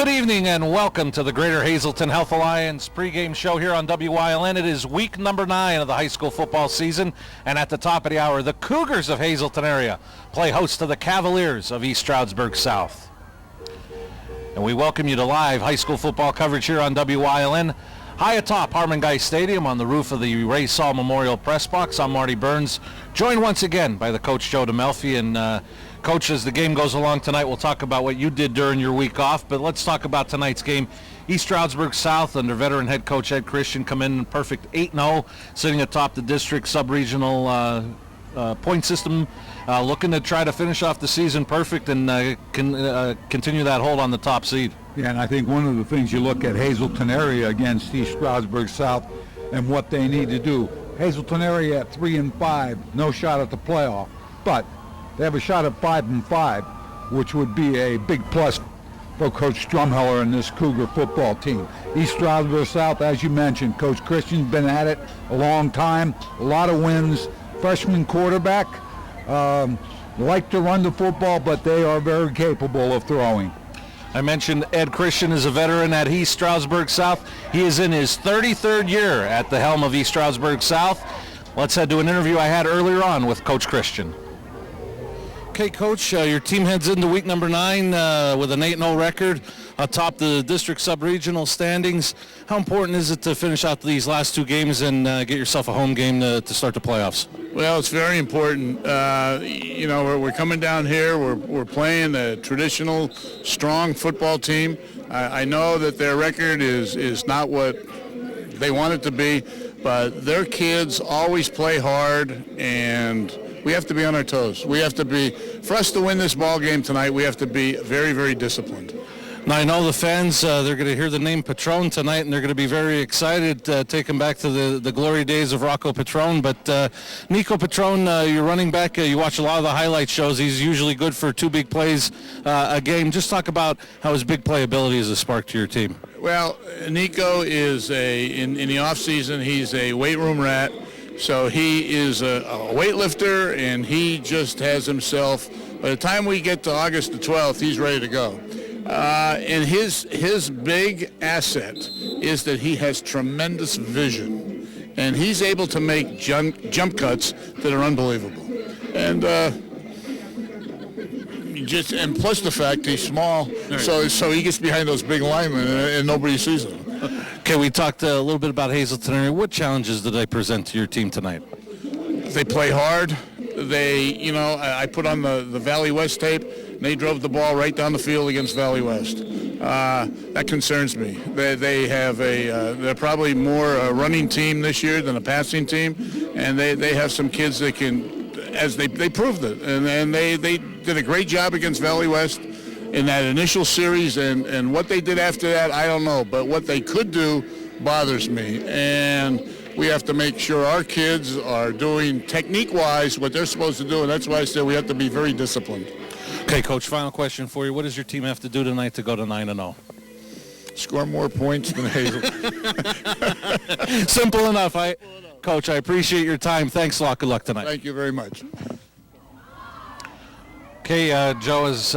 Good evening and welcome to the Greater Hazleton Health Alliance pregame show here on WYLN. It is week number 9 of the high school football season, and at the top of the hour, the Cougars of Hazleton area play host to the Cavaliers of East Stroudsburg South. And we welcome you to live high school football coverage here on WYLN. High atop Harmon Guy Stadium on the roof of the Ray Saul Memorial Press Box, I'm Marty Burns, joined once again by the coach Joe DeMelfi. And Coach, as the game goes along tonight, we'll talk about what you did during your week off, but let's talk about tonight's game. East Stroudsburg South, under veteran head coach Ed Christian, come in perfect 8-0, sitting atop the district sub-regional point system, looking to try to finish off the season perfect and continue that hold on the top seed. Yeah, and I think one of the things you look at Hazleton area against East Stroudsburg South and what they need to do. Hazleton area at 3-5, no shot at the playoff, but they have a shot at 5-5, which would be a big plus for Coach Drumheller and this Cougar football team. East Stroudsburg South, as you mentioned, Coach Christian's been at it a long time, a lot of wins. Freshman quarterback, like to run the football, but they are very capable of throwing. I mentioned Ed Christian is a veteran at East Stroudsburg South. He is in his 33rd year at the helm of East Stroudsburg South. Let's head to an interview I had earlier on with Coach Christian. Okay, Coach, your team heads into week number 9 with an 8-0 record atop the district sub-regional standings. How important is it to finish out these last 2 games and get yourself a home game to start the playoffs? Well, it's very important. We're coming down here. We're playing a traditional, strong football team. I know that their record is not what they want it to be, but their kids always play hard, and we have to be on our toes. For us to win this ball game tonight, we have to be very, very disciplined. Now, I know the fans, they're going to hear the name Patron tonight, and they're going to be very excited, taking back to the glory days of Rocco Patron. But Nico Patron, your running back, you watch a lot of the highlight shows. He's usually good for 2 big plays a game. Just talk about how his big play ability is a spark to your team. Well, Nico is in the off-season, he's a weight room rat. So he is a weightlifter, and he just has himself, by the time we get to August the 12th, he's ready to go. And his big asset is that he has tremendous vision, and he's able to make jump cuts that are unbelievable. And plus the fact he's small, so he gets behind those big linemen, and nobody sees him. Okay, we talked a little bit about Hazleton area. What challenges did they present to your team tonight? They play hard. I put on the Valley West tape. They drove the ball right down the field against Valley West. That concerns me. They're probably more a running team this year than a passing team, and they have some kids that can, as they proved it, and they did a great job against Valley West in that initial series, and what they did after that, I don't know, but what they could do bothers me, and we have to make sure our kids are doing technique-wise what they're supposed to do, and that's why I said we have to be very disciplined. Okay, Coach, final question for you. What does your team have to do tonight to go to 9-0? Score more points than Hazel. Simple enough. Coach, I appreciate your time. Thanks a lot. Good luck tonight. Thank you very much. Okay, Joe, as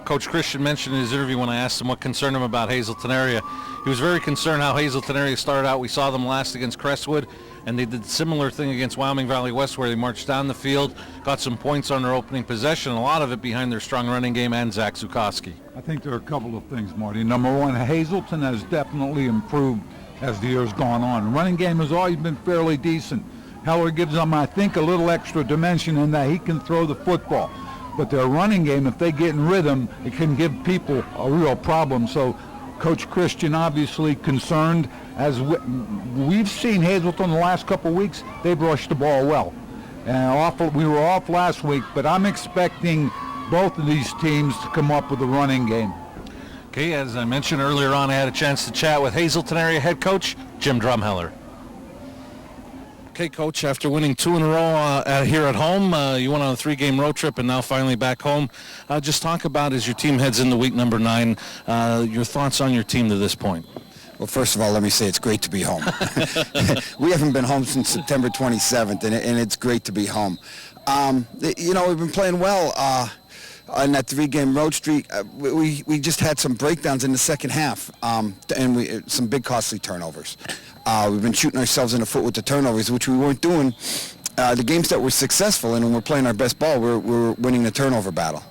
Coach Christian mentioned in his interview when I asked him what concerned him about Hazleton area, he was very concerned how Hazleton area started out. We saw them last against Crestwood, and they did a similar thing against Wyoming Valley West where they marched down the field, got some points on their opening possession, a lot of it behind their strong running game and Zach Zukowski. I think there are a couple of things, Marty. Number one, Hazleton has definitely improved as the year's gone on. The running game has always been fairly decent. Heller gives them, I think, a little extra dimension in that he can throw the football. But their running game, if they get in rhythm, it can give people a real problem. So Coach Christian obviously concerned. As we've seen Hazleton the last couple of weeks, they've rushed the ball well. And we were off last week, but I'm expecting both of these teams to come up with a running game. Okay, as I mentioned earlier on, I had a chance to chat with Hazleton area head coach Jim Drumheller. Okay, Coach, after winning 2 in a row here at home, you went on a 3-game road trip and now finally back home. Just talk about, as your team heads into week number 9, your thoughts on your team to this point. Well, first of all, let me say it's great to be home. We haven't been home since September 27th, and it's great to be home. We've been playing well. on that 3-game road streak, we just had some breakdowns in the second half, and some big costly turnovers. We've been shooting ourselves in the foot with the turnovers, which we weren't doing. The games that we're successful in, when we're playing our best ball, we're winning the turnover battle.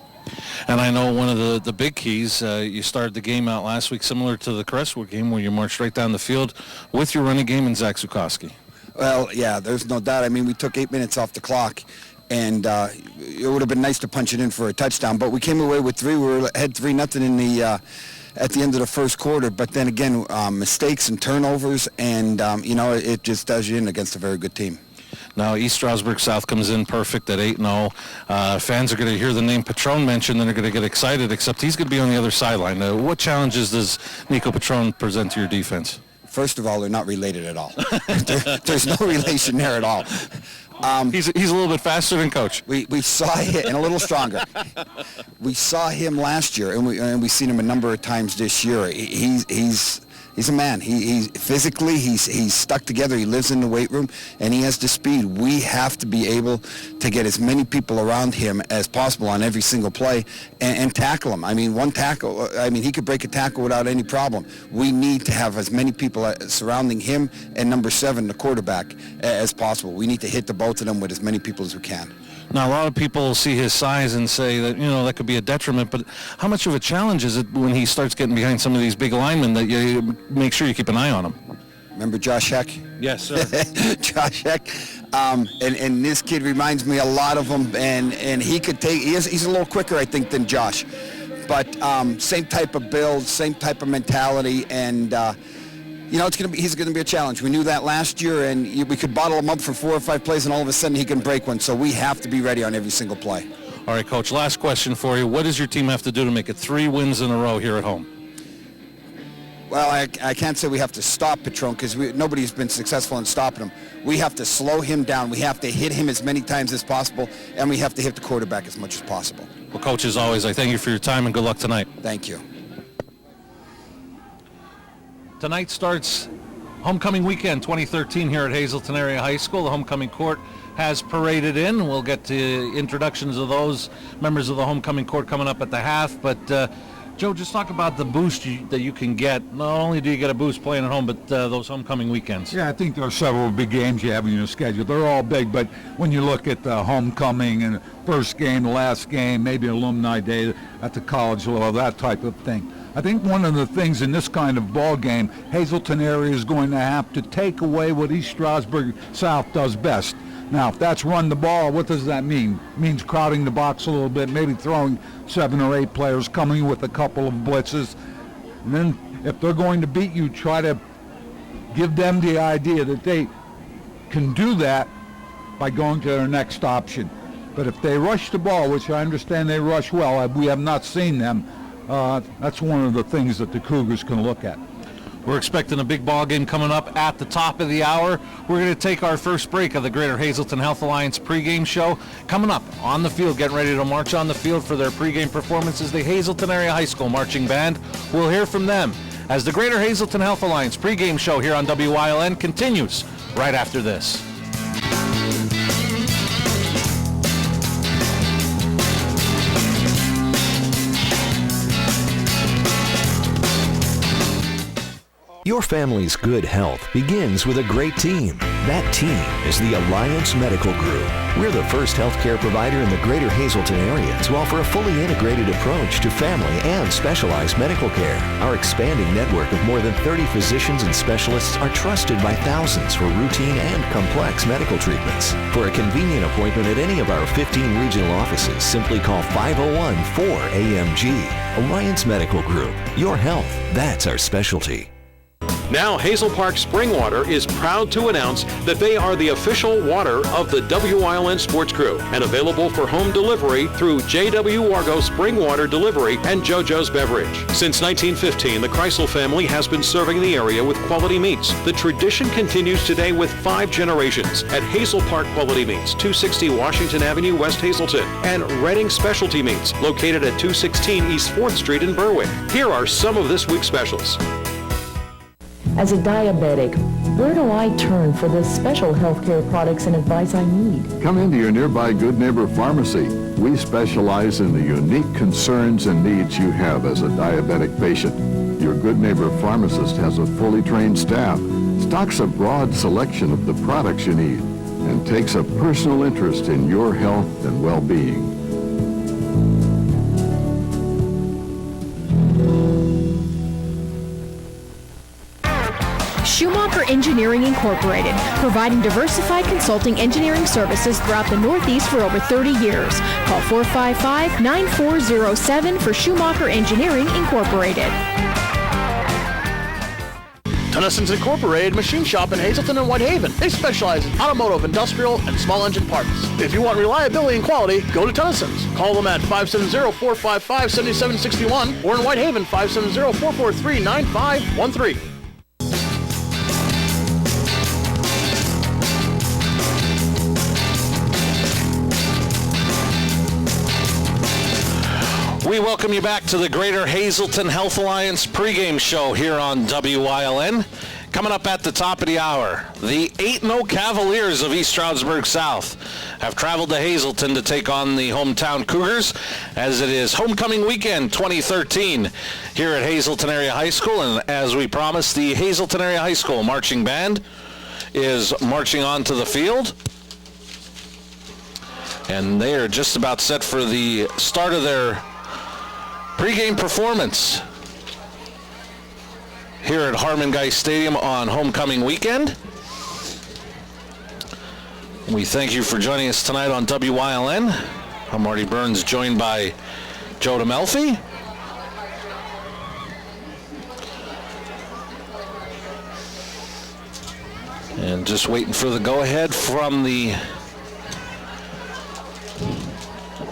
And I know one of the big keys, you started the game out last week similar to the Crestwood game where you marched right down the field with your running game and Zach Zukowski. Well, yeah, there's no doubt. I mean, we took 8 minutes off the clock, and it would have been nice to punch it in for a touchdown. But we came away with 3. We were ahead 3-0 in the at the end of the first quarter. But then again, mistakes and turnovers, and it just does you in against a very good team. Now, East Stroudsburg South comes in perfect at 8-0. Fans are going to hear the name Patron mentioned, and they're going to get excited, except he's going to be on the other sideline. What challenges does Nico Patron present to your defense? First of all, they're not related at all. There's no relation there at all. He's a little bit faster than Coach. We saw him, and a little stronger. We saw him last year, and we've seen him a number of times this year. He's a man. He's physically, he's stuck together. He lives in the weight room, and he has the speed. We have to be able to get as many people around him as possible on every single play and tackle him. I mean, one tackle, he could break a tackle without any problem. We need to have as many people surrounding him and number 7, the quarterback, as possible. We need to hit the both of them with as many people as we can. Now, a lot of people see his size and say that, that could be a detriment, but how much of a challenge is it when he starts getting behind some of these big linemen that you make sure you keep an eye on him? Remember Josh Heck? Yes, sir. Josh Heck. And this kid reminds me a lot of him, and he could take, he's a little quicker, I think, than Josh. But same type of build, same type of mentality, and he's going to be a challenge. We knew that last year, and we could bottle him up for 4 or 5 plays, and all of a sudden he can break one. So we have to be ready on every single play. All right, Coach, last question for you. What does your team have to do to make it 3 wins in a row here at home? Well, I can't say we have to stop Patron because nobody's been successful in stopping him. We have to slow him down. We have to hit him as many times as possible, and we have to hit the quarterback as much as possible. Well, Coach, as always, I thank you for your time, and good luck tonight. Thank you. Tonight starts homecoming weekend 2013 here at Hazleton Area High School. The homecoming court has paraded in. We'll get to introductions of those members of the homecoming court coming up at the half. But, Joe, just talk about the boost that you can get. Not only do you get a boost playing at home, but those homecoming weekends. Yeah, I think there are several big games you have in your schedule. They're all big, but when you look at the homecoming and first game, the last game, maybe alumni day at the college level, that type of thing. I think one of the things in this kind of ball game, Hazleton area is going to have to take away what East Stroudsburg South does best. Now, if that's run the ball, what does that mean? It means crowding the box a little bit, maybe throwing 7 or 8 players, coming with a couple of blitzes. And then if they're going to beat you, try to give them the idea that they can do that by going to their next option. But if they rush the ball, which I understand they rush well, we have not seen them, that's one of the things that the Cougars can look at. We're expecting a big ball game coming up at the top of the hour. We're going to take our first break of the Greater Hazleton Health Alliance pregame show. Coming up on the field, getting ready to march on the field for their pregame performances, the Hazleton Area High School Marching Band. We'll hear from them as the Greater Hazleton Health Alliance pregame show here on WYLN continues right after this. Your family's good health begins with a great team. That team is the Alliance Medical Group. We're the first healthcare provider in the Greater Hazleton area to offer a fully integrated approach to family and specialized medical care. Our expanding network of more than 30 physicians and specialists are trusted by thousands for routine and complex medical treatments. For a convenient appointment at any of our 15 regional offices, simply call 501-4AMG. Alliance Medical Group. Your health, that's our specialty. Now, Hazel Park Spring Water is proud to announce that they are the official water of the WYLN Sports Crew and available for home delivery through J.W. Wargo Spring Water Delivery and JoJo's Beverage. Since 1915, the Kreisel family has been serving the area with quality meats. The tradition continues today with 5 generations at Hazel Park Quality Meats, 260 Washington Avenue, West Hazleton, and Redding Specialty Meats, located at 216 East 4th Street in Berwick. Here are some of this week's specials. As a diabetic, where do I turn for the special healthcare products and advice I need? Come into your nearby Good Neighbor Pharmacy. We specialize in the unique concerns and needs you have as a diabetic patient. Your good neighbor pharmacist has a fully trained staff, stocks a broad selection of the products you need, and takes a personal interest in your health and well-being. Schumacher Engineering Incorporated, providing diversified consulting engineering services throughout the Northeast for over 30 years. Call 455-9407 for Schumacher Engineering Incorporated. Tennyson's Incorporated Machine Shop in Hazleton and Whitehaven. They specialize in automotive, industrial, and small engine parts. If you want reliability and quality, go to Tennyson's. Call them at 570-455-7761 or in Whitehaven, 570-443-9513. We welcome you back to the Greater Hazleton Health Alliance pregame show here on WYLN. Coming up at the top of the hour, the 8-0 Cavaliers of East Stroudsburg South have traveled to Hazleton to take on the hometown Cougars as it is homecoming weekend 2013 here at Hazleton Area High School. And as we promised, the Hazleton Area High School marching band is marching onto the field. And they are just about set for the start of their pregame performance here at Harmon Geist Stadium on homecoming weekend. We thank you for joining us tonight on WYLN. I'm Marty Burns, joined by Joe DeMelfi. And just waiting for the go-ahead from the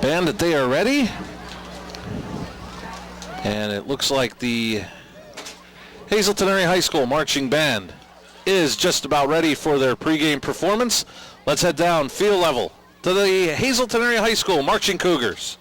band that they are ready. And it looks like the Hazleton Area High School marching band is just about ready for their pregame performance. Let's head down field level to the Hazleton Area High School marching Cougars.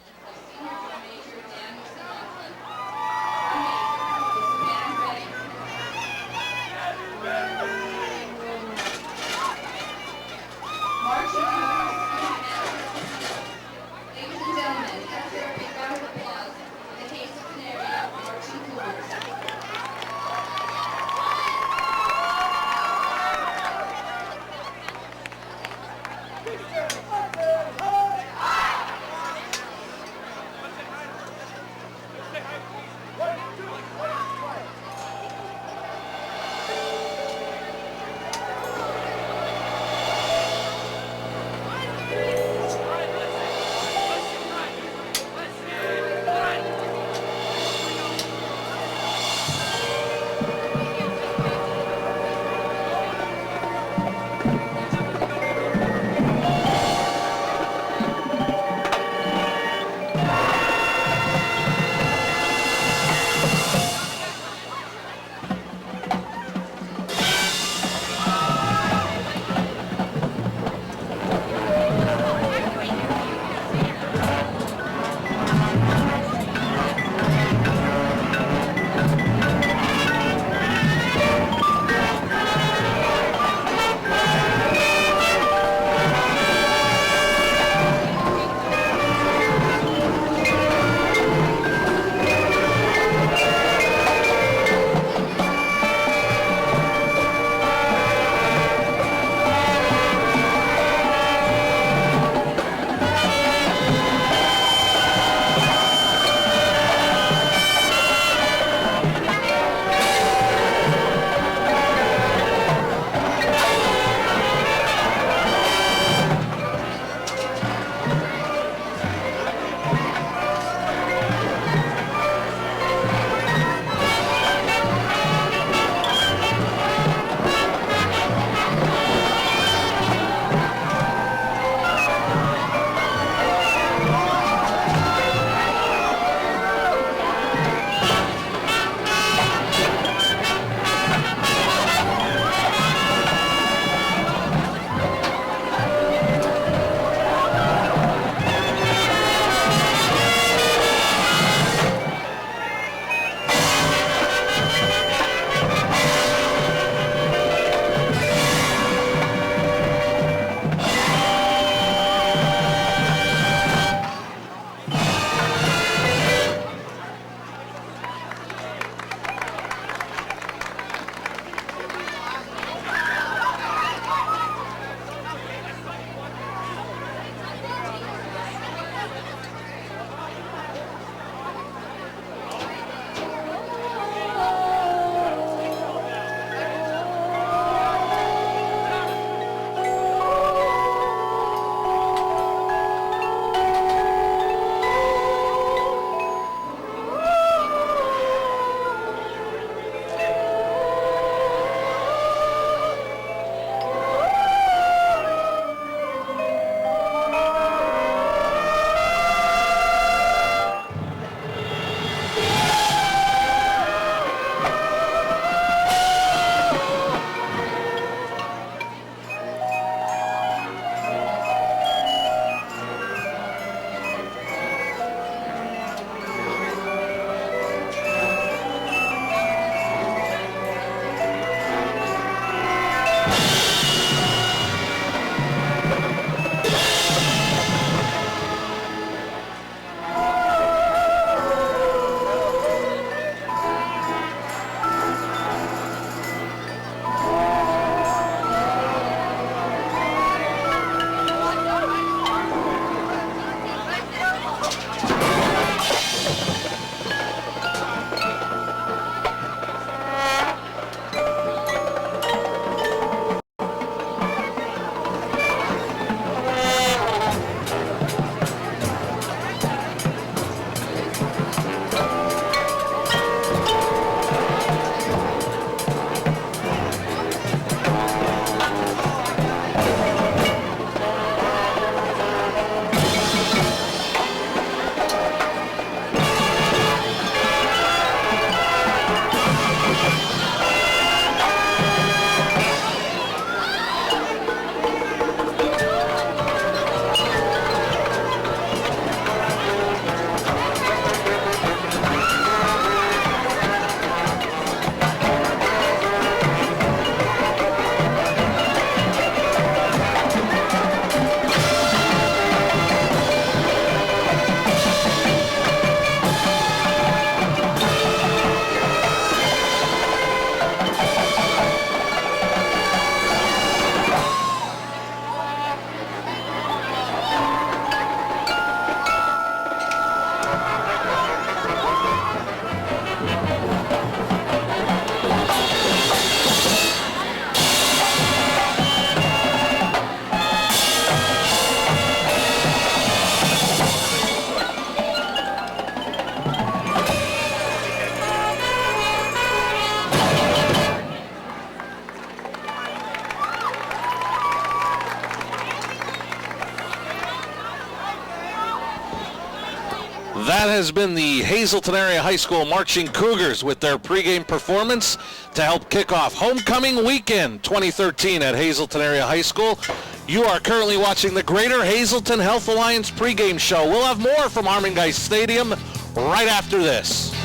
That has been the Hazleton Area High School Marching Cougars with their pregame performance to help kick off Homecoming Weekend 2013 at Hazleton Area High School. You are currently watching the Greater Hazleton Health Alliance pregame show. We'll have more from Arminggeist Stadium right after this.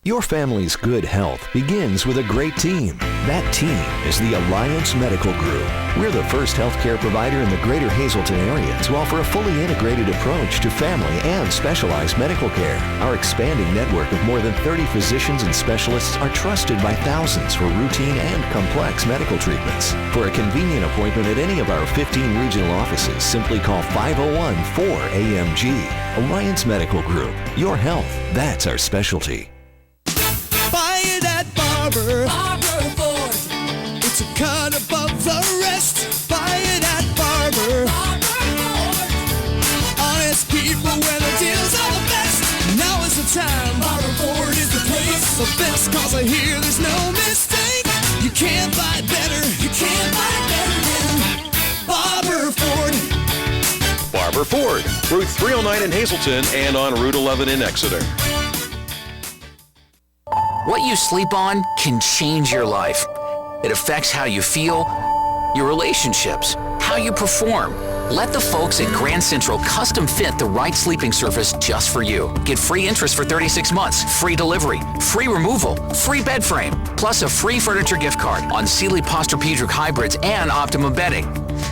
Your family's good health begins with a great team. That team is the Alliance Medical Group. We're the first healthcare provider in the Greater Hazleton area to offer a fully integrated approach to family and specialized medical care. Our expanding network of more than 30 physicians and specialists are trusted by thousands for routine and complex medical treatments. For a convenient appointment at any of our 15 regional offices, simply call 501-4AMG. Alliance Medical Group. Your health, that's our specialty. Buy it at Barber Ford. It's a cut above the rest. Buy it at Barber Ford. Honest people where the deals are the best. Now is the time. Barber Ford is the place. The best cause I hear there's no mistake. You can't buy better. You can't buy better than Barber Ford. Barber Ford, Route 309 in Hazleton and on Route 11 in Exeter. What you sleep on can change your life. It affects how you feel, your relationships, how you perform. Let the folks at Grand Central custom fit the right sleeping surface just for you. Get free interest for 36 months, free delivery, free removal, free bed frame, plus a free furniture gift card on Sealy Posturepedic hybrids and Optimum bedding.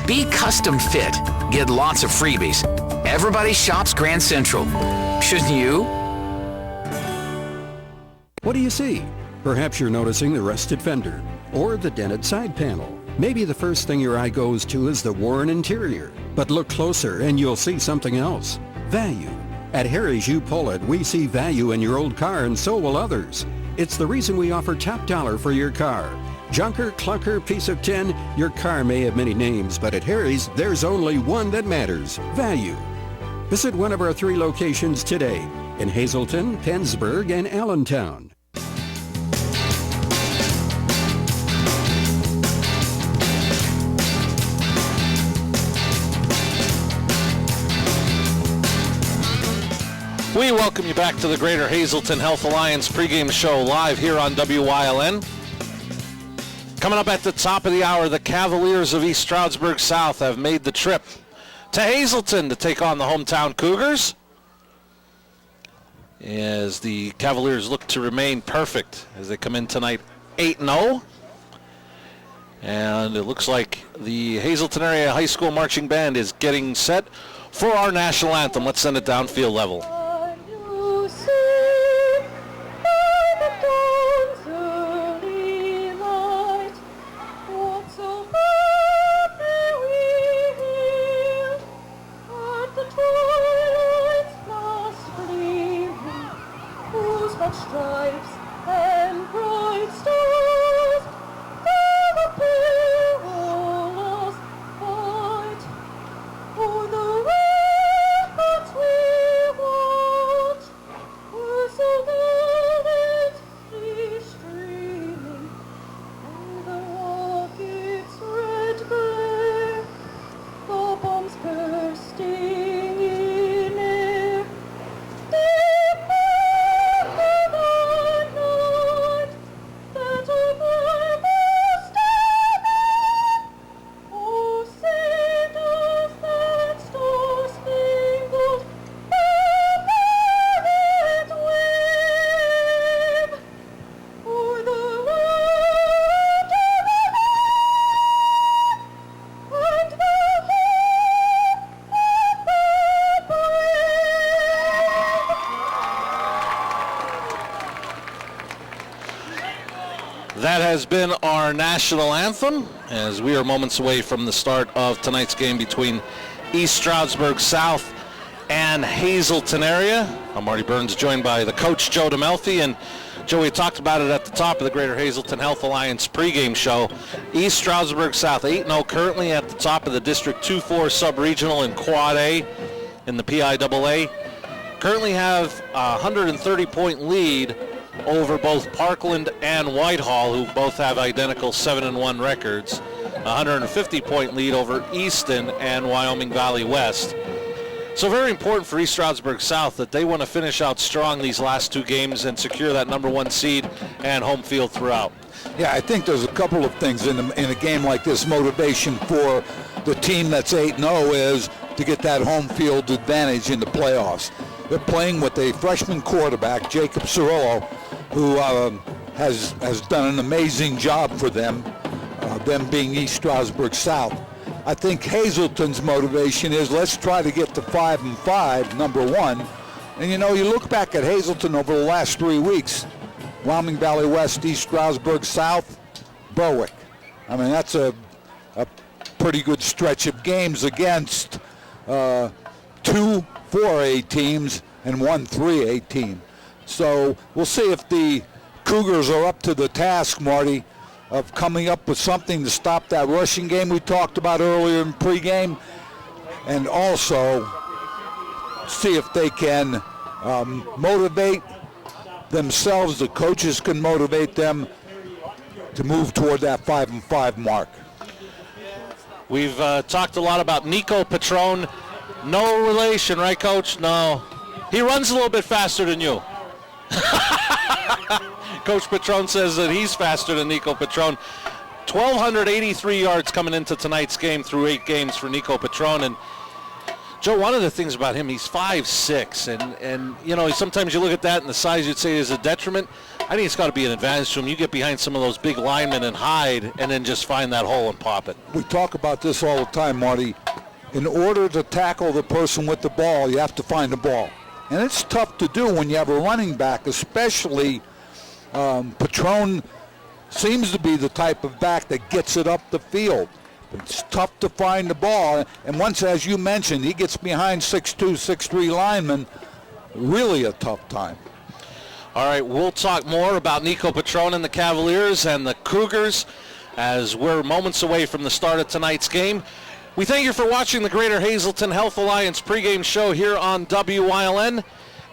Be custom fit. Get lots of freebies. Everybody shops Grand Central. Shouldn't you? What do you see? Perhaps you're noticing the rusted fender or the dented side panel. Maybe the first thing your eye goes to is the worn interior. But look closer and you'll see something else. Value. At Harry's U-Pull-It, we see value in your old car and so will others. It's the reason we offer top dollar for your car. Junker, clunker, piece of tin, your car may have many names, but at Harry's, there's only one that matters. Value. Visit one of our 3 locations today in Hazleton, Pennsburg, and Allentown. We welcome you back to the Greater Hazleton Health Alliance pregame show live here on WYLN. Coming up at the top of the hour, the Cavaliers of East Stroudsburg South have made the trip to Hazleton to take on the hometown Cougars, as the Cavaliers look to remain perfect as they come in tonight 8-0. And it looks like the Hazleton Area High School Marching Band is getting set for our national anthem. Let's send it downfield level. Stripes and bright stars for the perilous fight, for the ramparts we watch, were so valiantly streaming, and the rockets' red glare, the bombs bursting in air. That has been our national anthem, as we are moments away from the start of tonight's game between East Stroudsburg South and Hazleton Area. I'm Marty Burns, joined by the coach, Joe DeMelfi. And Joe, we talked about it at the top of the Greater Hazleton Health Alliance pregame show. East Stroudsburg South 8-0, currently at the top of the District 2-4 sub-regional in Quad A in the PIAA. Currently have a 130-point lead over both Parkland and Whitehall, who both have identical 7-1 records. 150-point lead over Easton and Wyoming Valley West. So very important for East Stroudsburg South that they want to finish out strong these last two games and secure that number 1 seed and home field throughout. Yeah, I think there's a couple of things in a game like this. Motivation for the team that's 8-0 is to get that home field advantage in the playoffs. They're playing with a freshman quarterback, Jacob Cirillo, who has done an amazing job for them being East Stroudsburg South. I think Hazleton's motivation is let's try to get to 5-5, number 1. And you know, you look back at Hazleton over the last 3 weeks, Wyoming Valley West, East Stroudsburg South, Berwick. I mean, that's a pretty good stretch of games against 2 4A teams and 1 3A team. So we'll see if the Cougars are up to the task, Marty, of coming up with something to stop that rushing game we talked about earlier in pregame, and also see if they can motivate themselves. The coaches can motivate them to move toward that 5-5 mark. We've talked a lot about Nico Patron. No relation, right, Coach? No. He runs a little bit faster than you. Coach Patron says that he's faster than Nico Patron. 1,283 yards coming into tonight's game through 8 games for Nico Patron. And Joe, one of the things about him, he's 5'6", and you know, sometimes you look at that and the size you'd say is a detriment. I think it's got to be an advantage to him. You get behind some of those big linemen and hide, and then just find that hole and pop it. We talk about this all the time, Marty. In order to tackle the person with the ball, you have to find the ball. And it's tough to do when you have a running back, especially Patron seems to be the type of back that gets it up the field. It's tough to find the ball. And once, as you mentioned, he gets behind 6'2", 6'3" linemen, really a tough time. All right, we'll talk more about Nico Patron and the Cavaliers and the Cougars as we're moments away from the start of tonight's game. We thank you for watching the Greater Hazleton Health Alliance pregame show here on WYLN.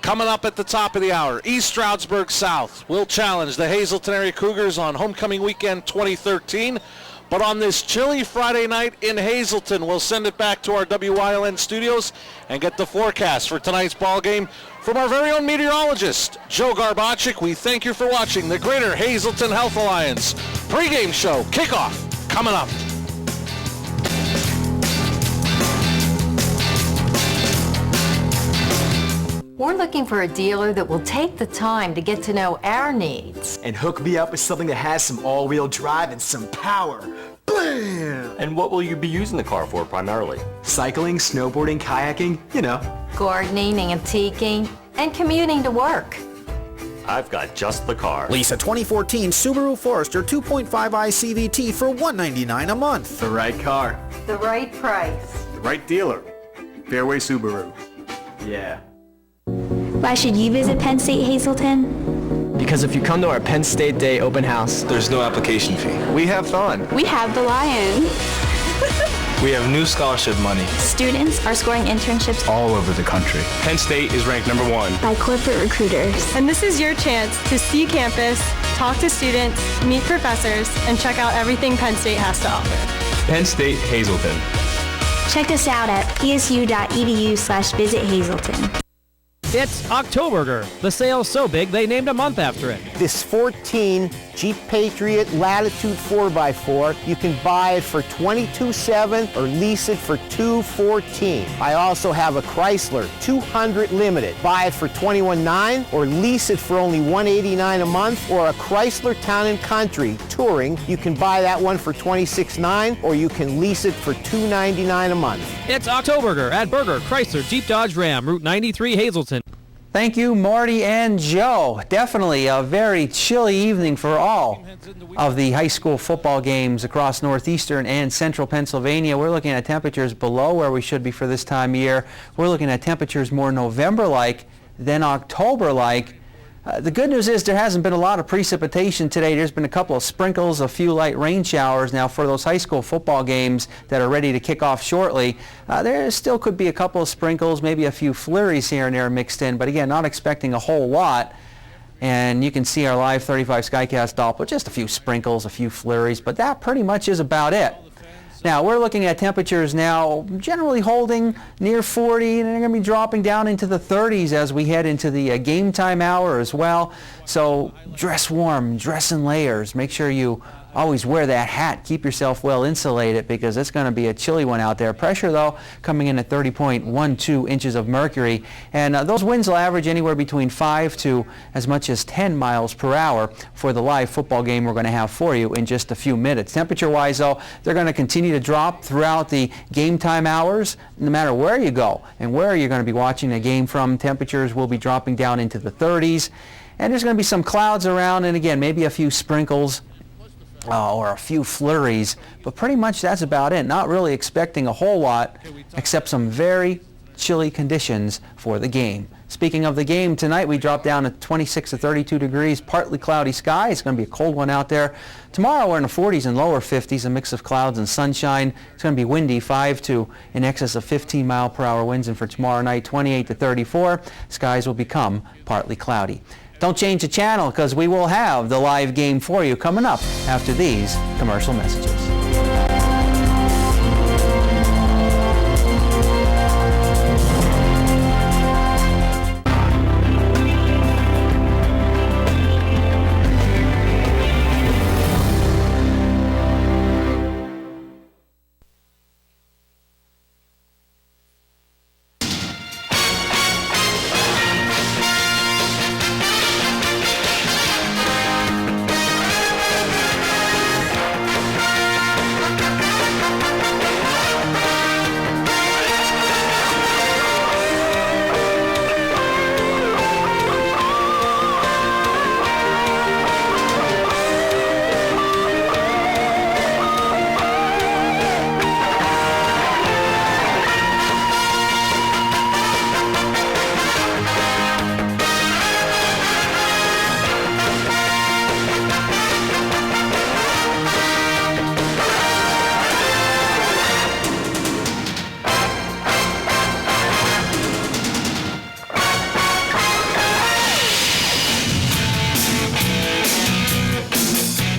Coming up at the top of the hour, East Stroudsburg South will challenge the Hazleton area Cougars on homecoming weekend 2013. But on this chilly Friday night in Hazleton, we'll send it back to our WYLN studios and get the forecast for tonight's ball game from our very own meteorologist, Joe Garbacik. We thank you for watching the Greater Hazleton Health Alliance pregame show. Kickoff coming up. We're looking for a dealer that will take the time to get to know our needs. And hook me up with something that has some all-wheel drive and some power. Blam! And what will you be using the car for primarily? Cycling, snowboarding, kayaking, you know. Gardening, antiquing, and commuting to work. I've got just the car. Lease a 2014 Subaru Forester 2.5i CVT for $199 a month. The right car. The right price. The right dealer. Fairway Subaru. Yeah. Why should you visit Penn State Hazleton? Because if you come to our Penn State Day open house, there's no application fee. We have fun. We have the Lion. We have new scholarship money. Students are scoring internships all over the country. Penn State is ranked #1 by corporate recruiters. And this is your chance to see campus, talk to students, meet professors, and check out everything Penn State has to offer. Penn State Hazleton. Check us out at psu.edu/visit Hazleton. It's Octoberger. The sale's so big they named a month after it. This 14 Jeep Patriot Latitude 4x4, you can buy it for $22,700 or lease it for $214,000. I also have a Chrysler 200 Limited. Buy it for $21,900 or lease it for only $189 a month, or a Chrysler Town & Country Touring. You can buy that one for $26,900 or you can lease it for $299 a month. It's Octoberger at Berger, Chrysler, Jeep, Dodge, Ram, Route 93, Hazleton. Thank you, Marty and Joe. Definitely a very chilly evening for all of the high school football games across northeastern and central Pennsylvania. We're looking at temperatures below where we should be for this time of year. We're looking at temperatures more November-like than October-like. The good news is there hasn't been a lot of precipitation today. There's been a couple of sprinkles, a few light rain showers. Now for those high school football games that are ready to kick off shortly, there still could be a couple of sprinkles, maybe a few flurries here and there mixed in, but again, not expecting a whole lot. And you can see our live 35 Skycast Doppler, just a few sprinkles, a few flurries, but that pretty much is about it. Now, we're looking at temperatures now generally holding near 40, and they're going to be dropping down into the 30s as we head into the game time hour as well. So dress warm, dress in layers. Make sure you always wear that hat. Keep yourself well insulated because it's going to be a chilly one out there. Pressure, though, coming in at 30.12 inches of mercury. And those winds will average anywhere between 5 to as much as 10 miles per hour for the live football game we're going to have for you in just a few minutes. Temperature-wise, though, they're going to continue to drop throughout the game time hours, no matter where you go and where you're going to be watching the game from. Temperatures will be dropping down into the 30s. And there's going to be some clouds around, and again, maybe a few sprinkles or a few flurries, but pretty much that's about it. Not really expecting a whole lot except some very chilly conditions for the game. Speaking of the game, tonight we drop down to 26 to 32 degrees, partly cloudy sky. It's going to be a cold one out there. Tomorrow we're in the 40s and lower 50s, a mix of clouds and sunshine. It's going to be windy, 5 to in excess of 15 mile per hour winds, and for tomorrow night, 28 to 34. Skies will become partly cloudy. Don't change the channel because we will have the live game for you coming up after these commercial messages.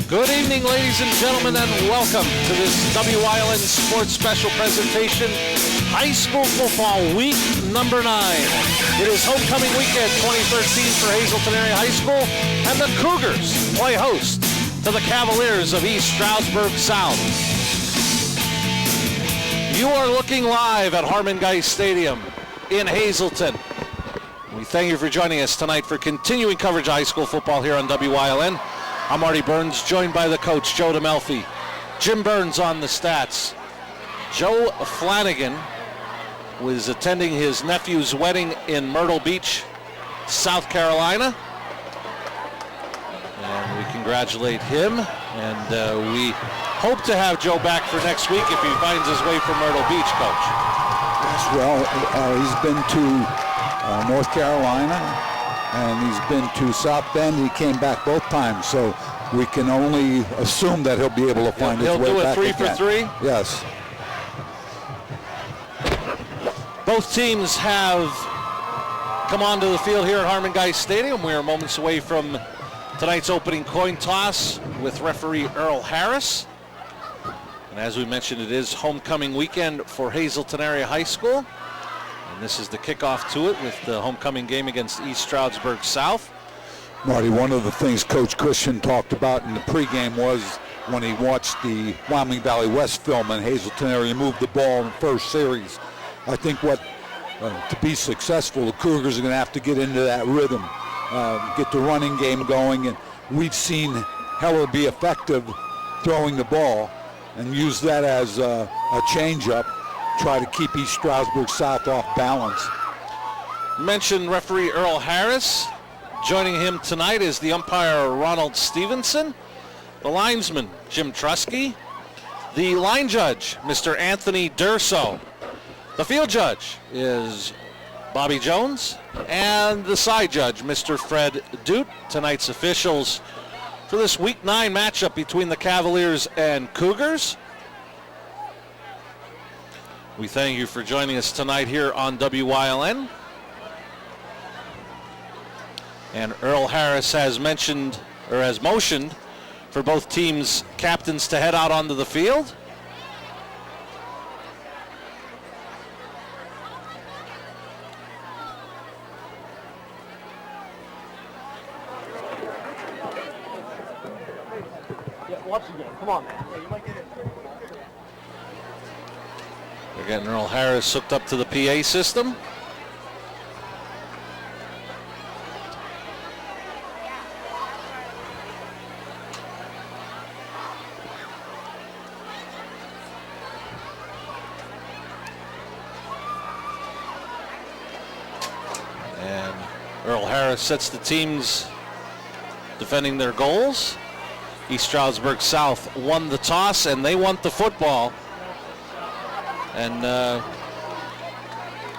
Good evening, ladies and gentlemen, and welcome to this WILN Sports Special Presentation, High School Football Week number 9. It is homecoming weekend 2013 for Hazleton Area High School, and the Cougars play host to the Cavaliers of East Stroudsburg South. You are looking live at Harmon Geist Stadium in Hazleton. We thank you for joining us tonight for continuing coverage of high school football here on WILN. I'm Marty Burns, joined by the coach, Joe DeMelfi. Jim Burns on the stats. Joe Flanagan was attending his nephew's wedding in Myrtle Beach, South Carolina. And we congratulate him. And we hope to have Joe back for next week if he finds his way from Myrtle Beach, Coach. Yes, well, he's been to North Carolina, and he's been to South Bend. He came back both times, so we can only assume that he'll be able to find his way back. He'll do a 3 for 3? Yes. Both teams have come onto the field here at Harmon Geist Stadium. We are moments away from tonight's opening coin toss with referee Earl Harris. And as we mentioned, it is homecoming weekend for Hazleton Area High School. And this is the kickoff to it with the homecoming game against East Stroudsburg South. Marty, one of the things Coach Christian talked about in the pregame was when he watched the Wyoming Valley West film and Hazleton area move the ball in the first series. I think to be successful, the Cougars are going to have to get into that rhythm, get the running game going, and we've seen Heller be effective throwing the ball and use that as a change-up, try to keep East Stroudsburg South off balance. Mentioned referee Earl Harris. Joining him tonight is the umpire Ronald Stevenson, the linesman Jim Trusky, the line judge Mr. Anthony Durso, the field judge is Bobby Jones, and the side judge Mr. Fred Dute. Tonight's officials for this Week 9 matchup between the Cavaliers and Cougars. We thank you for joining us tonight here on WILN. And Earl Harris has motioned for both teams' captains to head out onto the field. Watch the game. Come on, man. They're getting Earl Harris hooked up to the PA system. And Earl Harris sets the teams defending their goals. East Stroudsburg South won the toss and they want the football. And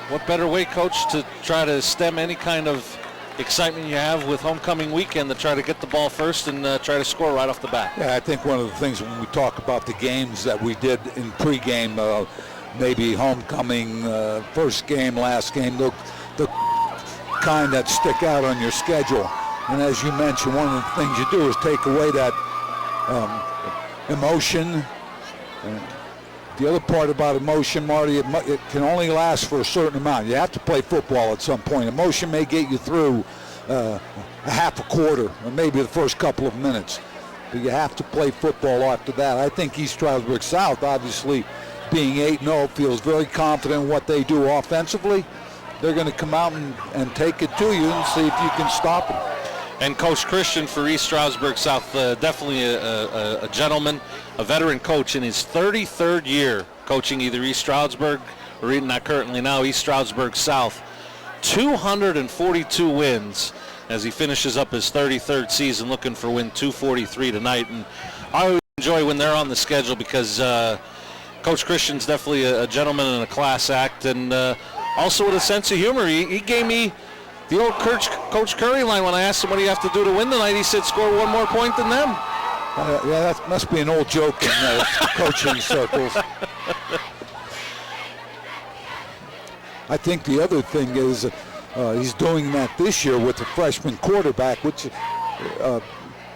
what better way, Coach, to try to stem any kind of excitement you have with homecoming weekend to try to get the ball first and try to score right off the bat. Yeah, I think one of the things when we talk about the games that we did in pregame, maybe homecoming, first game, last game, the kind that stick out on your schedule. And as you mentioned, one of the things you do is take away that emotion. The other part about emotion, Marty, it can only last for a certain amount. You have to play football at some point. Emotion may get you through a half a quarter or maybe the first couple of minutes. But you have to play football after that. I think East Stroudsburg South, obviously being 8-0, feels very confident in what they do offensively. They're going to come out and take it to you and see if you can stop them. And Coach Christian for East Stroudsburg South, definitely a gentleman, a veteran coach in his 33rd year coaching either East Stroudsburg or not currently now East Stroudsburg South. 242 wins as he finishes up his 33rd season, looking for win 243 tonight. And I always enjoy when they're on the schedule because Coach Christian's definitely a gentleman and a class act, and also with a sense of humor. He gave me the old Coach Curry line when I asked him what do you have to do to win tonight. He said, score one more point than them. Yeah, that must be an old joke in coaching circles. I think the other thing is he's doing that this year with the freshman quarterback, which,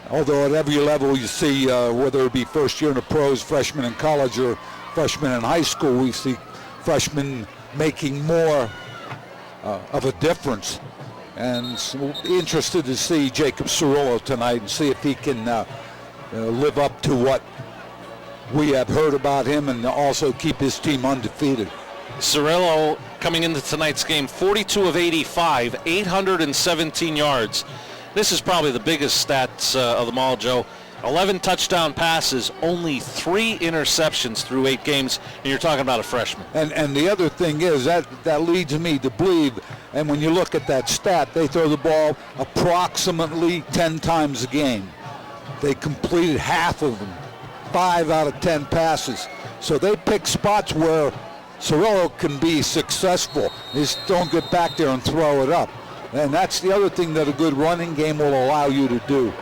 although at every level you see, whether it be first year in the pros, freshman in college, or freshman in high school, we see freshmen making more of a difference. And so we'll be interested to see Jacob Cirillo tonight and see if he can live up to what we have heard about him and also keep his team undefeated. Cirillo coming into tonight's game, 42 of 85, 817 yards. This is probably the biggest stats of them all, Joe. 11 touchdown passes, only 3 interceptions through 8 games, and you're talking about a freshman. And the other thing is that leads me to believe, and when you look at that stat, they throw the ball approximately 10 times a game. They completed half of them, 5 out of 10 passes. So they pick spots where Cirillo can be successful. Just don't get back there and throw it up. And that's the other thing that a good running game will allow you to do.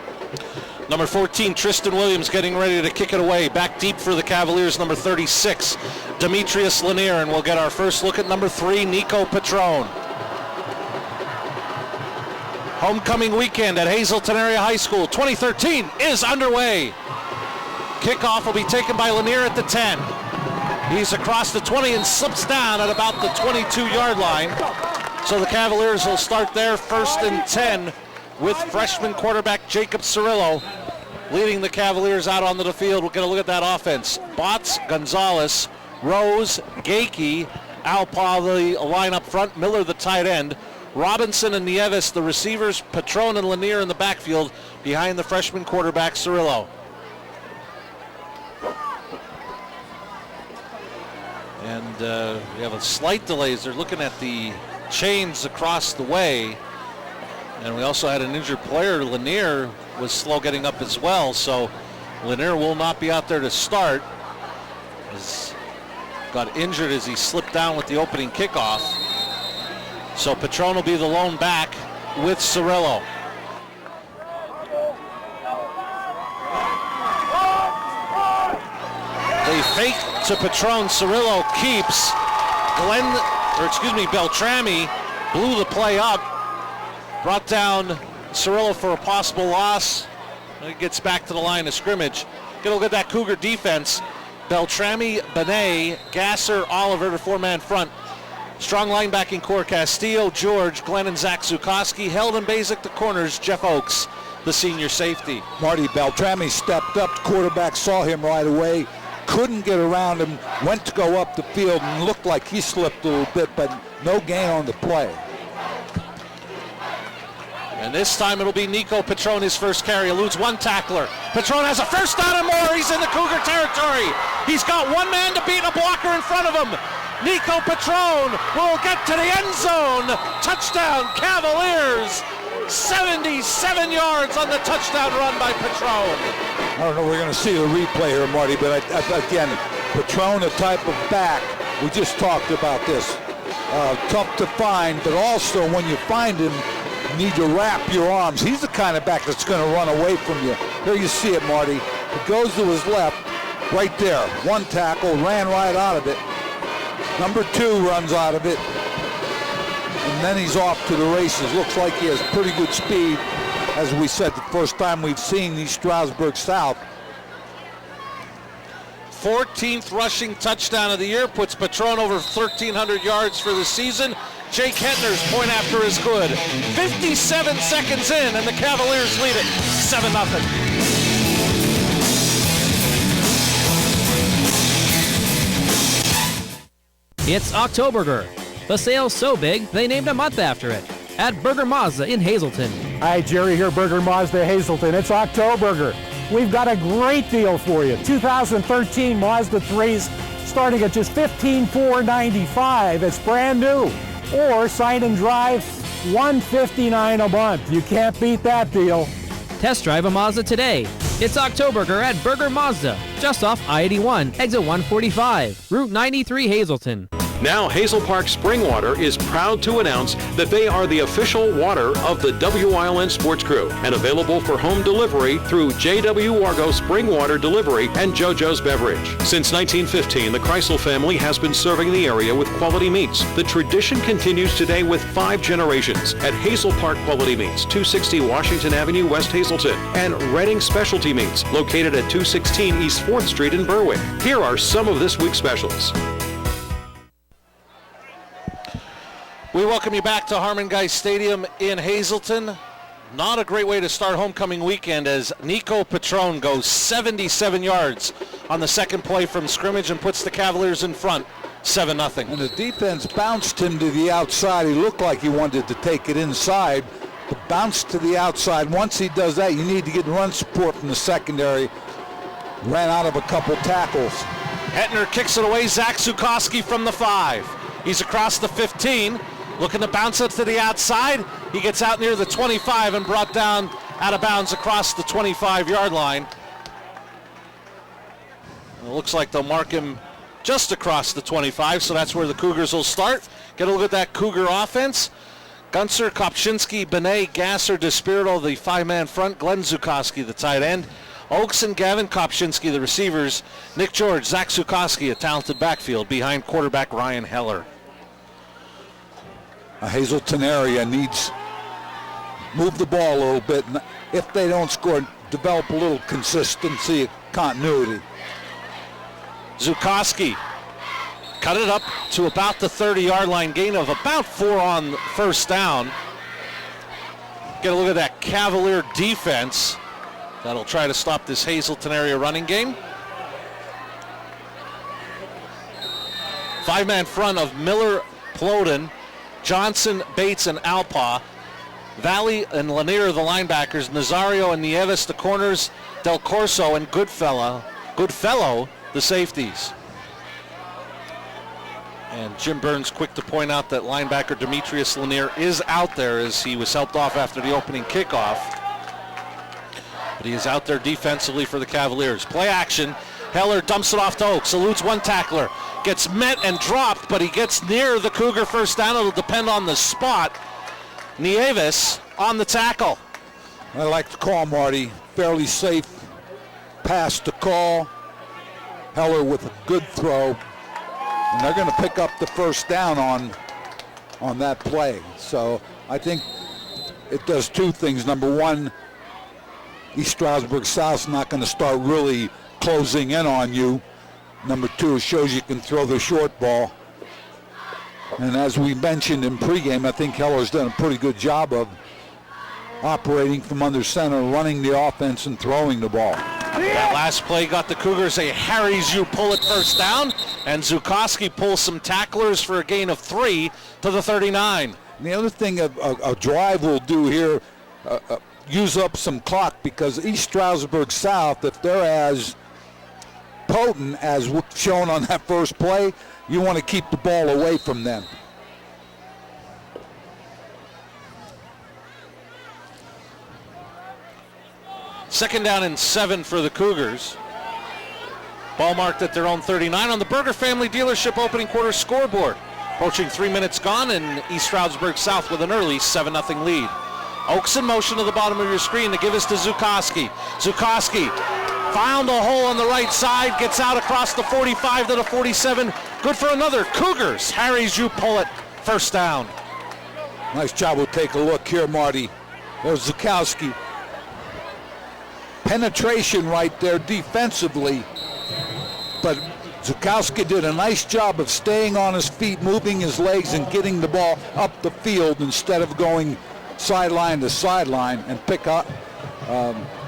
Number 14, Tristan Williams getting ready to kick it away. Back deep for the Cavaliers, number 36, Demetrius Lanier. And we'll get our first look at number 3, Nico Petrone. Homecoming weekend at Hazleton Area High School 2013 is underway. Kickoff will be taken by Lanier at the 10. He's across the 20 and slips down at about the 22-yard line. So the Cavaliers will start there, 1st and 10, with freshman quarterback Jacob Cirillo leading the Cavaliers out onto the field. We'll get a look at that offense. Botts, Gonzalez, Rose, Gakey, Alpa the line up front, Miller the tight end, Robinson and Nieves the receivers, Petrone and Lanier in the backfield behind the freshman quarterback Cirillo. And we have a slight delay as they're looking at the chains across the way. And we also had an injured player. Lanier was slow getting up as well, so Lanier will not be out there to start. He's got injured as he slipped down with the opening kickoff. So Petrone will be the lone back with Cirillo. They fake to Petrone. Cirillo keeps. Beltrami blew the play up. Brought down Cirillo for a possible loss. It gets back to the line of scrimmage. Get a look at that Cougar defense. Beltrami, Benet, Gasser, Oliver, the four-man front. Strong linebacking core, Castillo, George, Glenn, and Zach Zukoski. Held and Basic, the corners, Jeff Oakes, the senior safety. Marty, Beltrami stepped up. The quarterback saw him right away. Couldn't get around him. Went to go up the field and looked like he slipped a little bit, but no gain on the play. And this time it'll be Nico Patron, his first carry. Eludes one tackler. Patron has a first down and more. He's in the Cougar territory. He's got one man to beat, a blocker in front of him. Nico Patron will get to the end zone. Touchdown, Cavaliers. 77 yards on the touchdown run by Patron. I don't know, we're going to see the replay here, Marty, but again, Patron, a type of back, we just talked about this. Tough to find, but also when you find him, you need to wrap your arms. He's the kind of back that's going to run away from you. Here you see it, Marty. He goes to his left, right there. One tackle, ran right out of it. Number 2 runs out of it. And then he's off to the races. Looks like he has pretty good speed. As we said, the first time we've seen these Strasburg South. 14th rushing touchdown of the year, puts Patron over 1,300 yards for the season. Jake Hetner's point after is good. 57 seconds in, and the Cavaliers lead it 7-0. It's Octoburger. The sale's so big, they named a month after it. At Burger Mazda in Hazleton. Hi, Jerry here, Burger Mazda Hazleton. It's Octoburger. We've got a great deal for you. 2013 Mazda 3s starting at just $15,495. It's brand new. Or sign and drive, $159 a month. You can't beat that deal. Test drive a Mazda today. It's Octoburger at Burger Mazda, just off I-81, exit 145, Route 93, Hazleton. Now Hazel Park Spring Water is proud to announce that they are the official water of the WILN Sports Crew and available for home delivery through J.W. Wargo Spring Water Delivery and JoJo's Beverage. Since 1915, the Kreisel family has been serving the area with quality meats. The tradition continues today with 5 generations at Hazel Park Quality Meats, 260 Washington Avenue, West Hazleton, and Redding Specialty Meats, located at 216 East 4th Street in Berwick. Here are some of this week's specials. We welcome you back to Harmon Guys Stadium in Hazleton. Not a great way to start homecoming weekend as Nico Patron goes 77 yards on the second play from scrimmage and puts the Cavaliers in front, 7-0. And the defense bounced him to the outside. He looked like he wanted to take it inside, but bounced to the outside. Once he does that, you need to get run support from the secondary. Ran out of a couple tackles. Hetner kicks it away. Zach Zukoski from the 5. He's across the 15. Looking to bounce it to the outside. He gets out near the 25 and brought down out of bounds across the 25-yard line. And it looks like they'll mark him just across the 25, so that's where the Cougars will start. Get a look at that Cougar offense. Gunser, Kopczynski, Benet, Gasser, DeSpirito, the 5-man front. Glenn Zukoski, the tight end. Oakes and Gavin Kopczynski, the receivers. Nick George, Zach Zukoski, a talented backfield behind quarterback Ryan Heller. Hazleton area needs move the ball a little bit. And if they don't score, develop a little consistency, continuity. Zukoski cut it up to about the 30-yard line, gain of about 4 on first down. Get a look at that Cavalier defense. That'll try to stop this Hazleton area running game. 5-man front of Miller, Ploden, Johnson, Bates, and Alpa. Valley and Lanier, the linebackers. Nazario and Nieves, the corners. Del Corso and Goodfellow, the safeties. And Jim Burns quick to point out that linebacker Demetrius Lanier is out there as he was helped off after the opening kickoff. But he is out there defensively for the Cavaliers. Play action. Heller dumps it off to Oakes. Eludes one tackler. Gets met and dropped, but he gets near the Cougar first down. It'll depend on the spot. Nieves on the tackle. I like the call, Marty. Fairly safe pass to call. Heller with a good throw. And they're going to pick up the first down on that play. So I think it does two things. Number one, East Stroudsburg South's not going to start really closing in on you. Number two, it shows you can throw the short ball. And as we mentioned in pregame, I think Heller's done a pretty good job of operating from under center, running the offense and throwing the ball. That last play got the Cougars a Harry's You Pull It first down, and Zukowski pulls some tacklers for a gain of 3 to the 39. And the other thing a drive will do here, use up some clock, because East Stroudsburg South, if they're as potent as shown on that first play, you want to keep the ball away from them. Second down and 7 for the Cougars. Ball marked at their own 39 on the Berger Family Dealership opening quarter scoreboard. Approaching 3 minutes gone, and East Stroudsburg South with an early 7-0 lead. Oaks in motion to the bottom of your screen to give us to Zukowski. Zukowski found a hole on the right side, gets out across the 45 to the 47. Good for another. Cougars, Harry's You Pull It, first down. Nice job. We'll take a look here, Marty. There's Zukowski. Penetration right there defensively, but Zukowski did a nice job of staying on his feet, moving his legs, and getting the ball up the field instead of going sideline to sideline, and pick up.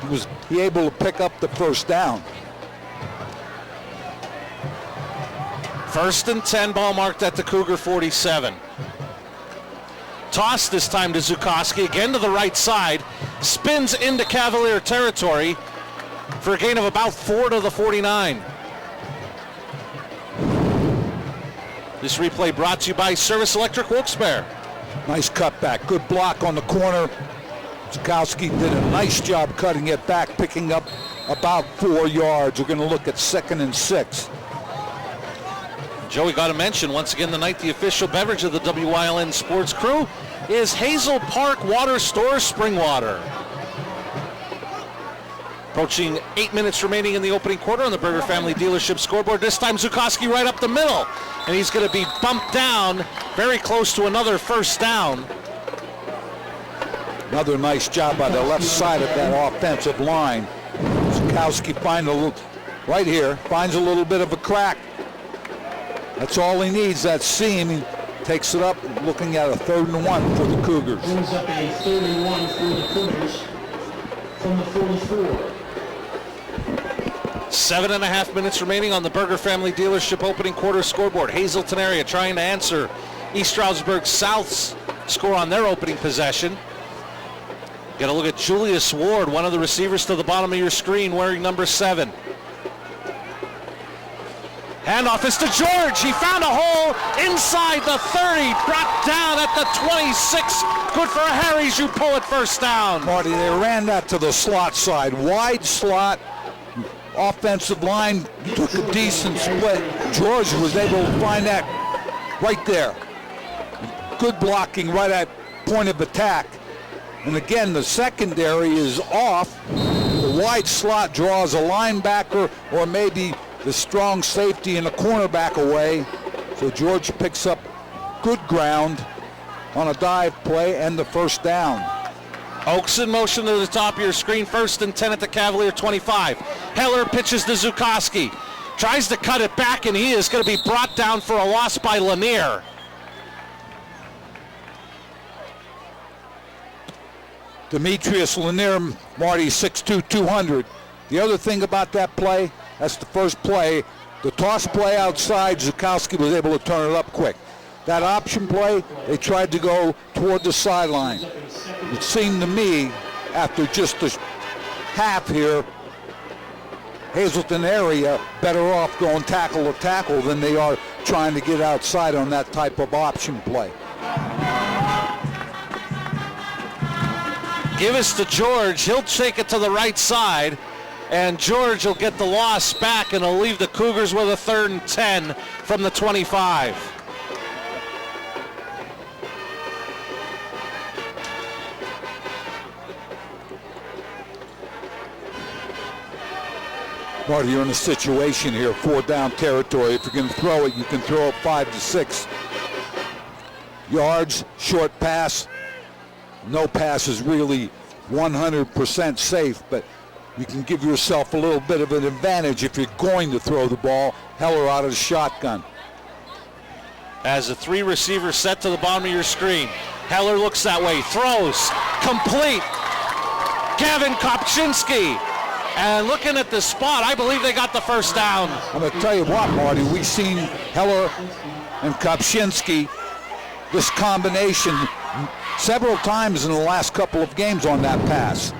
Was he able to pick up the first down? First and 10, ball marked at the Cougar 47. Toss this time to Zukowski, again to the right side, spins into Cavalier territory for a gain of about 4 to the 49. This replay brought to you by Service Electric Wilkes-Barre. Nice cutback, good block on the corner. Zukowski did a nice job cutting it back, picking up about 4 yards. We're going to look at 2nd and 6. Joey got to mention, once again tonight, the official beverage of the WYLN Sports Crew is Hazel Park Water Store Spring Water. Approaching 8 minutes remaining in the opening quarter on the Berger Family Dealership scoreboard. This time Zukowski right up the middle, and he's going to be bumped down very close to another first down. Another nice job by the left side of that offensive line. Zukowski finds right here, finds a little bit of a crack. That's all he needs, that seam. He takes it up, looking at a 3rd and 1 for the Cougars. Brings up a 3rd and 1 for the Cougars from the 44. 7.5 minutes remaining on the Berger Family Dealership opening quarter scoreboard. Hazleton area trying to answer East Stroudsburg South's score on their opening possession. Get a look at Julius Ward, one of the receivers to the bottom of your screen, wearing number 7. Handoff is to George. He found a hole inside the 30, brought down at the 26. Good for a Harry's You Pull It first down. Marty, they ran that to the slot side. Wide slot, offensive line took a decent split. George was able to find that right there. Good blocking right at point of attack. And again, the secondary is off. The wide slot draws a linebacker or maybe the strong safety and the cornerback away. So George picks up good ground on a dive play and the first down. Oaks in motion to the top of your screen. 1st and 10 at the Cavalier 25. Heller pitches to Zukowski. Tries to cut it back, and he is going to be brought down for a loss by Lanier. Demetrius Lanier, Marty, 6'2", 200. The other thing about that play, that's the first play. The toss play outside, Zukowski was able to turn it up quick. That option play, they tried to go toward the sideline. It seemed to me, after just a half here, Hazleton area better off going tackle to tackle than they are trying to get outside on that type of option play. Give us to George. He'll take it to the right side, and George will get the loss back, and he'll leave the Cougars with a 3rd and 10 from the 25. Marty, you're in a situation here, 4th down territory. If you're going to throw it, you can throw it 5 to 6 yards, short pass. No pass is really 100% safe, but you can give yourself a little bit of an advantage if you're going to throw the ball. Heller out of the shotgun. As a 3-receiver set to the bottom of your screen. Heller looks that way, throws, complete. Gavin Kopczynski. And looking at the spot, I believe they got the first down. I'm going to tell you what, Marty, we've seen Heller and Kopczynski, this combination, several times in the last couple of games on that pass.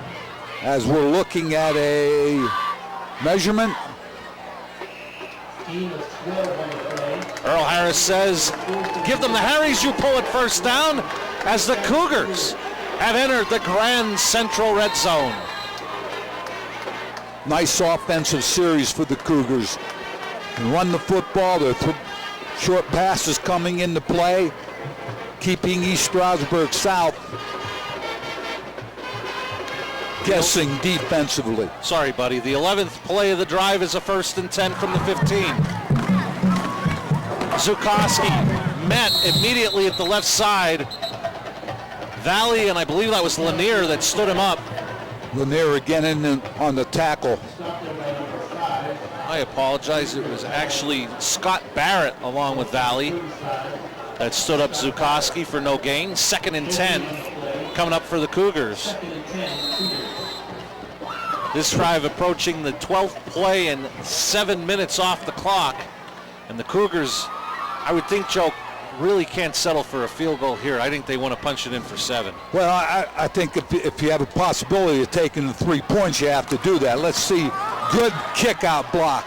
As we're looking at a measurement. Earl Harris says, give them the Harrys, you pull it first down, as the Cougars have entered the Grand Central Red Zone. Nice offensive series for the Cougars. They run the football, their short passes coming into play, keeping East Stroudsburg South guessing defensively. Sorry, buddy. The 11th play of the drive is a 1st and 10 from the 15. Zukoski met immediately at the left side. Valley, and I believe that was Lanier that stood him up. Lanier again on the tackle. I apologize. It was actually Scott Barrett along with Valley that stood up Zukoski for no gain. 2nd and 10 coming up for the Cougars. This drive approaching the 12th play and 7 minutes off the clock. And the Cougars, I would think, Joe, really can't settle for a field goal here. I think they want to punch it in for 7. Well, I think if you have a possibility of taking the 3 points, you have to do that. Let's see. Good kick out block.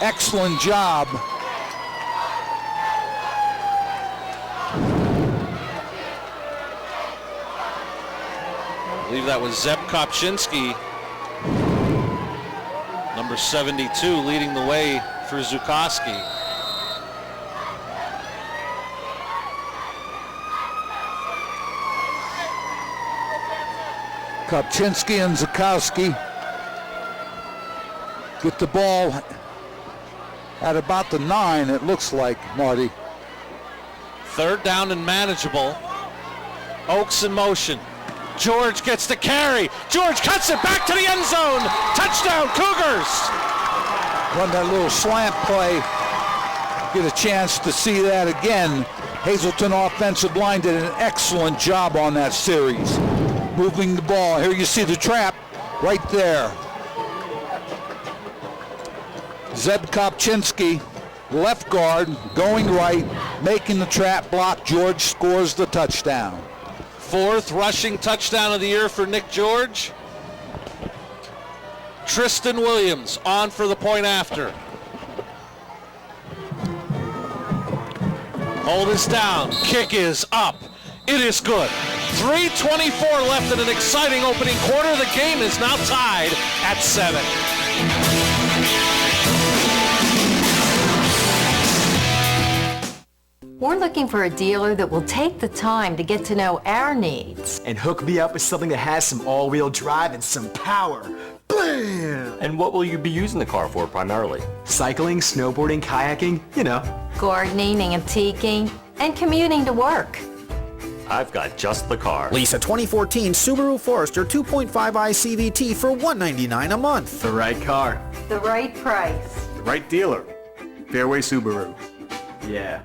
Excellent job. I believe that was Zeb Kopczynski, number 72, leading the way for Zukoski. Kopczynski and Zukoski get the ball at about the 9, it looks like, Marty. 3rd down and manageable. Oaks in motion. George gets the carry. George cuts it back to the end zone. Touchdown, Cougars. Run that little slant play. Get a chance to see that again. Hazleton offensive line did an excellent job on that series. Moving the ball. Here you see the trap right there. Zeb Kopczynski, left guard, going right, making the trap block. George scores the touchdown. 4th rushing touchdown of the year for Nick George. Tristan Williams on for the point after. Hold is down. Kick is up. It is good. 3:24 left in an exciting opening quarter. The game is now tied at 7. We're looking for a dealer that will take the time to get to know our needs. And hook me up with something that has some all-wheel drive and some power. Bam! And what will you be using the car for primarily? Cycling, snowboarding, kayaking, you know. Gardening, antiquing, and commuting to work. I've got just the car. Lease a 2014 Subaru Forester 2.5i CVT for $199 a month. The right car. The right price. The right dealer. Fairway Subaru. Yeah.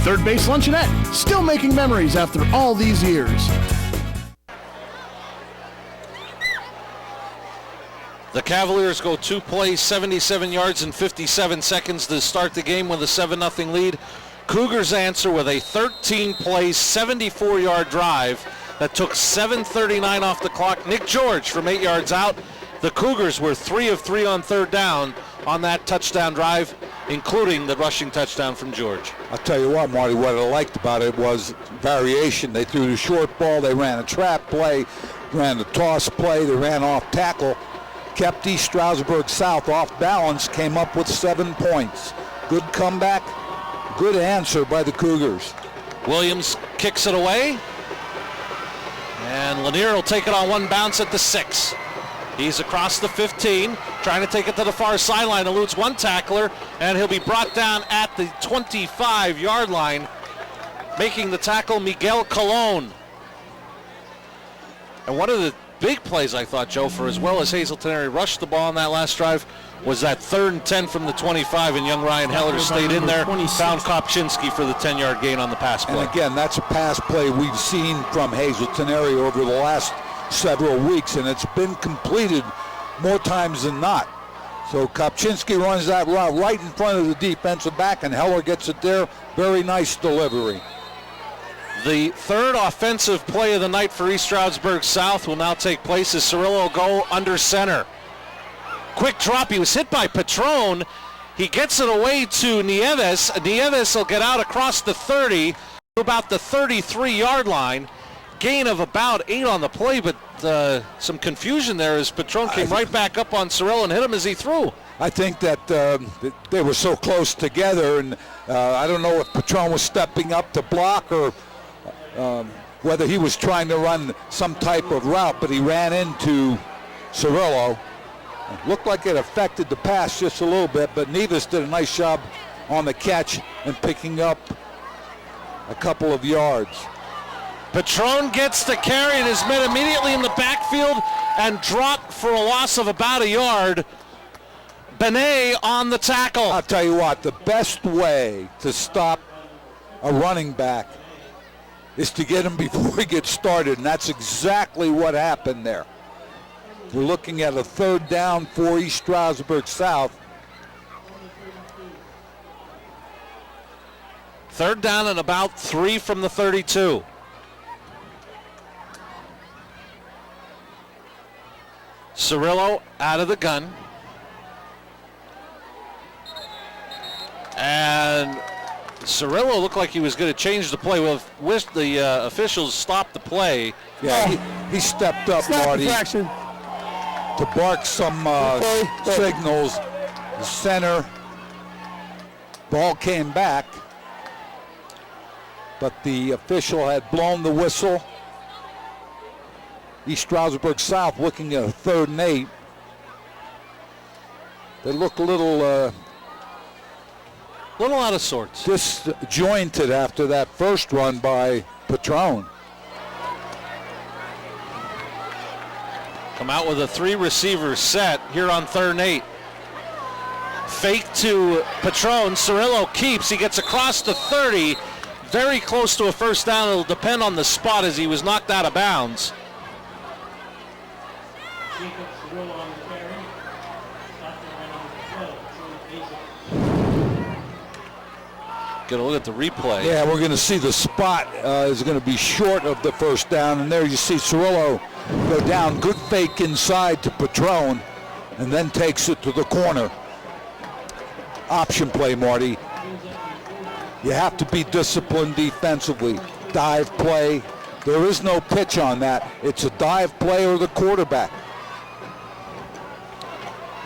Third Base Luncheonette, still making memories after all these years. The Cavaliers go 2 plays, 77 yards and 57 seconds to start the game with a 7-0 lead. Cougars answer with a 13-play, 74-yard drive that took 7:39 off the clock. Nick George from 8 yards out. The Cougars were 3 of 3 on 3rd down on that touchdown drive, including the rushing touchdown from George. I'll tell you what, Marty, what I liked about it was variation. They threw the short ball, they ran a trap play, ran a toss play, they ran off tackle. kept East Stroudsburg South off balance, came up with 7 points. Good comeback, good answer by the Cougars. Williams kicks it away. And Lanier will take it on one bounce at the 6. He's across the 15, trying to take it to the far sideline, eludes one tackler, and he'll be brought down at the 25-yard line, making the tackle Miguel Colon. And one of the big plays, I thought, Joe, for as well as Hazleton area rushed the ball on that last drive, was that 3rd and 10 from the 25, and young Ryan Heller stayed in there, found Kopczynski for the 10-yard gain on the pass play. And again, that's a pass play we've seen from Hazleton area over the last several weeks, and it's been completed more times than not. So Kopczynski runs that route right in front of the defensive back, and Heller gets it there. Very nice delivery. The third offensive play of the night for East Stroudsburg South will now take place as Cirillo will go under center. Quick drop. He was hit by Patron. He gets it away to Nieves. Nieves will get out across the 30 to about the 33-yard line. Gain of about 8 on the play, but some confusion there as Patron came right back up on Cirillo and hit him as he threw. I think that they were so close together, and I don't know if Patron was stepping up to block or whether he was trying to run some type of route, but he ran into Cirillo. It looked like it affected the pass just a little bit, but Nieves did a nice job on the catch and picking up a couple of yards. Patron gets the carry and is met immediately in the backfield and dropped for a loss of about a yard. Benet on the tackle. I'll tell you what, the best way to stop a running back is to get him before he gets started, and that's exactly what happened there. We're looking at a 3rd down for East Stroudsburg South. 3rd down and about 3 from the 32. Cirillo out of the gun. And Cirillo looked like he was going to change the play. Well, with the officials stopped the play. Yeah, he stepped up, Marty, to bark some signals. The center, ball came back, but the official had blown the whistle. East Stroudsburg South looking at a 3rd and 8. They look a little out of sorts. Disjointed after that first run by Patron. Come out with a 3-receiver set here on 3rd and 8. Fake to Patron. Cirillo keeps. He gets across the 30. Very close to a 1st down. It'll depend on the spot as he was knocked out of bounds. Get a look at the replay. Yeah, we're going to see the spot is going to be short of the 1st down, and there you see Cirillo go down. Good fake inside to Patron, and then takes it to the corner. Option play, Marty. You have to be disciplined defensively. Dive play. There is no pitch on that. It's a dive play or the quarterback.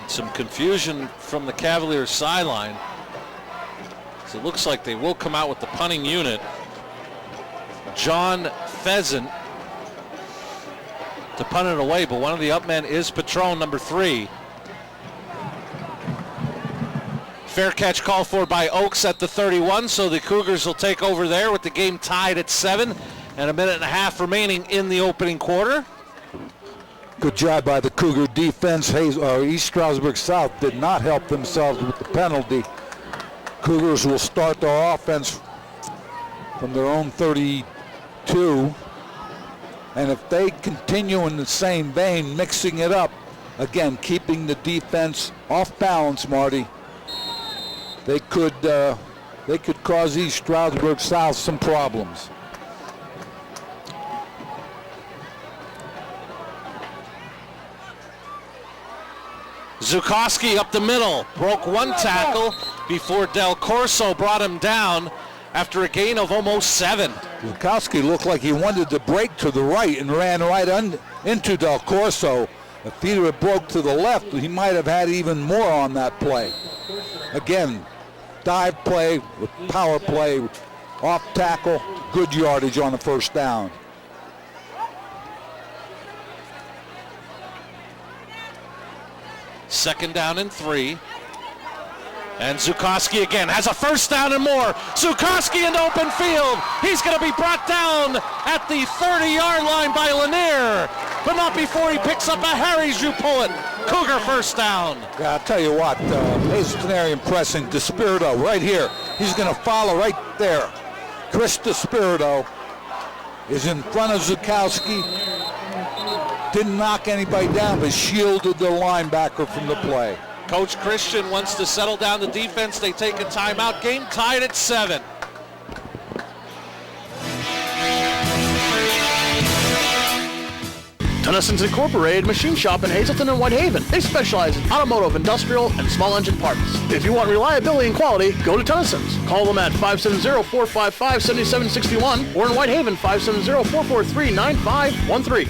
Some confusion from the Cavaliers sideline. So it looks like they will come out with the punting unit. John Pheasant to punt it away, but one of the up men is Patron, number 3. Fair catch called for by Oaks at the 31, so the Cougars will take over there with the game tied at 7 and a minute and a half remaining in the opening quarter. Good job by the Cougar defense. East Stroudsburg South did not help themselves with the penalty. Cougars will start their offense from their own 32. And if they continue in the same vein, mixing it up, again, keeping the defense off balance, Marty, they could cause East Stroudsburg South some problems. Zukowski up the middle, broke one tackle before Del Corso brought him down after a gain of almost 7. Zukowski looked like he wanted to break to the right and ran right into Del Corso. If he would have broke to the left, he might have had even more on that play. Again, dive play, power play, off tackle, good yardage on the first down. Second down and 3. And Zukoski again has a first down and more. Zukoski into open field. He's going to be brought down at the 30-yard line by Lanier, but not before he picks up a Harry's you pull it. Cougar first down. Yeah, I'll tell you what, Hazleton area pressing. DeSpirito right here. He's going to follow right there. Chris DeSpirito is in front of Zukoski. Didn't knock anybody down, but shielded the linebacker from the play. Coach Christian wants to settle down the defense. They take a timeout. Game tied at 7. Tennison's Incorporated Machine Shop in Hazleton and Whitehaven. They specialize in automotive, industrial, and small engine parts. If you want reliability and quality, go to Tennison's. Call them at 570-455-7761 or in Whitehaven, 570-443-9513.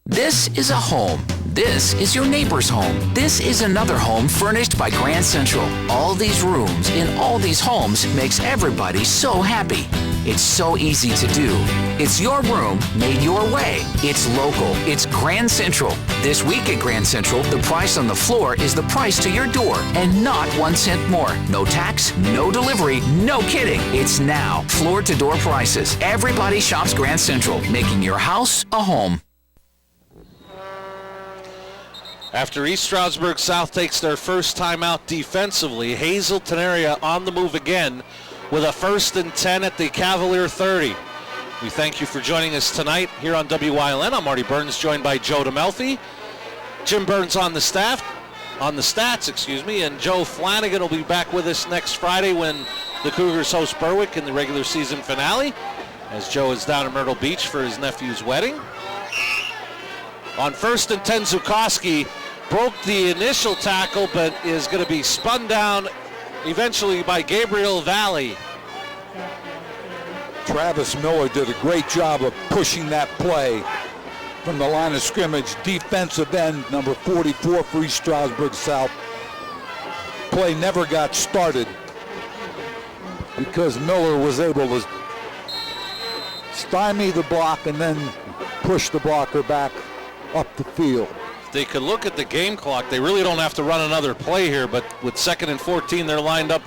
This is a home. This is your neighbor's home. This is another home furnished by Grand Central. All these rooms in all these homes makes everybody so happy. It's so easy to do. It's your room made your way. It's local. It's Grand Central. This week at Grand Central, the price on the floor is the price to your door and not 1 cent more. No tax, no delivery, no kidding. It's now. Floor to door prices. Everybody shops Grand Central, making your house a home. After East Stroudsburg South takes their first timeout defensively, Hazleton area on the move again with a 1st and 10 at the Cavalier 30. We thank you for joining us tonight here on WYLN. I'm Marty Burns, joined by Joe DeMelfi. Jim Burns on the stats, and Joe Flanagan will be back with us next Friday when the Cougars host Berwick in the regular season finale, as Joe is down in Myrtle Beach for his nephew's wedding. On 1st and 10, Zukoski broke the initial tackle, but is going to be spun down eventually by Gabriel Valley. Travis Miller did a great job of pushing that play from the line of scrimmage. Defensive end, number 44 for East Stroudsburg South. Play never got started because Miller was able to stymie the block and then push the blocker back up the field. They could look at the game clock. They really don't have to run another play here, but with 2nd and 14, they're lined up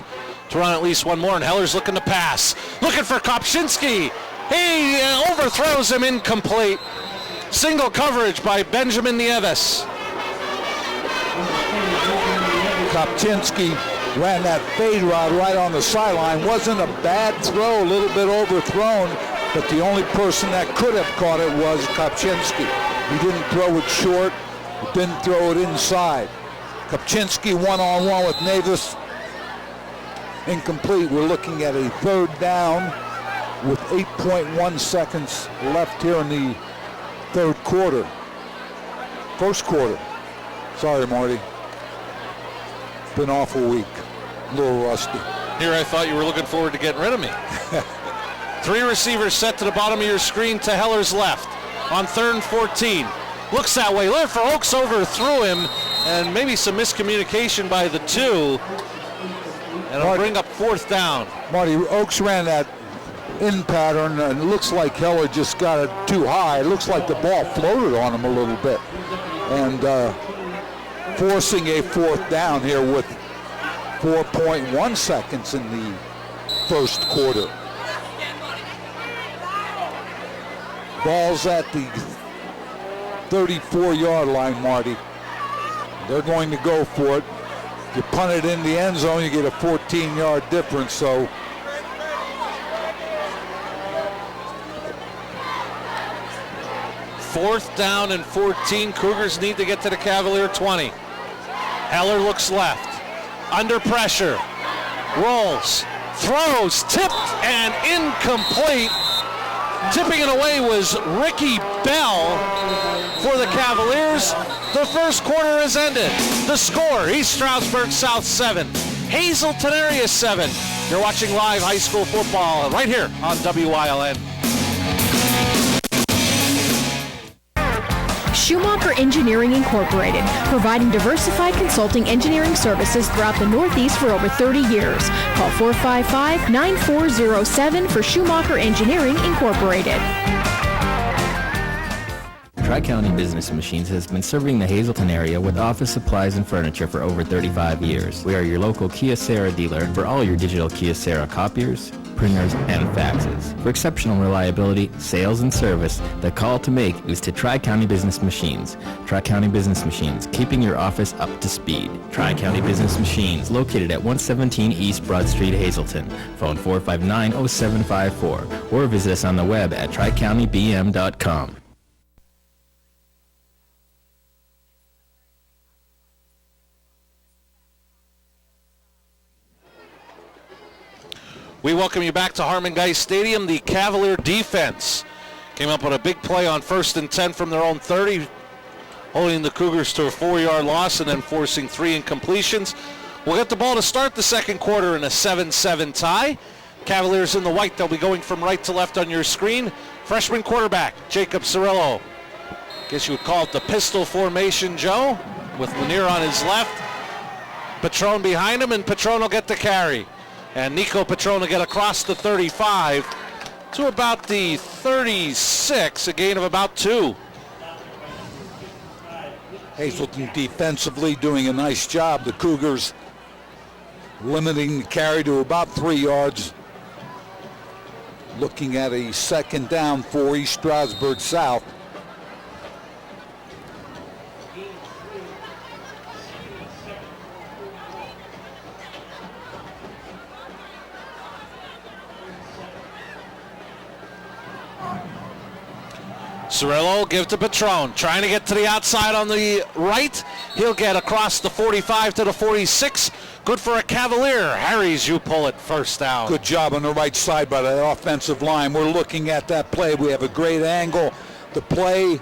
to run at least one more, and Heller's looking to pass. Looking for Kopczynski. He overthrows him, incomplete. Single coverage by Benjamin Nieves. Kopczynski ran that fade route right on the sideline. Wasn't a bad throw, a little bit overthrown, but the only person that could have caught it was Kopczynski. He didn't throw it short, didn't throw it inside. Kopczynski one-on-one with Navis. Incomplete. We're looking at a 3rd down with 8.1 seconds left here in the 3rd quarter. 1st quarter. Sorry, Marty. Been awful week. A little rusty. Here I thought you were looking forward to getting rid of me. 3 receivers set to the bottom of your screen to Heller's left. On 3rd and 14. Looks that way. Looking for Oaks, overthrew him, and maybe some miscommunication by the 2. And it'll bring up 4th down. Marty, Oaks ran that in pattern, and it looks like Heller just got it too high. It looks like the ball floated on him a little bit. And forcing a 4th down here with 4.1 seconds in the 1st quarter. Ball's at the 34-yard line, Marty. They're going to go for it. If you punt it in the end zone, you get a 14-yard difference. So fourth down and 14. Cougars need to get to the Cavalier 20. Heller looks left. Under pressure. Rolls. Throws. Tipped and incomplete. Tipping it away was Ricky Bell for the Cavaliers. The 1st quarter has ended. The score, East Stroudsburg South 7, Hazleton area 7. You're watching live high school football right here on WYLN. Schumacher Engineering Incorporated, providing diversified consulting engineering services throughout the Northeast for over 30 years. Call 455-9407 for Schumacher Engineering Incorporated. Tri-County Business Machines has been serving the Hazleton area with office supplies and furniture for over 35 years. We are your local Kyocera dealer for all your digital Kyocera copiers, printers, and faxes. For exceptional reliability, sales, and service, the call to make is to Tri-County Business Machines. Tri-County Business Machines, keeping your office up to speed. Tri-County Business Machines, located at 117 East Broad Street, Hazleton. Phone 459-0754 or visit us on the web at tricountybm.com. We welcome you back to Harmon Geist Stadium. The Cavalier defense came up with a big play on 1st and 10 from their own 30, holding the Cougars to a 4-yard loss and then forcing 3 incompletions. We'll get the ball to start the second quarter in a 7-7 tie. Cavaliers in the white. They'll be going from right to left on your screen. Freshman quarterback Jacob Cirillo. Guess you would call it the pistol formation, Joe, with Lanier on his left. Patron behind him, and Patron will get the carry. And Nico Patron will get across the 35 to about the 36, a gain of about 2. Hazleton defensively doing a nice job. The Cougars limiting the carry to about 3 yards. Looking at a second down for East Stroudsburg South. Cirillo give to Patron, trying to get to the outside on the right. He'll get across the 45 to the 46. Good for a Cavalier. Harry's, you pull it, first down. Good job on the right side by the offensive line. We're looking at that play. We have a great angle. The play,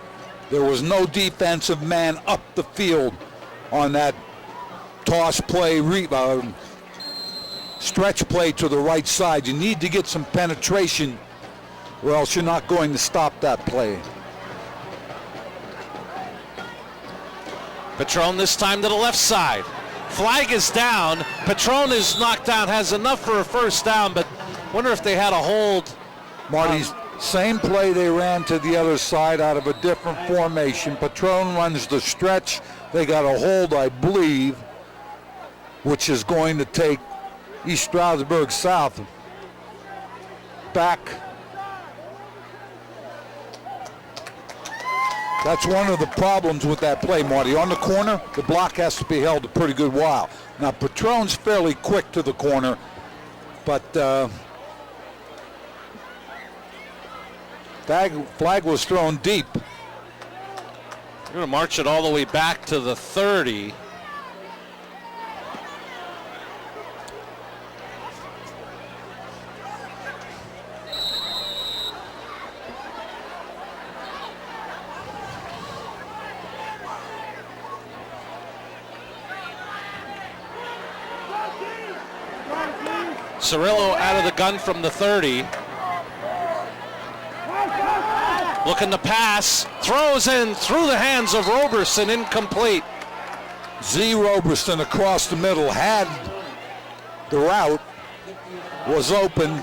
there was no defensive man up the field on that toss play, stretch play to the right side. You need to get some penetration, or else you're not going to stop that play. Patron this time to the left side. Flag is down. Patron is knocked out, has enough for a first down, but wonder if they had a hold. Marty's same play they ran to the other side out of a different formation. Patron runs the stretch. They got a hold, I believe, which is going to take East Stroudsburg South back. That's one of the problems with that play, Marty. On the corner, the block has to be held a pretty good while. Now, Patron's fairly quick to the corner, but flag was thrown deep. They're going to march it all the way back to the 30. Cirillo out of the gun from the 30. Looking to pass. Throws in through the hands of Roberson. Incomplete. Z. Roberson across the middle had the route. Was open.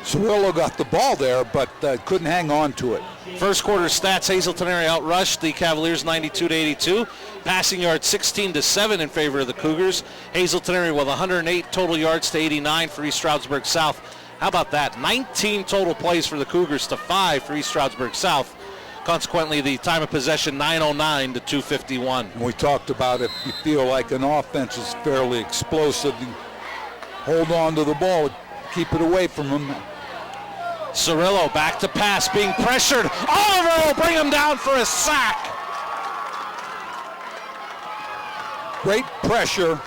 Cirillo got the ball there, but couldn't hang on to it. First quarter stats, Hazleton area outrushed the Cavaliers 92-82. Passing yards 16-7 in favor of the Cougars. Hazleton area with 108 total yards to 89 for East Stroudsburg South. How about that? 19 total plays for the Cougars to 5 for East Stroudsburg South. Consequently, the time of possession 9:09 to 2:51. And we talked about if you feel like an offense is fairly explosive, you hold on to the ball, keep it away from them. Cirillo back to pass, being pressured. Oliver will bring him down for a sack. Great pressure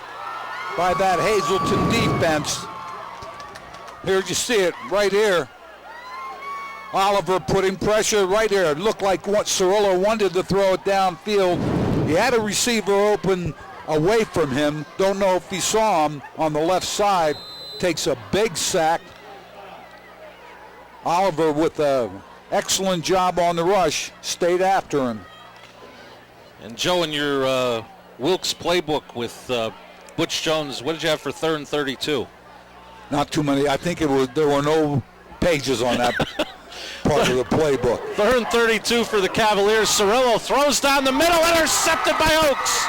by that Hazleton defense. Here you see it right here. Oliver putting pressure right there. It looked like what Cirillo wanted to throw it downfield. He had a receiver open away from him. Don't know if he saw him on the left side. Takes a big sack. Oliver with an excellent job on the rush. Stayed after him. And Joe, in your Wilkes playbook with Butch Jones, what did you have for 3rd and 32? Not too many. I think there were no pages on that part of the playbook. 3rd and 32 for the Cavaliers. Cirillo throws down the middle, intercepted by Oakes.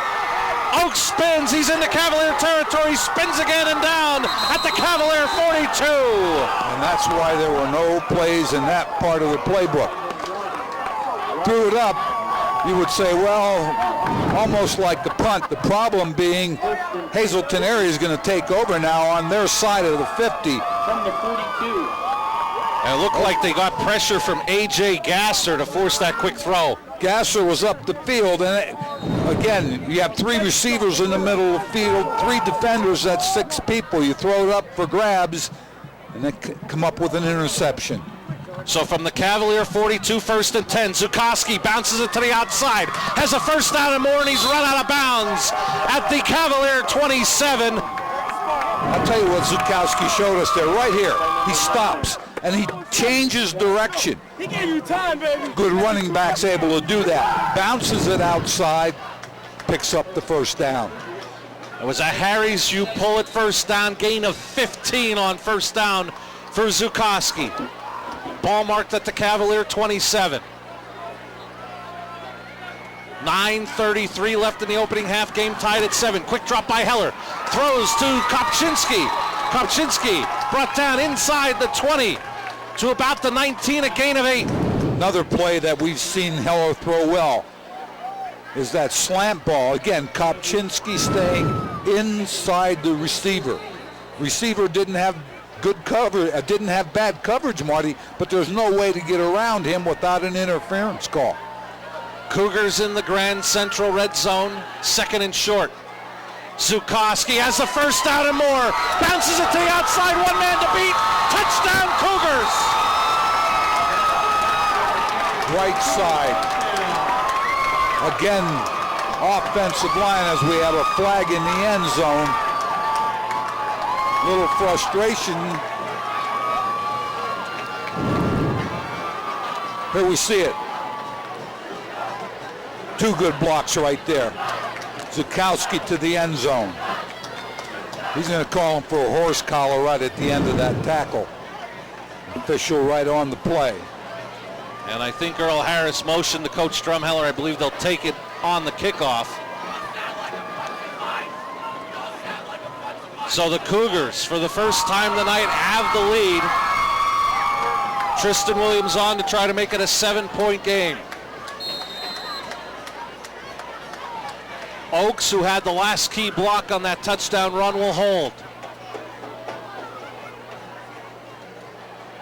Oakes spins. He's in the Cavalier territory. Spins again and down at the Cavalier 42. And that's why there were no plays in that part of the playbook. Threw it up. You would say, well, almost like the punt. The problem being Hazleton area is going to take over now on their side of the 50. From the 42. And it looked like they got pressure from A.J. Gasser to force that quick throw. Gasser was up the field, and again, you have 3 receivers in the middle of the field, 3 defenders, that's 6 people. You throw it up for grabs, and then come up with an interception. So from the Cavalier 42, 1st and 10, Zukoski bounces it to the outside, has a first down and more, and he's run out of bounds at the Cavalier 27. I'll tell you what Zukoski showed us there, right here. He stops, and he changes direction. He gave you time, baby. Good running back's able to do that. Bounces it outside, picks up the first down. It was a Harry's you pull it first down, gain of 15 on first down for Zukoski. Ball marked at the Cavalier 27. 9:33 left in the opening half, game tied at 7. Quick drop by Heller. Throws to Kopczynski. Kopczynski brought down inside the 20 to about the 19, a gain of 8. Another play that we've seen Heller throw well is that slant ball. Again, Kopczynski staying inside the receiver. Receiver didn't have good cover, didn't have bad coverage, Marty, but there's no way to get around him without an interference call. Cougars in the Grand Central red zone, 2nd and short. Zukoski has the first down and more. Bounces it to the outside, 1 man to beat. Touchdown Cougars. Right side. Again, offensive line as we have a flag in the end zone. Little frustration. Here we see it. 2 good blocks right there. Zukoski to the end zone. He's going to call him for a horse collar right at the end of that tackle. Official right on the play. And I think Earl Harris motioned to Coach Drumheller. I believe they'll take it on the kickoff. So the Cougars, for the first time tonight, have the lead. Tristan Williams on to try to make it a 7-point game. Oakes, who had the last key block on that touchdown run, will hold.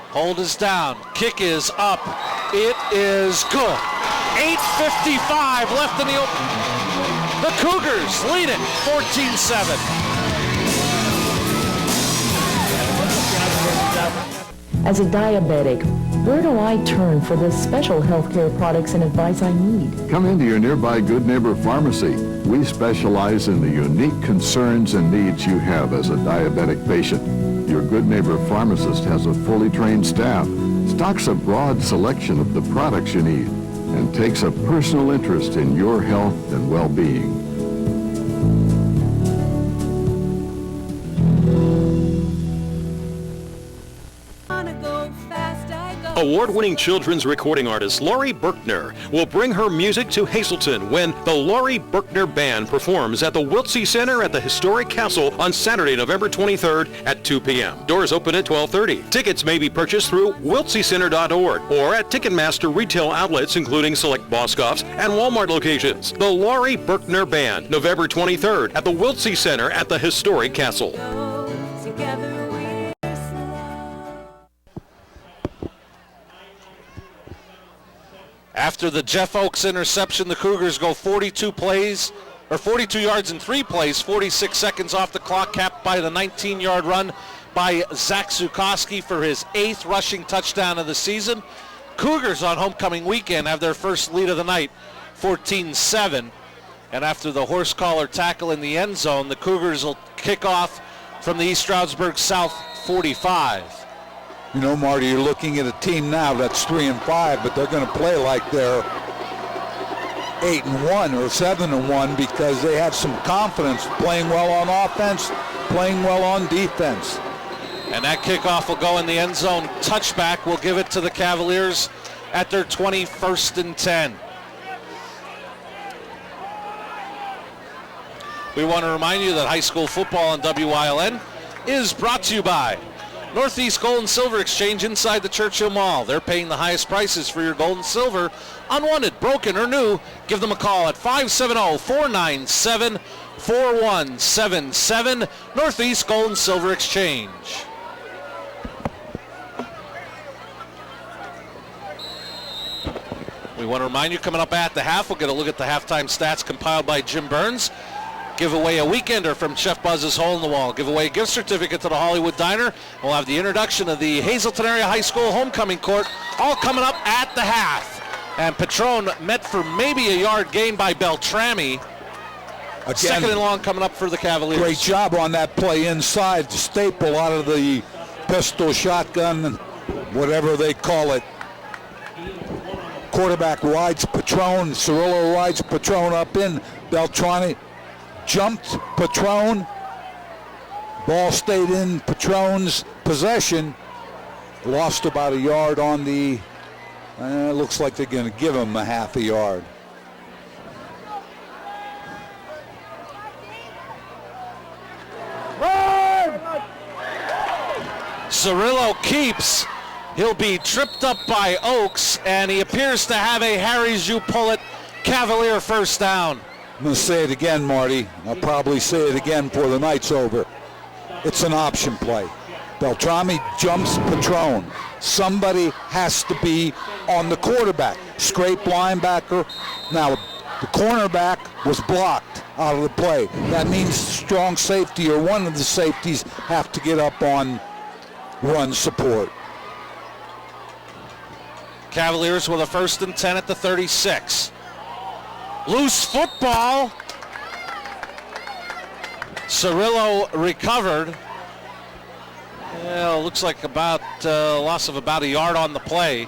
Hold is down. Kick is up. It is good. 8:55 left in the open. The Cougars lead it 14-7. As a diabetic, where do I turn for the special healthcare products and advice I need? Come into your nearby Good Neighbor Pharmacy. We specialize in the unique concerns and needs you have as a diabetic patient. Your Good Neighbor pharmacist has a fully trained staff, stocks a broad selection of the products you need, and takes a personal interest in your health and well-being. Award-winning children's recording artist Laurie Berkner will bring her music to Hazleton when the Laurie Berkner Band performs at the Wiltsey Center at the Historic Castle on Saturday, November 23rd at 2 p.m. Doors open at 12:30. Tickets may be purchased through wiltseycenter.org or at Ticketmaster retail outlets including select Boscov's and Walmart locations. The Laurie Berkner Band, November 23rd at the Wiltsey Center at the Historic Castle. After the Jeff Oakes interception, the Cougars go 42 yards in 3 plays, 46 seconds off the clock, capped by the 19-yard run by Zach Zukoski for his 8th rushing touchdown of the season. Cougars on homecoming weekend have their first lead of the night, 14-7. And after the horse collar tackle in the end zone, the Cougars will kick off from the East Stroudsburg South 45. You know, Marty, you're looking at a team now that's 3-5, but they're going to play like they're 8-1 or 7-1 because they had some confidence playing well on offense, playing well on defense. And that kickoff will go in the end zone. Touchback will give it to the Cavaliers at their 21st and 10. We want to remind you that high school football on WILN is brought to you by Northeast Gold and Silver Exchange inside the Churchill Mall. They're paying the highest prices for your gold and silver. Unwanted, broken, or new, give them a call at 570-497-4177. Northeast Gold and Silver Exchange. We want to remind you, coming up at the half, we'll get a look at the halftime stats compiled by Jim Burns. Give away a weekender from Chef Buzz's Hole in the Wall. Give away a gift certificate to the Hollywood Diner. We'll have the introduction of the Hazleton Area High School homecoming court, all coming up at the half. And Patron met for maybe a yard gain by Beltrami. Again, second and long coming up for the Cavaliers. Great job on that play inside to staple out of the pistol, shotgun, whatever they call it. Quarterback rides Patron. Cirillo rides Patron up in. Beltrami jumped Patron. Ball stayed in Patron's possession. Lost about a yard on the, looks like they're going to give him a half a yard. Cirillo keeps. He'll be tripped up by Oaks, and he appears to have a Harry Joupullett Cavalier first down. I'm going to say it again, Marty. I'll probably say it again before the night's over. It's an option play. Beltrami jumps Patron. Somebody has to be on the quarterback. Scrape linebacker. Now, the cornerback was blocked out of the play. That means strong safety or one of the safeties have to get up on run support. Cavaliers with a 1st and 10 at the 36. Loose football. Cirillo recovered. Yeah, looks like about loss of about a yard on the play.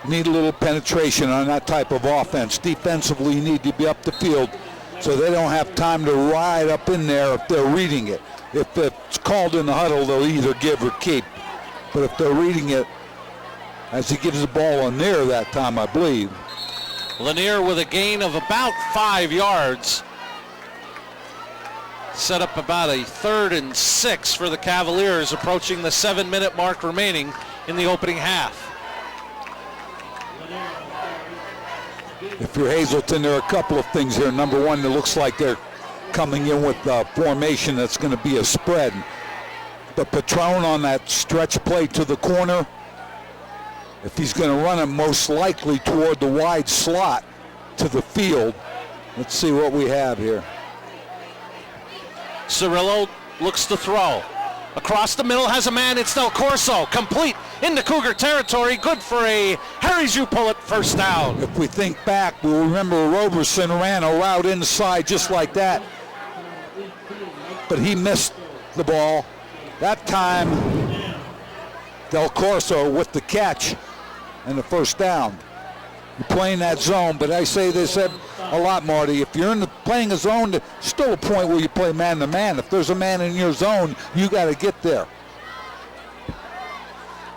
Need a little penetration on that type of offense. Defensively, you need to be up the field so they don't have time to ride up in there if they're reading it. If it's called in the huddle, they'll either give or keep. But if they're reading it, as he gives the ball Lanier that time, I believe. Lanier with a gain of about 5 yards. Set up about a 3rd and 6 for the Cavaliers, approaching the 7-minute mark remaining in the opening half. If you're Hazleton, there are a couple of things here. Number one, it looks like they're coming in with a formation that's going to be a spread. But Patron on that stretch play to the corner, if he's going to run it most likely toward the wide slot to the field. Let's see what we have here. Cirillo looks to throw. Across the middle, has a man. It's Del Corso. Complete into Cougar territory. Good for a Harry Joupullett first down. If we think back, we'll remember Roberson ran a route inside just like that. But he missed the ball. That time, Del Corso with the catch and the first down. You're playing that zone, but I say they said a lot, Marty. If you're playing a zone, there's still a point where you play man-to-man. If there's a man in your zone, you got to get there.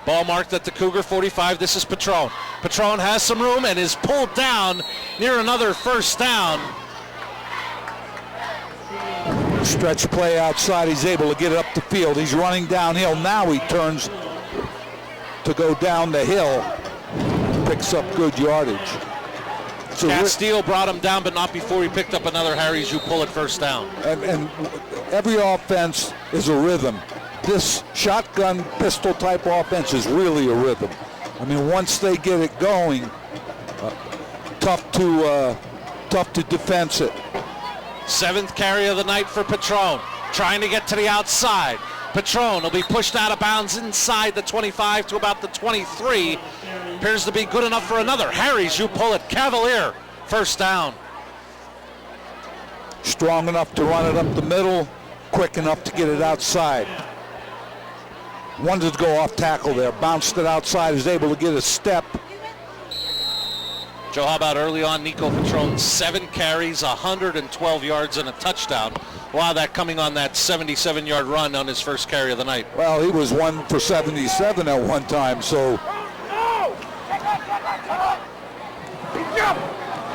Ball marked at the Cougar 45. This is Patron. Patron has some room and is pulled down near another first down. Stretch play outside. He's able to get it up the field. He's running downhill. Now he turns to go down the hill. Picks up good yardage. Cat Steele brought him down, but not before he picked up another Harry Joupullett first down. And every offense is a rhythm. This shotgun pistol type offense is really a rhythm. I mean, once they get it going, tough to defense it. 7th carry of the night for Patron. Trying to get to the outside. Patron will be pushed out of bounds inside the 25 to about the 23. Appears to be good enough for another Harry Joupullett Cavalier first down. Strong enough to run it up the middle, quick enough to get it outside. wanted to go off tackle there, bounced it outside, is able to get a step. Joe, how about early on, Nico Patron, 7 carries, 112 yards and a touchdown. A lot of that coming on that 77-yard run on his first carry of the night. Well, he was 1 for 77 at one time, so.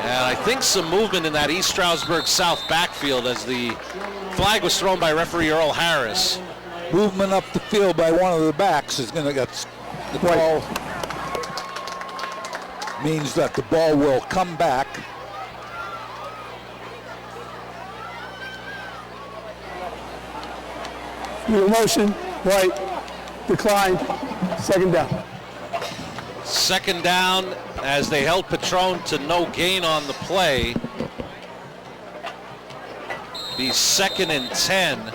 And I think some movement in that East Stroudsburg South backfield as the flag was thrown by referee Earl Harris. Movement up the field by one of the backs is going to get the ball. Means that the ball will come back. New motion, white, decline, second down. Second down as they held Patron to no gain on the play. Be 2nd and 10.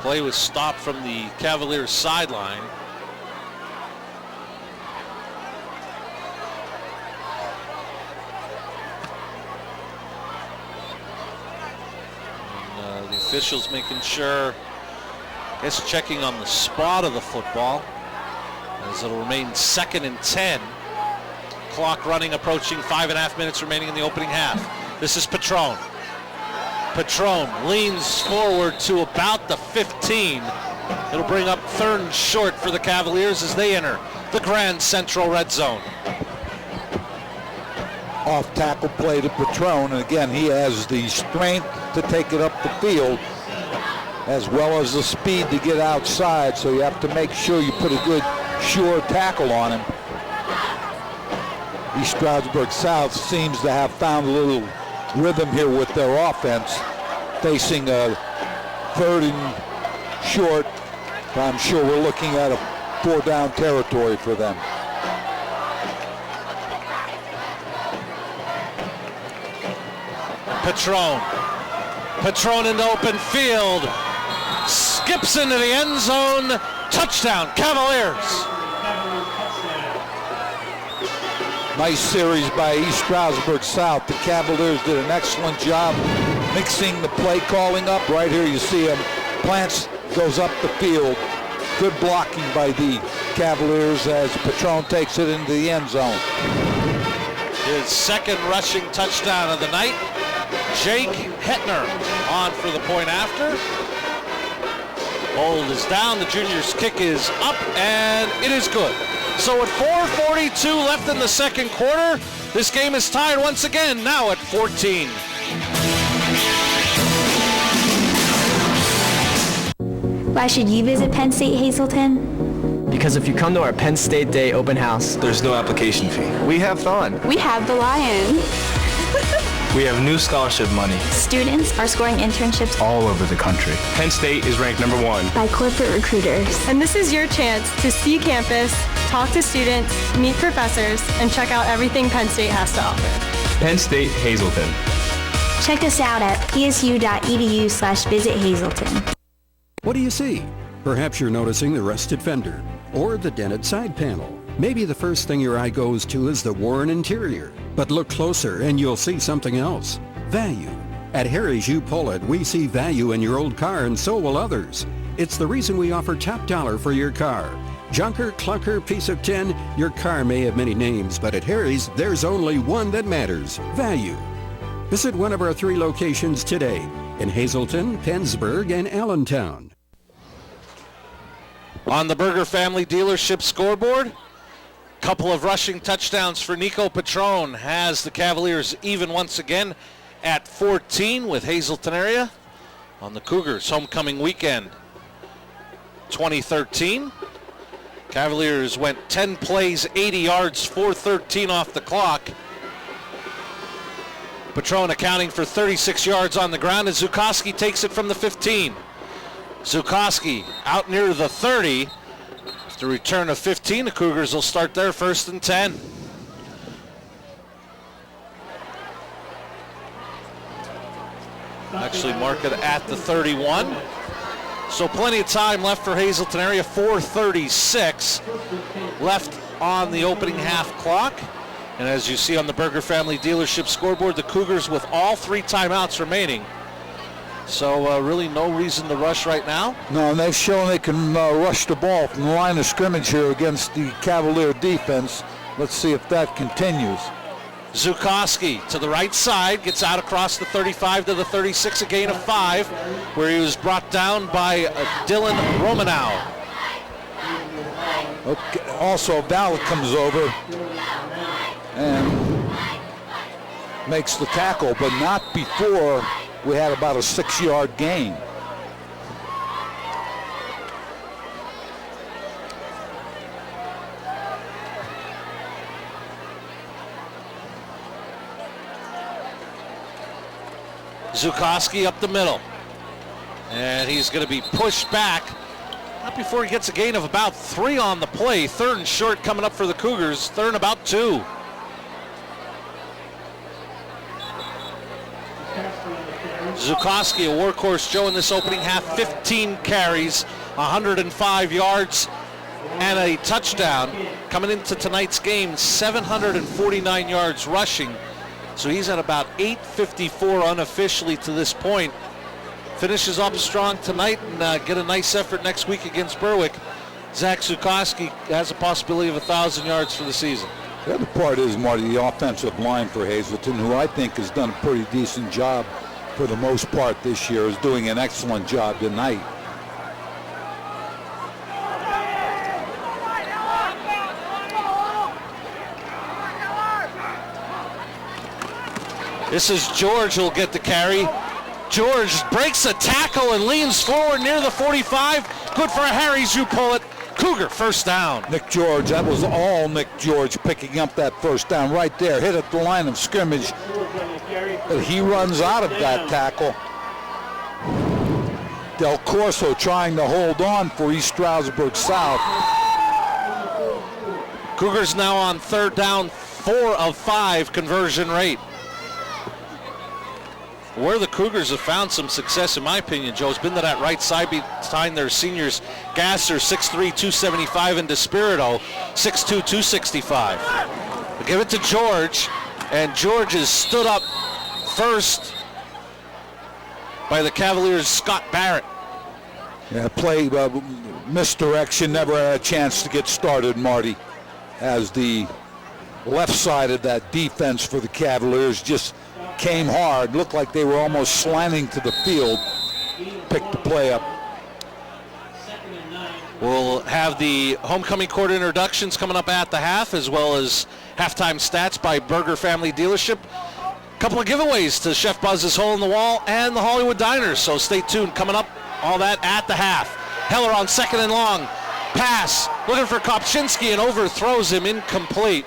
Play was stopped from the Cavaliers sideline. And, the officials making sure, I guess checking on the spot of the football, as it'll remain 2nd and 10. Clock running, approaching 5.5 minutes remaining in the opening half. This is Patron. Patron leans forward to about the 15. It'll bring up 3rd and short for the Cavaliers as they enter the Grand Central red zone. Off tackle play to Patron, and again, he has the strength to take it up the field as well as the speed to get outside, so you have to make sure you put a good, sure tackle on him. East Stroudsburg South seems to have found a little rhythm here with their offense, facing a 3rd and short. I'm sure we're looking at a 4-down territory for them. Patron in the open field, skips into the end zone, touchdown Cavaliers. Nice series by East Stroudsburg South. The Cavaliers did an excellent job mixing the play calling up. Right here you see him. Plants goes up the field. Good blocking by the Cavaliers as Patron takes it into the end zone. His 2nd rushing touchdown of the night. Jake Hetner on for the point after. Hold is down. The junior's kick is up, and it is good. So at 4:42 left in the second quarter, this game is tied once again, now at 14. Why should you visit Penn State Hazleton? Because if you come to our Penn State Day open house, there's no application fee. We have fun. We have the Lion. We have new scholarship money. Students are scoring internships all over the country. Penn State is ranked number 1 by corporate recruiters. And this is your chance to see campus, talk to students, meet professors, and check out everything Penn State has to offer. Penn State Hazleton. Check us out at psu.edu/visit Hazleton. What do you see? Perhaps you're noticing the rusted fender or the dented side panel. Maybe the first thing your eye goes to is the worn interior. But look closer and you'll see something else. Value. At Harry's You Pull It, we see value in your old car and so will others. It's the reason we offer top dollar for your car. Junker, clunker, piece of tin, your car may have many names, but at Harry's, there's only one that matters. Value. Visit one of our 3 locations today in Hazleton, Pennsburg, and Allentown. On the Berger Family Dealership scoreboard, couple of rushing touchdowns for Nico Patron has the Cavaliers even once again at 14 with Hazleton area on the Cougars homecoming weekend 2013. Cavaliers went 10 plays, 80 yards, 4:13 off the clock. Patron accounting for 36 yards on the ground as Zukowski takes it from the 15. Zukowski out near the 30. After return of 15, the Cougars will start their 1st and 10. Actually mark it at the 31. So plenty of time left for Hazleton area. 4:36 left on the opening half clock. And as you see on the Berger Family Dealership scoreboard, the Cougars with all 3 timeouts remaining. So really no reason to rush right now. No, and they've shown they can rush the ball from the line of scrimmage here against the Cavalier defense. Let's see if that continues. Zukoski to the right side, gets out across the 35 to the 36, a gain of 5, where he was brought down by Dylan Romanow. Okay. Also, Val comes over and makes the tackle, but not before we had about a 6-yard gain. Zukoski up the middle. And he's going to be pushed back. Not before he gets a gain of about 3 on the play. 3rd and short coming up for the Cougars. 3rd and about 2. Zukoski, a workhorse Joe in this opening half. 15 carries, 105 yards, and a touchdown. Coming into tonight's game, 749 yards rushing. So he's at about 854 unofficially to this point. Finishes up strong tonight and get a nice effort next week against Berwick. Zach Zukoski has a possibility of 1,000 yards for the season. The other part is, Marty, the offensive line for Hazleton, who I think has done a pretty decent job for the most part this year, is doing an excellent job tonight. This is George who'll get the carry. George breaks a tackle and leans forward near the 45. Good for a Harry Zupullet. Cougar first down. Nick George, that was all Nick George picking up that first down right there. Hit at the line of scrimmage. But he runs out of that tackle. Del Corso trying to hold on for East Stroudsburg South. Cougars now on 3rd down, 4 of 5 conversion rate. Where the Cougars have found some success, in my opinion, Joe, has been to that right side behind their seniors. Gasser, 6'3", 275, and Despirito, 6'2", 265. They give it to George, and George is stood up first by the Cavaliers' Scott Barrett. Yeah, play misdirection, never had a chance to get started, Marty, as the left side of that defense for the Cavaliers just came hard, looked like they were almost slanting to the field, picked the play up. We'll have the homecoming court introductions coming up at the half, as well as halftime stats by Berger Family Dealership. A couple of giveaways to Chef Buzz's Hole in the Wall and the Hollywood Diners, so stay tuned. Coming up, all that at the half. Heller on 2nd and long. Pass, looking for Kopczynski and overthrows him, incomplete.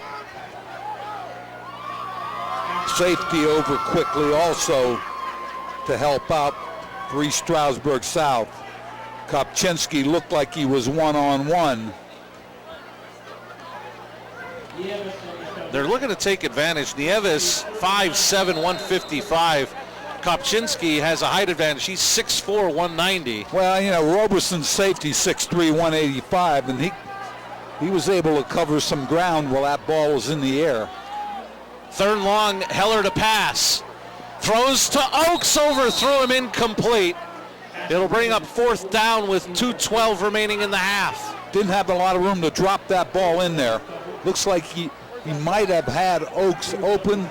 Safety over quickly also to help out for East Stroudsburg South. Kopczynski looked like he was one-on-one. They're looking to take advantage. Nieves, 5'7", 155. Kopczynski has a height advantage. He's 6'4", 190. Well, you know, Roberson's safety 6'3", 185, and he was able to cover some ground while that ball was in the air. 3rd and long, Heller to pass. Throws to Oakes, overthrew him, incomplete. It'll bring up 4th down with 2:12 remaining in the half. Didn't have a lot of room to drop that ball in there. Looks like he might have had Oakes open,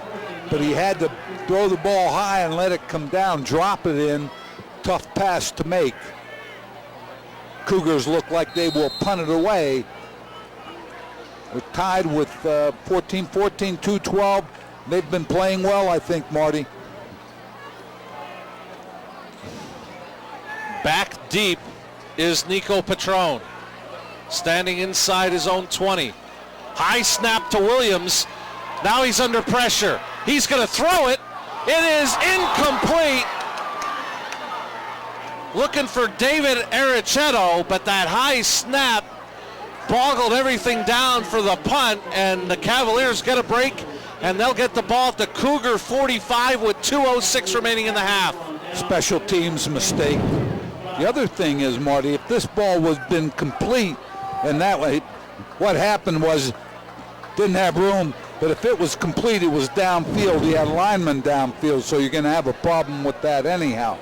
but he had to throw the ball high and let it come down, drop it in. Tough pass to make. Cougars look like they will punt it away. They're tied with 14-14, 2:12. They've been playing well, I think, Marty. Back deep is Nico Patron, standing inside his own 20. High snap to Williams. Now he's under pressure. He's going to throw it. It is incomplete. Looking for David Arichetto, but that high snap boggled everything down for the punt, and the Cavaliers get a break, and they'll get the ball at the Cougar 45 with 2:06 remaining in the half. Special teams mistake. The other thing is, Marty, if this ball was been complete, and that way, what happened was didn't have room. But if it was complete, it was downfield. He had linemen downfield, so you're going to have a problem with that anyhow.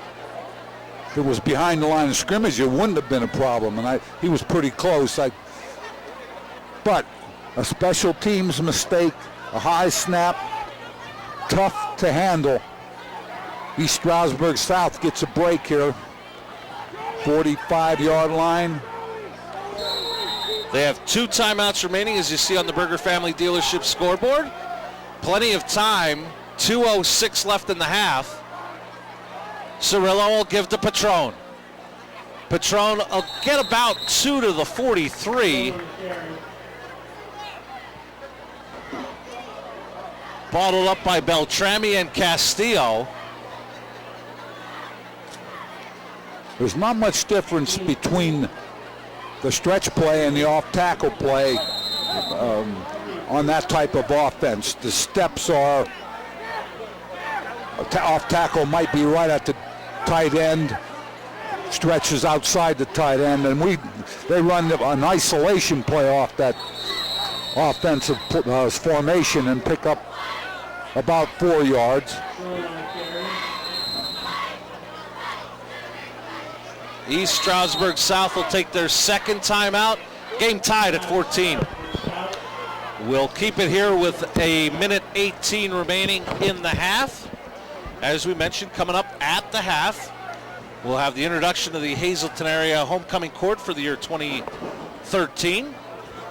If it was behind the line of scrimmage, it wouldn't have been a problem, and he was pretty close. But a special teams mistake, a high snap, tough to handle. East Stroudsburg South gets a break here. 45-yard line. They have 2 timeouts remaining, as you see on the Berger Family Dealership scoreboard. Plenty of time. 2:06 left in the half. Cirillo will give to Patron. Patron will get about 2 to the 43. Bottled up by Beltrami and Castillo. There's not much difference between the stretch play and the off-tackle play on that type of offense. The steps are, off-tackle might be right at the tight end, stretches outside the tight end, and they run an isolation play off that offensive formation and pick up about 4 yards. East Stroudsburg South will take their second timeout. Game tied at 14. We'll keep it here with a minute 18 remaining in the half. As we mentioned, coming up at the half, we'll have the introduction of the Hazleton area homecoming court for the year 2013.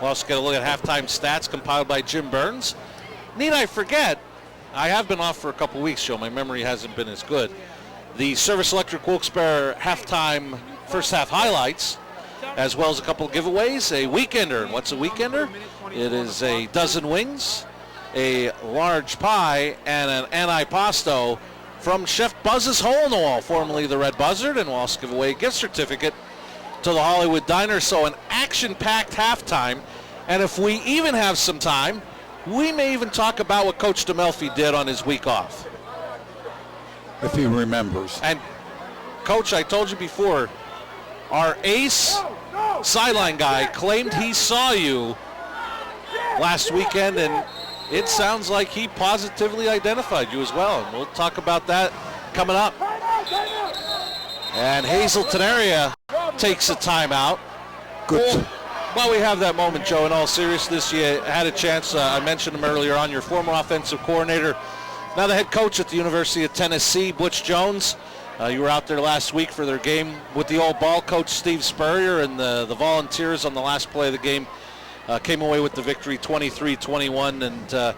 We'll also get a look at halftime stats compiled by Jim Burns. Need I forget, I have been off for a couple weeks, so my memory hasn't been as good. The Service Electric Wilkes-Barre halftime first half highlights, as well as a couple of giveaways. A weekender. What's a weekender? It is a dozen wings, a large pie, and an antipasto from Chef Buzz's Hole in the Wall, formerly the Red Buzzard, and we'll also give away a gift certificate to the Hollywood Diner. So an action-packed halftime, and if we even have some time, we may even talk about what Coach DeMelfi did on his week off. If he remembers. And Coach, I told you before, our ace sideline guy claimed he saw you last weekend, and it sounds like he positively identified you as well. And we'll talk about that coming up. And Hazleton area takes a timeout. Good. While we have that moment, Joe, in all seriousness, you had a chance, I mentioned him earlier on, your former offensive coordinator, now the head coach at the University of Tennessee, Butch Jones. You were out there last week for their game with the old ball coach, Steve Spurrier, and the Volunteers on the last play of the game came away with the victory 23-21. And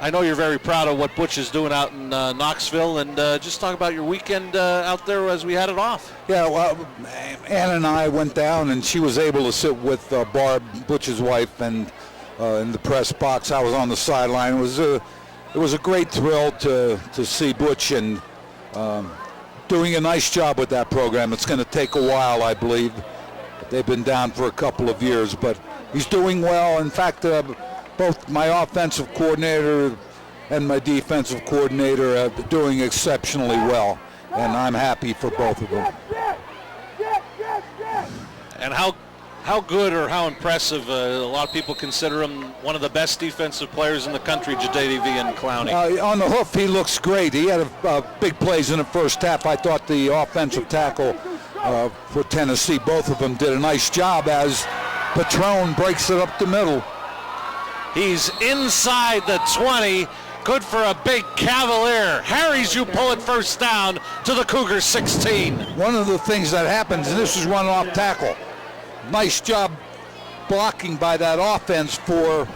I know you're very proud of what Butch is doing out in Knoxville. And just talk about your weekend out there as we had it off. Yeah, well, Ann and I went down, and she was able to sit with Barb, Butch's wife, and in the press box. I was on the sideline. It was a great thrill to see Butch and doing a nice job with that program. It's going to take a while, I believe. They've been down for a couple of years, but he's doing well. In fact, both my offensive coordinator and my defensive coordinator are doing exceptionally well, and I'm happy for both of them. And how good or how impressive, a lot of people consider him one of the best defensive players in the country, Jadady V. and Clowney. On the hoof, he looks great. He had big plays in the first half. I thought the offensive tackle for Tennessee, both of them did a nice job as Patron breaks it up the middle. He's inside the 20. Good for a big Cavalier. Harry's you pull it first down to the Cougars 16. One of the things that happens, and this is run off tackle. Nice job blocking by that offense for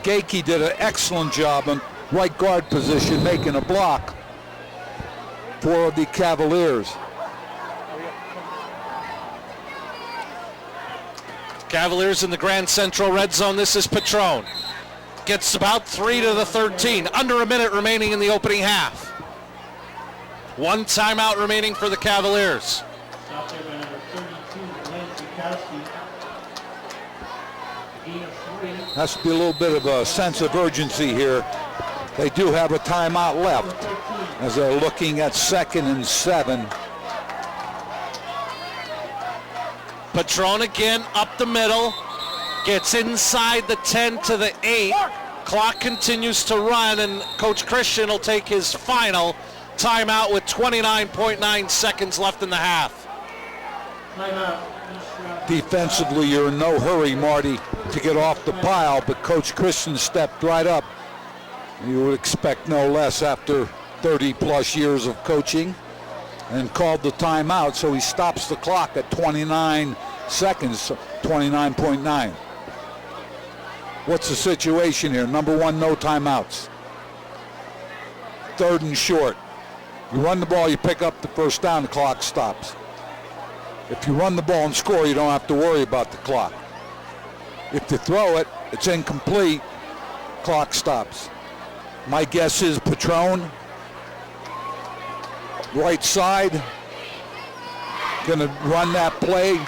Gakey. Did an excellent job in right guard position making a block for the Cavaliers. Cavaliers in the Grand Central red zone. This is Patron. Gets about 3 to the 13. Under a minute remaining in the opening half. One timeout remaining for the Cavaliers. Has to be a little bit of a sense of urgency here. They do have a timeout left as they're looking at 2nd and 7. Patron again up the middle. Gets inside the 10 to the 8. Clock continues to run, and Coach Christian will take his final timeout with 29.9 seconds left in the half. Defensively, you're in no hurry, Marty, to get off the pile, but Coach Christian stepped right up. You would expect no less after 30-plus years of coaching, and called the timeout, so he stops the clock at 29 seconds, 29.9. What's the situation here? Number one, no timeouts. 3rd and short. You run the ball, you pick up the first down, the clock stops. If you run the ball and score, you don't have to worry about the clock. If you throw it, it's incomplete, clock stops. My guess is Patron, right side, going to run that play.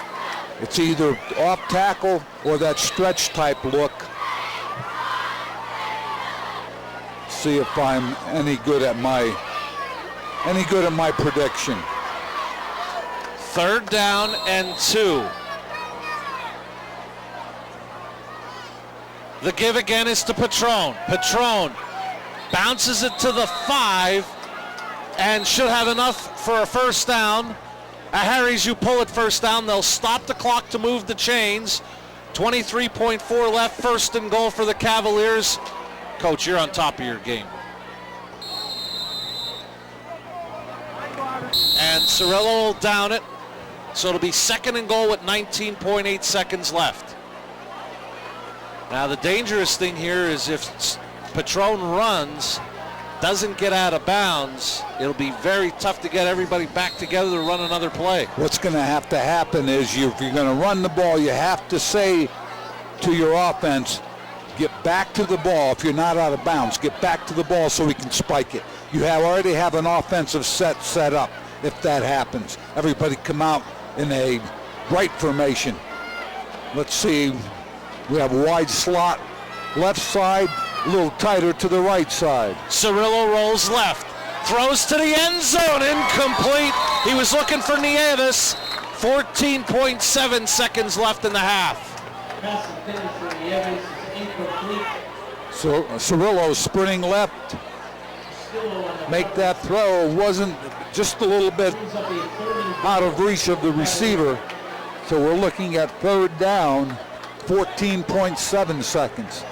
It's either off tackle or that stretch type look. See if I'm any good at my prediction. 3rd down and 2. The give again is to Patron. Patron bounces it to the 5 and should have enough for a first down. At Harry's, you pull it first down. They'll stop the clock to move the chains. 23.4 left, 1st and goal for the Cavaliers. Coach, you're on top of your game. And Cirillo will down it. So it'll be 2nd and goal with 19.8 seconds left. Now the dangerous thing here is if Patron runs, doesn't get out of bounds, it'll be very tough to get everybody back together to run another play. What's going to have to happen is if you're going to run the ball, you have to say to your offense, get back to the ball. If you're not out of bounds, get back to the ball so we can spike it. You already have an offensive set up if that happens. Everybody come out in a right formation. Let's see. We have a wide slot, left side, a little tighter to the right side. Cirillo rolls left, throws to the end zone, incomplete. He was looking for Nieves. 14.7 seconds left in the half. So Cirillo sprinting left, make that throw. Wasn't just a little bit out of reach of the receiver. So we're looking at 3rd down, 14.7 seconds.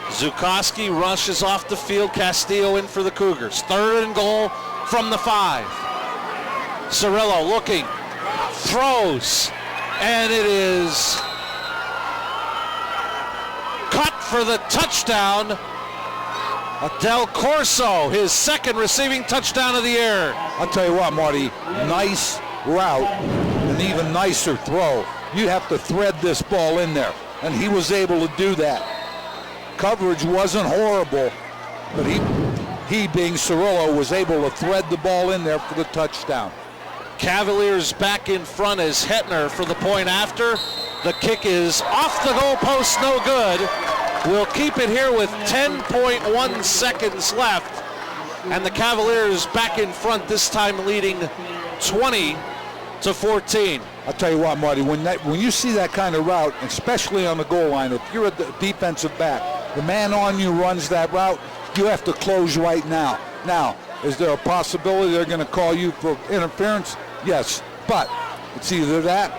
Zukowski rushes off the field. Castillo in for the Cougars. 3rd and goal from the 5. Cirillo looking, throws, and it is cut for the touchdown. Del Corso, his 2nd receiving touchdown of the year. I'll tell you what, Marty, nice route, an even nicer throw. You have to thread this ball in there, and he was able to do that. Coverage wasn't horrible, but he being Cirillo was able to thread the ball in there for the touchdown. Cavaliers back in front as Hetner for the point after. The kick is off the goalpost, no good. We'll keep it here with 10.1 seconds left. And the Cavaliers back in front, this time leading 20-14. I'll tell you what, Marty, when you see that kind of route, especially on the goal line, if you're a defensive back, the man on you runs that route, you have to close right now. Now, is there a possibility they're going to call you for interference? Yes, but it's either that,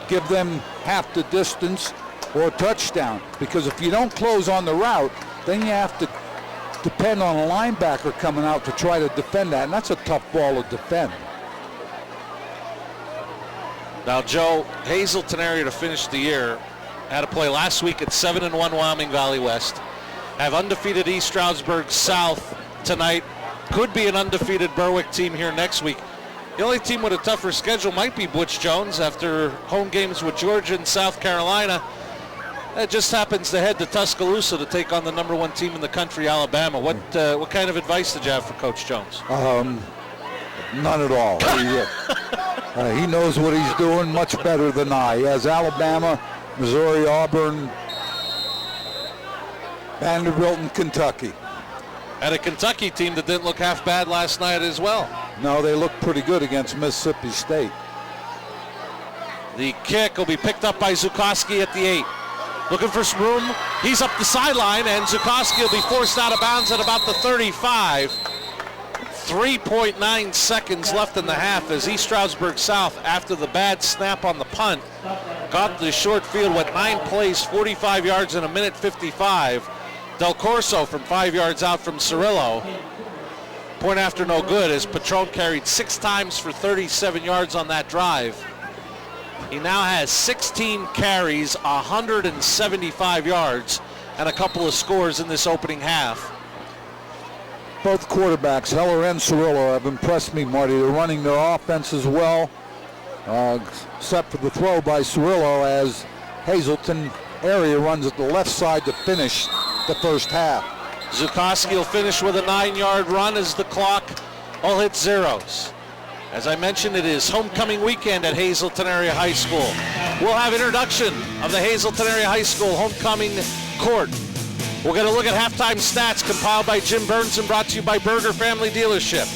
give them half the distance, or a touchdown. Because if you don't close on the route, then you have to depend on a linebacker coming out to try to defend that, and that's a tough ball to defend. Now, Joe, Hazleton area to finish the year had a play last week at 7-1 Wyoming Valley West. Have undefeated East Stroudsburg South tonight. Could be an undefeated Berwick team here next week. The only team with a tougher schedule might be Butch Jones after home games with Georgia and South Carolina. It just happens to head to Tuscaloosa to take on the number 1 team in the country, Alabama. What kind of advice did you have for Coach Jones? None at all. He knows what he's doing much better than I. He has Alabama, Missouri, Auburn, Vanderbilt, and Kentucky. And a Kentucky team that didn't look half bad last night as well. No, they looked pretty good against Mississippi State. The kick will be picked up by Zukowski at the 8. Looking for some room. He's up the sideline, and Zukowski will be forced out of bounds at about the 35. 3.9 seconds left in the half as East Stroudsburg South, after the bad snap on the punt, got the short field, went 9 plays, 45 yards in a minute 55. Del Corso from 5 yards out from Cirillo. Point after no good as Patron carried 6 times for 37 yards on that drive. He now has 16 carries, 175 yards, and a couple of scores in this opening half. Both quarterbacks, Heller and Cirillo, have impressed me, Marty. They're running their offenses well, except for the throw by Cirillo as Hazleton area runs at the left side to finish the first half. Zukowski will finish with a 9-yard run as the clock all hits zeros. As I mentioned, it is homecoming weekend at Hazleton Area High School. We'll have introduction of the Hazleton Area High School homecoming court. We're going to look at halftime stats compiled by Jim Burns and brought to you by Berger Family Dealership.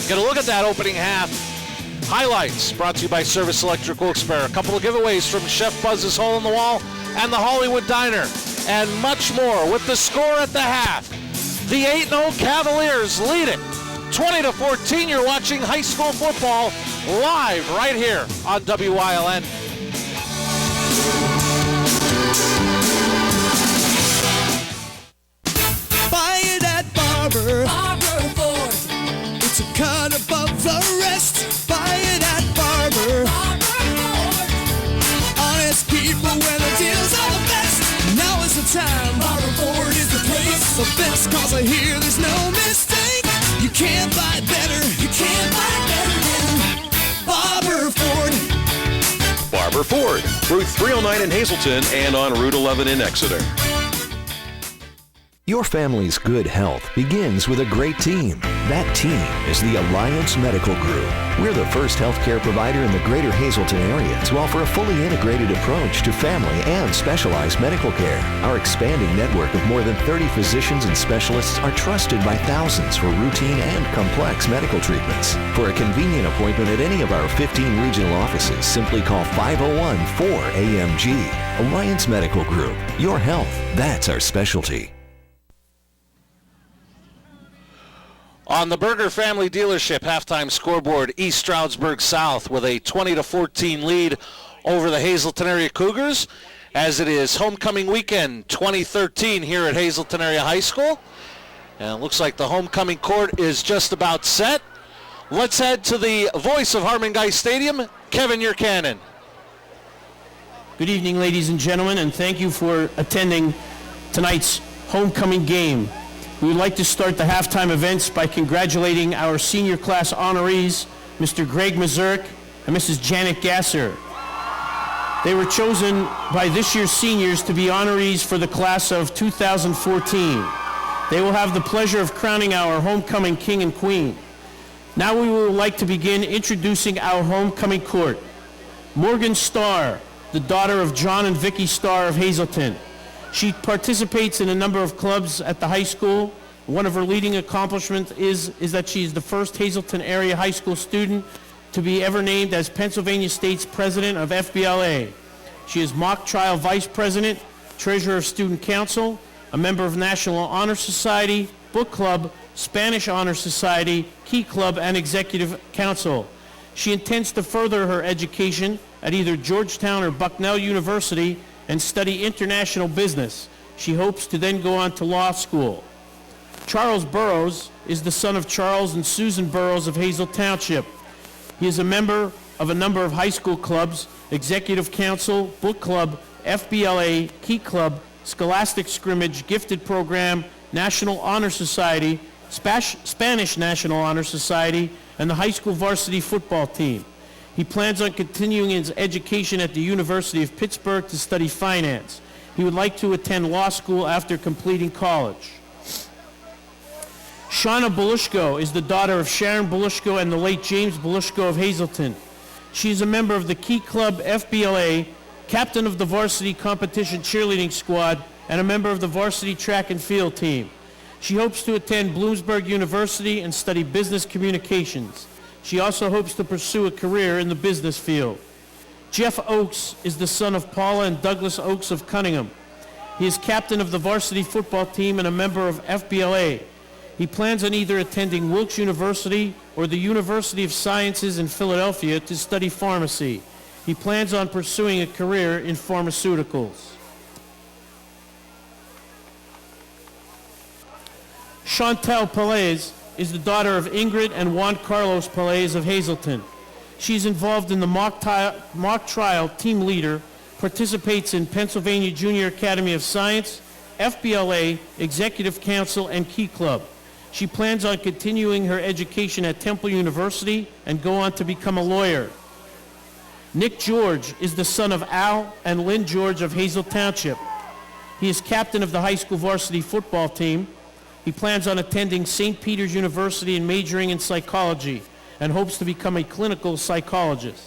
Going to look at that opening half. Highlights brought to you by Service Electric Wilkes-Barre. A couple of giveaways from Chef Buzz's Hole in the Wall and the Hollywood Diner. And much more with the score at the half. The 8-0 Cavaliers lead it 20-14. You're watching high school football live right here on WYLN. Buy it at Barber Ford. It's a cut above the rest. Buy it at Barber Ford. Honest people where the deals are the best. Now is the time. Barber Ford is the place. The best cause I hear there's no mistake. You can't buy better. You can't buy better than Barber Ford. Barber Ford, Route 309 in Hazleton and on Route 11 in Exeter. Your family's good health begins with a great team. That team is the Alliance Medical Group. We're the first healthcare provider in the greater Hazleton area to offer a fully integrated approach to family and specialized medical care. Our expanding network of more than 30 physicians and specialists are trusted by thousands for routine and complex medical treatments. For a convenient appointment at any of our 15 regional offices, simply call 501-4AMG. Alliance Medical Group. Your health, that's our specialty. On the Berger Family Dealership halftime scoreboard, East Stroudsburg South with a 20-14 lead over the Hazleton Area Cougars, as it is homecoming weekend 2013 here at Hazleton Area High School. And it looks like the homecoming court is just about set. Let's head to the voice of Harmon Guy Stadium, Kevin Urkanen. Good evening, ladies and gentlemen, and thank you for attending tonight's homecoming game. We would like to start the halftime events by congratulating our senior class honorees, Mr. Greg Mazurk and Mrs. Janet Gasser. They were chosen by this year's seniors to be honorees for the class of 2014. They will have the pleasure of crowning our homecoming king and queen. Now we would like to begin introducing our homecoming court. Morgan Starr, the daughter of John and Vicki Starr of Hazleton. She participates in a number of clubs at the high school. One of her leading accomplishments is that she is the first Hazleton area high school student to be ever named as Pennsylvania State's president of FBLA. She is mock trial vice president, treasurer of student council, a member of National Honor Society, book club, Spanish Honor Society, Key Club, and executive council. She intends to further her education at either Georgetown or Bucknell University and study international business. She hopes to then go on to law school. Charles Burrows is the son of Charles and Susan Burrows of Hazel Township. He is a member of a number of high school clubs, executive council, book club, FBLA, Key Club, Scholastic Scrimmage, Gifted Program, National Honor Society, Spanish National Honor Society, and the high school varsity football team. He plans on continuing his education at the University of Pittsburgh to study finance. He would like to attend law school after completing college. Shauna Belushko is the daughter of Sharon Belushko and the late James Belushko of Hazleton. She is a member of the Key Club FBLA, captain of the varsity competition cheerleading squad, and a member of the varsity track and field team. She hopes to attend Bloomsburg University and study business communications. She also hopes to pursue a career in the business field. Jeff Oakes is the son of Paula and Douglas Oakes of Cunningham. He is captain of the varsity football team and a member of FBLA. He plans on either attending Wilkes University or the University of Sciences in Philadelphia to study pharmacy. He plans on pursuing a career in pharmaceuticals. Chantal Pelez is the daughter of Ingrid and Juan Carlos Pelez of Hazleton. She's involved in the mock trial team leader, participates in Pennsylvania Junior Academy of Science, FBLA, Executive Council, and Key Club. She plans on continuing her education at Temple University and go on to become a lawyer. Nick George is the son of Al and Lynn George of Hazel Township. He is captain of the high school varsity football team. He plans on attending St. Peter's University and majoring in psychology and hopes to become a clinical psychologist.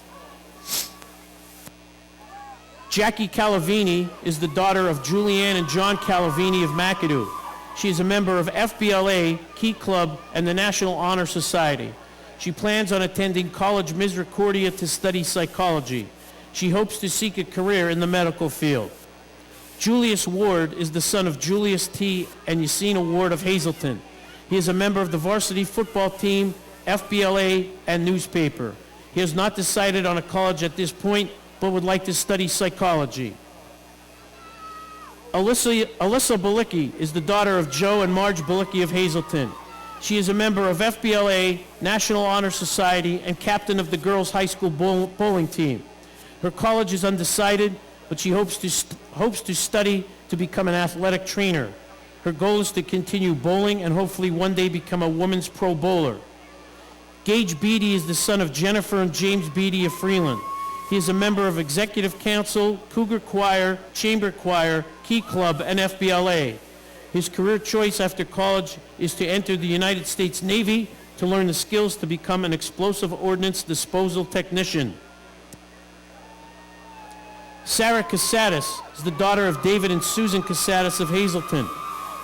Jackie Calavini is the daughter of Julianne and John Calavini of McAdoo. She is a member of FBLA, Key Club, and the National Honor Society. She plans on attending College Misericordia to study psychology. She hopes to seek a career in the medical field. Julius Ward is the son of Julius T. and Yesenia Ward of Hazleton. He is a member of the varsity football team, FBLA, and newspaper. He has not decided on a college at this point, but would like to study psychology. Alyssa Balicki is the daughter of Joe and Marge Balicki of Hazleton. She is a member of FBLA, National Honor Society, and captain of the girls' high school bowling team. Her college is undecided, but she hopes to study to become an athletic trainer. Her goal is to continue bowling and hopefully one day become a women's pro bowler. Gage Beatty is the son of Jennifer and James Beatty of Freeland. He is a member of Executive Council, Cougar Choir, Chamber Choir, Key Club, and FBLA. His career choice after college is to enter the United States Navy to learn the skills to become an explosive ordnance disposal technician. Sarah Casadas is the daughter of David and Susan Casadas of Hazleton.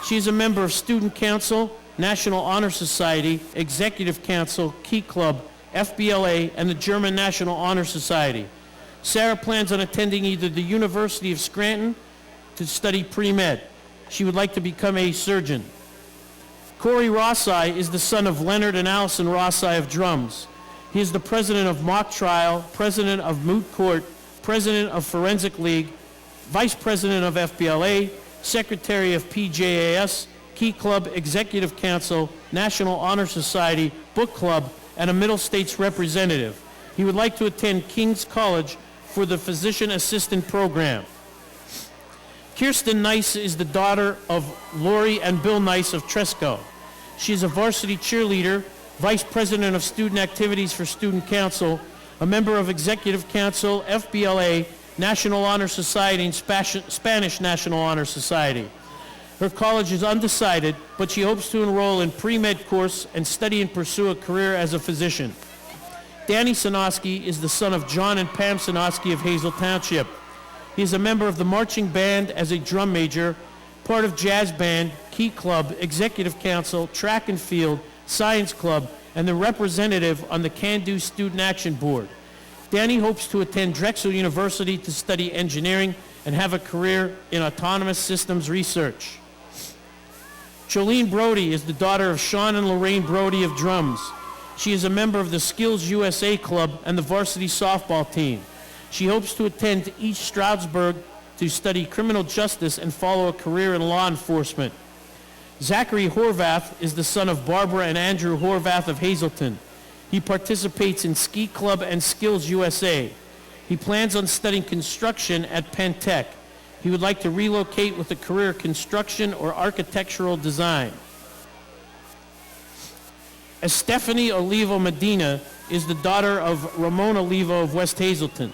She is a member of Student Council, National Honor Society, Executive Council, Key Club, FBLA, and the German National Honor Society. Sarah plans on attending either the University of Scranton to study pre-med. She would like to become a surgeon. Corey Rossi is the son of Leonard and Allison Rossi of drums. He is the president of Mock Trial, president of Moot Court, president of Forensic League, vice president of FBLA, secretary of PJAS, Key Club, Executive Council, National Honor Society, Book Club, and a Middle States representative. He would like to attend King's College for the Physician Assistant Program. Kirsten Nice is the daughter of Lori and Bill Nice of Tresco. She is a varsity cheerleader, vice president of student activities for Student Council, a member of Executive Council, FBLA, National Honor Society, and Spanish National Honor Society. Her college is undecided, but she hopes to enroll in pre-med course and study and pursue a career as a physician. Danny Sanoski is the son of John and Pam Sanoski of Hazel Township. He is a member of the marching band as a drum major, part of jazz band, Key Club, Executive Council, Track and Field, Science Club, and the representative on the Can-Do Student Action Board. Danny hopes to attend Drexel University to study engineering and have a career in autonomous systems research. Jolene Brody is the daughter of Sean and Lorraine Brody of drums. She is a member of the Skills USA Club and the varsity softball team. She hopes to attend East Stroudsburg to study criminal justice and follow a career in law enforcement. Zachary Horvath is the son of Barbara and Andrew Horvath of Hazleton. He participates in Ski Club and Skills USA. He plans on studying construction at Penn Tech. He would like to relocate with a career in construction or architectural design. Estefany Olivo Medina is the daughter of Ramon Olivo of West Hazleton.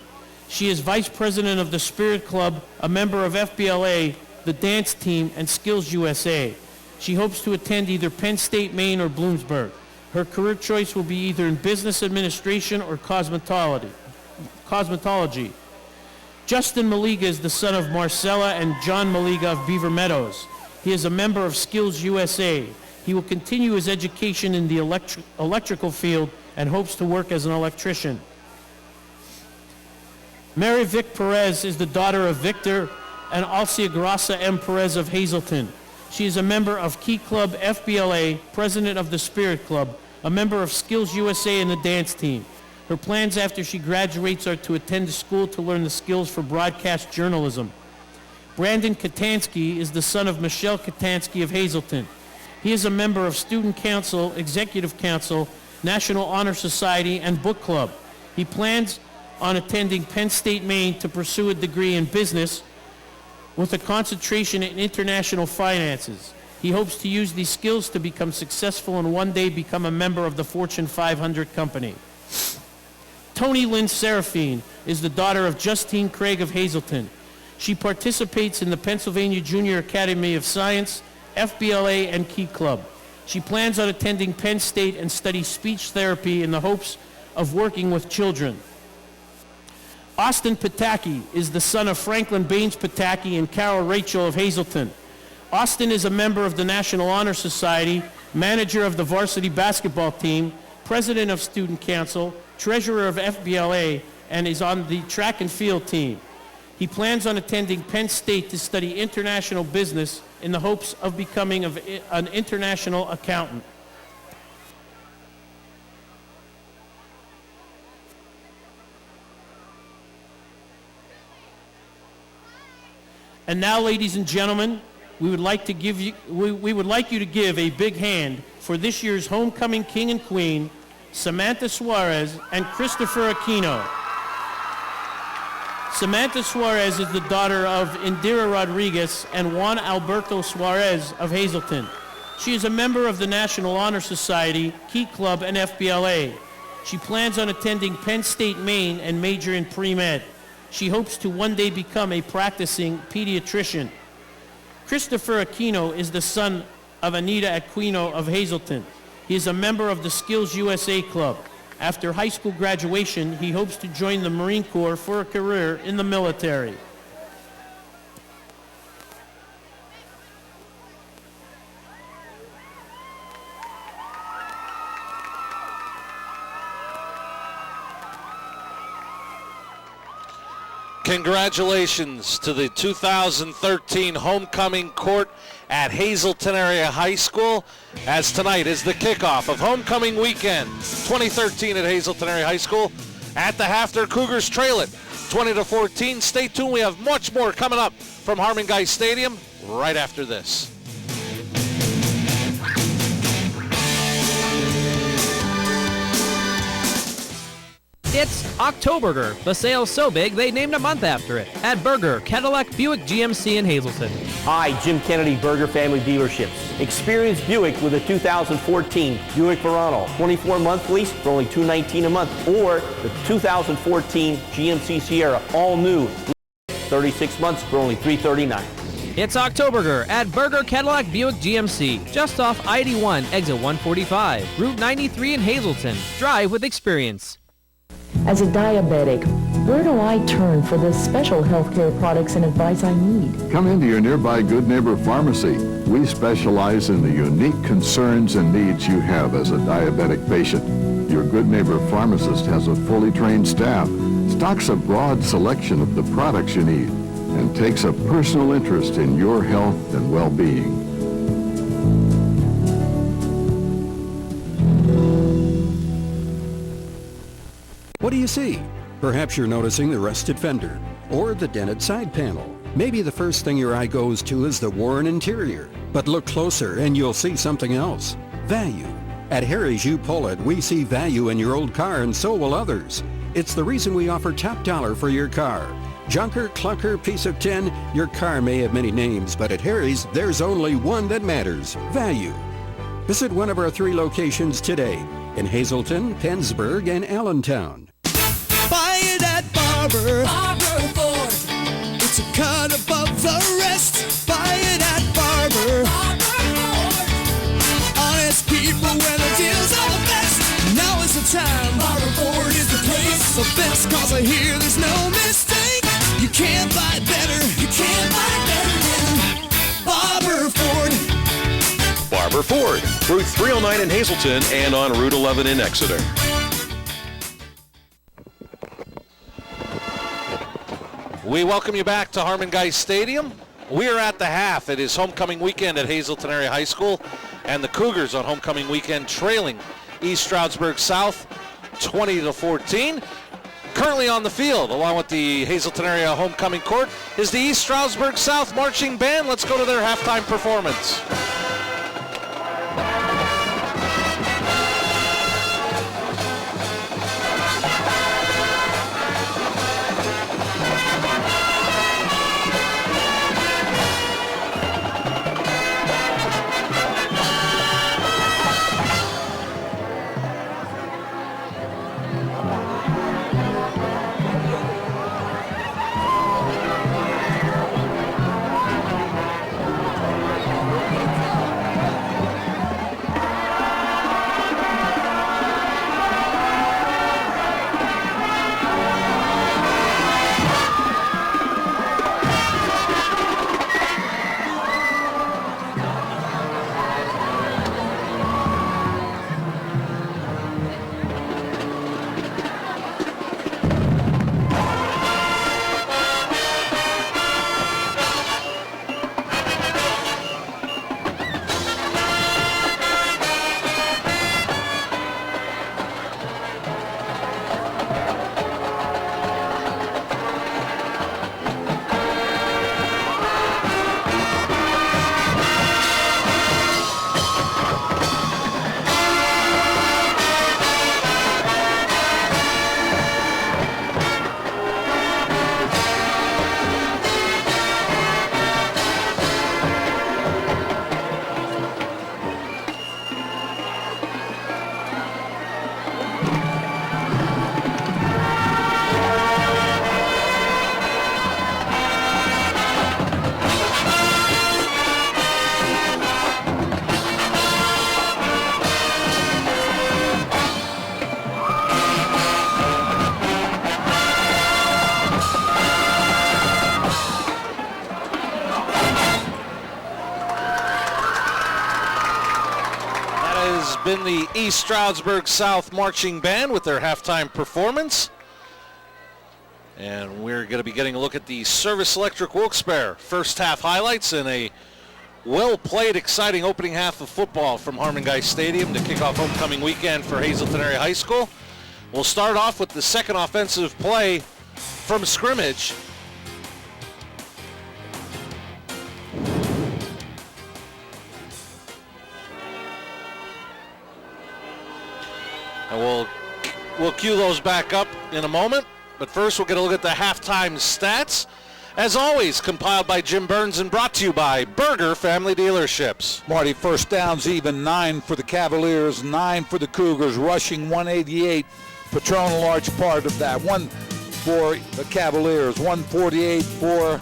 She is vice president of the Spirit Club, a member of FBLA, the dance team, and Skills USA. She hopes to attend either Penn State, Maine, or Bloomsburg. Her career choice will be either in business administration or cosmetology. Justin Maliga is the son of Marcella and John Maliga of Beaver Meadows. He is a member of Skills USA. He will continue his education in the electrical field and hopes to work as an electrician. Mary Vic Perez is the daughter of Victor and Alciagrasa M. Perez of Hazleton. She is a member of Key Club FBLA, president of the Spirit Club, a member of Skills USA and the dance team. Her plans after she graduates are to attend a school to learn the skills for broadcast journalism. Brandon Katansky is the son of Michelle Katansky of Hazleton. He is a member of Student Council, Executive Council, National Honor Society, and Book Club. He plans on attending Penn State, Maine to pursue a degree in business with a concentration in international finances. He hopes to use these skills to become successful and one day become a member of the Fortune 500 company. Tony Lynn Seraphine is the daughter of Justine Craig of Hazleton. She participates in the Pennsylvania Junior Academy of Science, FBLA, and Key Club. She plans on attending Penn State and study speech therapy in the hopes of working with children. Austin Pataki is the son of Franklin Baines Pataki and Carol Rachel of Hazleton. Austin is a member of the National Honor Society, manager of the varsity basketball team, president of Student Council, treasurer of FBLA, and is on the track and field team. He plans on attending Penn State to study international business in the hopes of becoming an international accountant. And now, ladies and gentlemen, we would like you to give a big hand for this year's homecoming king and queen, Samantha Suarez and Christopher Aquino. Samantha Suarez is the daughter of Indira Rodriguez and Juan Alberto Suarez of Hazleton. She is a member of the National Honor Society, Key Club, and FBLA. She plans on attending Penn State, Maine, and major in pre-med. She hopes to one day become a practicing pediatrician. Christopher Aquino is the son of Anita Aquino of Hazleton. He is a member of the Skills USA Club. After high school graduation, he hopes to join the Marine Corps for a career in the military. Congratulations to the 2013 homecoming court at Hazleton Area High School, as tonight is the kickoff of homecoming weekend 2013 at Hazleton Area High School. At the half, their Cougars trail it 20-14. Stay tuned, we have much more coming up from Harmon Guy Stadium right after this. It's Octoberger, the sale's so big they named a month after it, at Berger, Cadillac, Buick, GMC in Hazleton. Hi, Jim Kennedy, Berger Family Dealerships. Experience Buick with a 2014 Buick Verano, 24-month lease for only $219 a month, or the 2014 GMC Sierra, all new, 36 months for only $339. It's Octoberger at Berger, Cadillac, Buick, GMC, just off I-81, exit 145, Route 93 in Hazleton. Drive with experience. As a diabetic, where do I turn for the special healthcare products and advice I need? Come into your nearby Good Neighbor Pharmacy. We specialize in the unique concerns and needs you have as a diabetic patient. Your Good Neighbor pharmacist has a fully trained staff, stocks a broad selection of the products you need, and takes a personal interest in your health and well-being. What do you see? Perhaps you're noticing the rusted fender or the dented side panel. Maybe the first thing your eye goes to is the worn interior. But look closer and you'll see something else. Value. At Harry's You Pull It, we see value in your old car and so will others. It's the reason we offer top dollar for your car. Junker, clunker, piece of tin, your car may have many names, but at Harry's, there's only one that matters. Value. Visit one of our 3 locations today in Hazleton, Pennsburg, and Allentown. Buy it at Barber Ford. It's a cut above the rest. Buy it at Barber Ford. Honest people where the deals are the best. Now is the time. Barber Ford is the place. The best cause I hear there's no mistake. You can't buy better. You can't buy better than Barber Ford. Route 309 in Hazleton, and on Route 11 in Exeter. We welcome you back to Harmon Guy Stadium. We are at the half. It is homecoming weekend at Hazleton Area High School, and the Cougars on homecoming weekend trailing East Stroudsburg South 20-14. Currently on the field, along with the Hazleton Area homecoming court, is the East Stroudsburg South Marching Band. Let's go to their halftime performance. Been the East Stroudsburg South Marching Band with their halftime performance. And we're going to be getting a look at the Service Electric Wilkes-Barre first half highlights and a well-played, exciting opening half of football from Harmon Guy Stadium to kick off homecoming weekend for Hazleton Area High School. We'll start off with the second offensive play from scrimmage. And we'll cue those back up in a moment. But first, we'll get a look at the halftime stats. As always, compiled by Jim Burns and brought to you by Berger Family Dealerships. Marty, first downs even, 9 for the Cavaliers, 9 for the Cougars, rushing 188. Patron, a large part of that. 1 for the Cavaliers, 148 for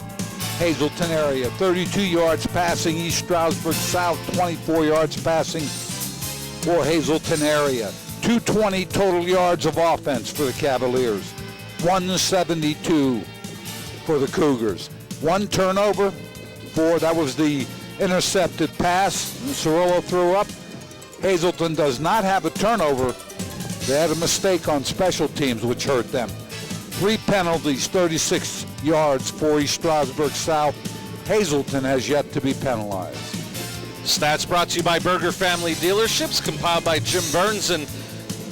Hazleton area. 32 yards passing, East Stroudsburg South, 24 yards passing for Hazleton area. 220 total yards of offense for the Cavaliers. 172 for the Cougars. 1 turnover that was the intercepted pass Cirillo threw up. Hazleton does not have a turnover. They had a mistake on special teams, which hurt them. 3 penalties, 36 yards for East Stroudsburg South. Hazleton has yet to be penalized. Stats brought to you by Berger Family Dealerships, compiled by Jim Burns. And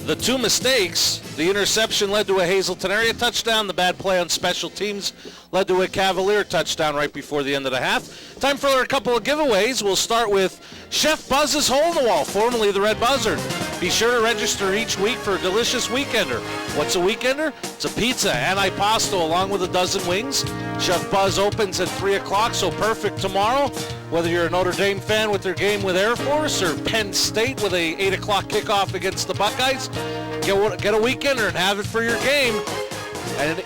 the 2 mistakes, the interception led to a Hazleton area touchdown. The bad play on special teams led to a Cavalier touchdown right before the end of the half. Time for a couple of giveaways. We'll start with Chef Buzz's Hole in the Wall, formerly the Red Buzzard. Be sure to register each week for a delicious weekender. What's a weekender? It's a pizza and impasto along with a dozen wings. Chef Buzz opens at 3 o'clock, so perfect tomorrow. Whether you're a Notre Dame fan with their game with Air Force or Penn State with a 8 o'clock kickoff against the Buckeyes, get a weekender and have it for your game. And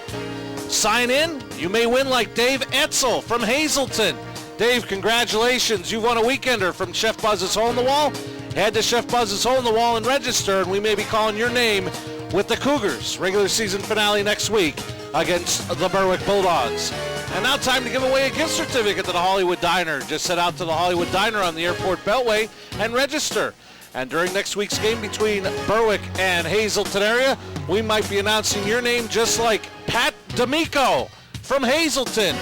sign in. You may win like Dave Etzel from Hazleton. Dave, congratulations. You won a weekender from Chef Buzz's Hole in the Wall. Head to Chef Buzz's Hole in the Wall and register, and we may be calling your name with the Cougars. Regular season finale next week against the Berwick Bulldogs. And now time to give away a gift certificate to the Hollywood Diner. Just head out to the Hollywood Diner on the Airport Beltway and register. And during next week's game between Berwick and Hazleton area, we might be announcing your name just like Pat D'Amico from Hazleton.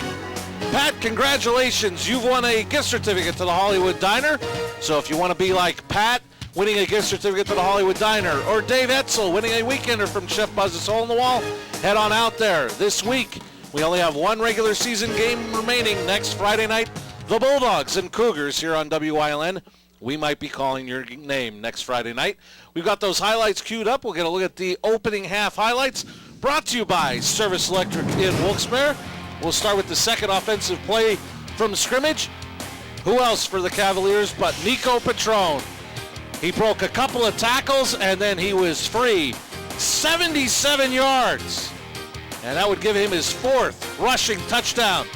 Pat, congratulations. You've won a gift certificate to the Hollywood Diner. So if you want to be like Pat, winning a gift certificate to the Hollywood Diner, or Dave Etzel winning a weekender from Chef Buzz's Hole in the Wall, head on out there. This week, we only have one regular season game remaining. Next Friday night, the Bulldogs and Cougars here on WILN. We might be calling your name next Friday night. We've got those highlights queued up. We'll get a look at the opening half highlights brought to you by Service Electric in Wilkes-Barre. We'll start with the second offensive play from scrimmage. Who else for the Cavaliers but Nico Petrone? He broke a couple of tackles and then he was free. 77 yards. And that would give him his fourth rushing touchdown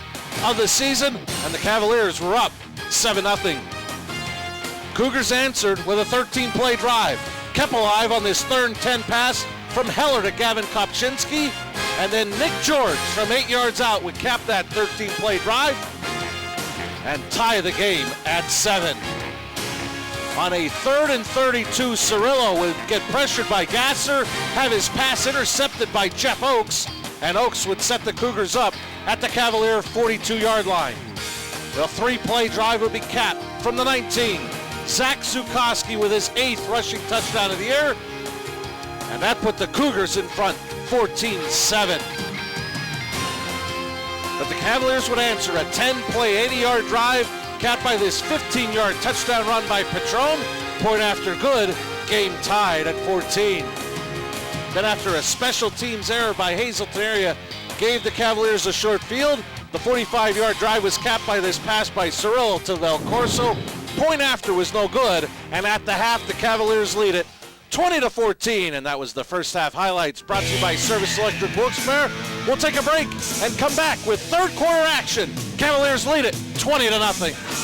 of the season. And the Cavaliers were up 7-0. Cougars answered with a 13-play drive. Kept alive on this third and 10 pass from Heller to Gavin Kopczynski. And then Nick George from 8 yards out would cap that 13-play drive and tie the game at 7. On a 3rd and 32, Cirillo would get pressured by Gasser, have his pass intercepted by Jeff Oakes, and Oakes would set the Cougars up at the Cavalier 42-yard line. The 3-play drive would be capped from the 19. Zach Zukowski with his 8th rushing touchdown of the year, and that put the Cougars in front 14-7. But the Cavaliers would answer a 10-play, 80-yard drive, capped by this 15-yard touchdown run by Petrone. Point after good, game tied at 14. Then after a special teams error by Hazleton area gave the Cavaliers a short field, the 45-yard drive was capped by this pass by Cirillo to Vel Corso. Point after was no good, and at the half, the Cavaliers lead it 20-14, and that was the first half highlights brought to you by Service Electric Wilkes-Barre. We'll take a break and come back with third quarter action. Cavaliers lead it 20-0.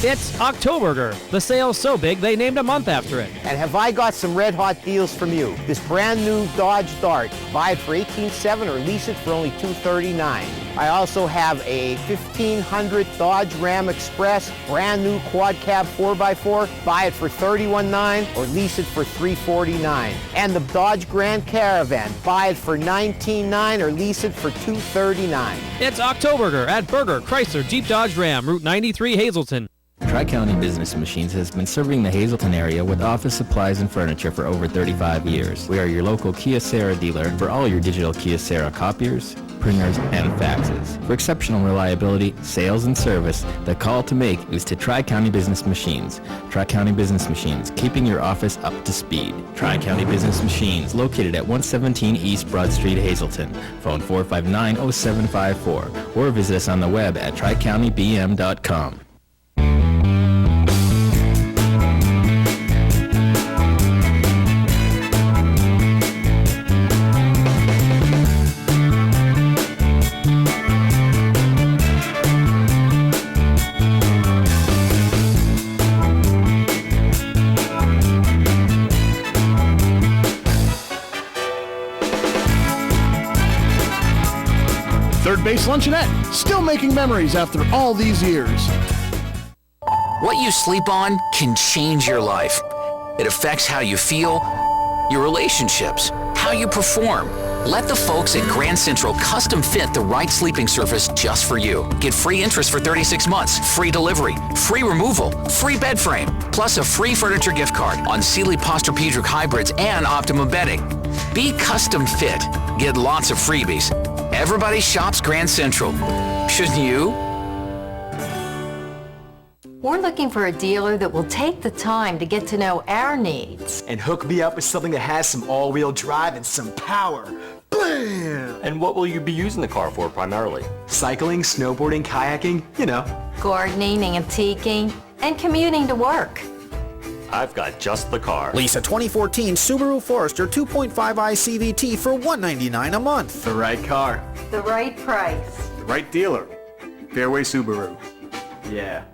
It's Octoberger. The sale's so big they named a month after it. And have I got some red hot deals from you? This brand new Dodge Dart. Buy it for $18,700 or lease it for only $239. I also have a 1500 Dodge Ram Express, brand new quad cab 4x4. Buy it for $31,900 or lease it for $349. And the Dodge Grand Caravan. Buy it for $19,900 or lease it for $239. It's Octoberger at Berger, Chrysler, Jeep, Dodge, Ram, Route 93, Hazleton. Tri-County Business Machines has been serving the Hazleton area with office supplies and furniture for over 35 years. We are your local Kyocera dealer for all your digital Kyocera copiers, printers, and faxes. For exceptional reliability, sales, and service, the call to make is to Tri-County Business Machines. Tri-County Business Machines, keeping your office up to speed. Tri-County Business Machines, located at 117 East Broad Street, Hazleton. Phone 459-0754 or visit us on the web at tricountybm.com. Third Base Luncheonette, still making memories after all these years. What you sleep on can change your life. It affects how you feel, your relationships, how you perform. Let the folks at Grand Central custom fit the right sleeping surface just for you. Get free interest for 36 months, free delivery, free removal, free bed frame, plus a free furniture gift card on Sealy Posturepedic hybrids and Optimum bedding. Be custom fit. Get lots of freebies. Everybody shops Grand Central. Shouldn't you? We're looking for a dealer that will take the time to get to know our needs. And hook me up with something that has some all-wheel drive and some power. Bam! And what will you be using the car for primarily? Cycling, snowboarding, kayaking, you know. Gardening, antiquing, and commuting to work. I've got just the car. Lease a 2014 Subaru Forester 2.5i CVT for $199 a month. The right car. The right price. The right dealer. Fairway Subaru. Yeah.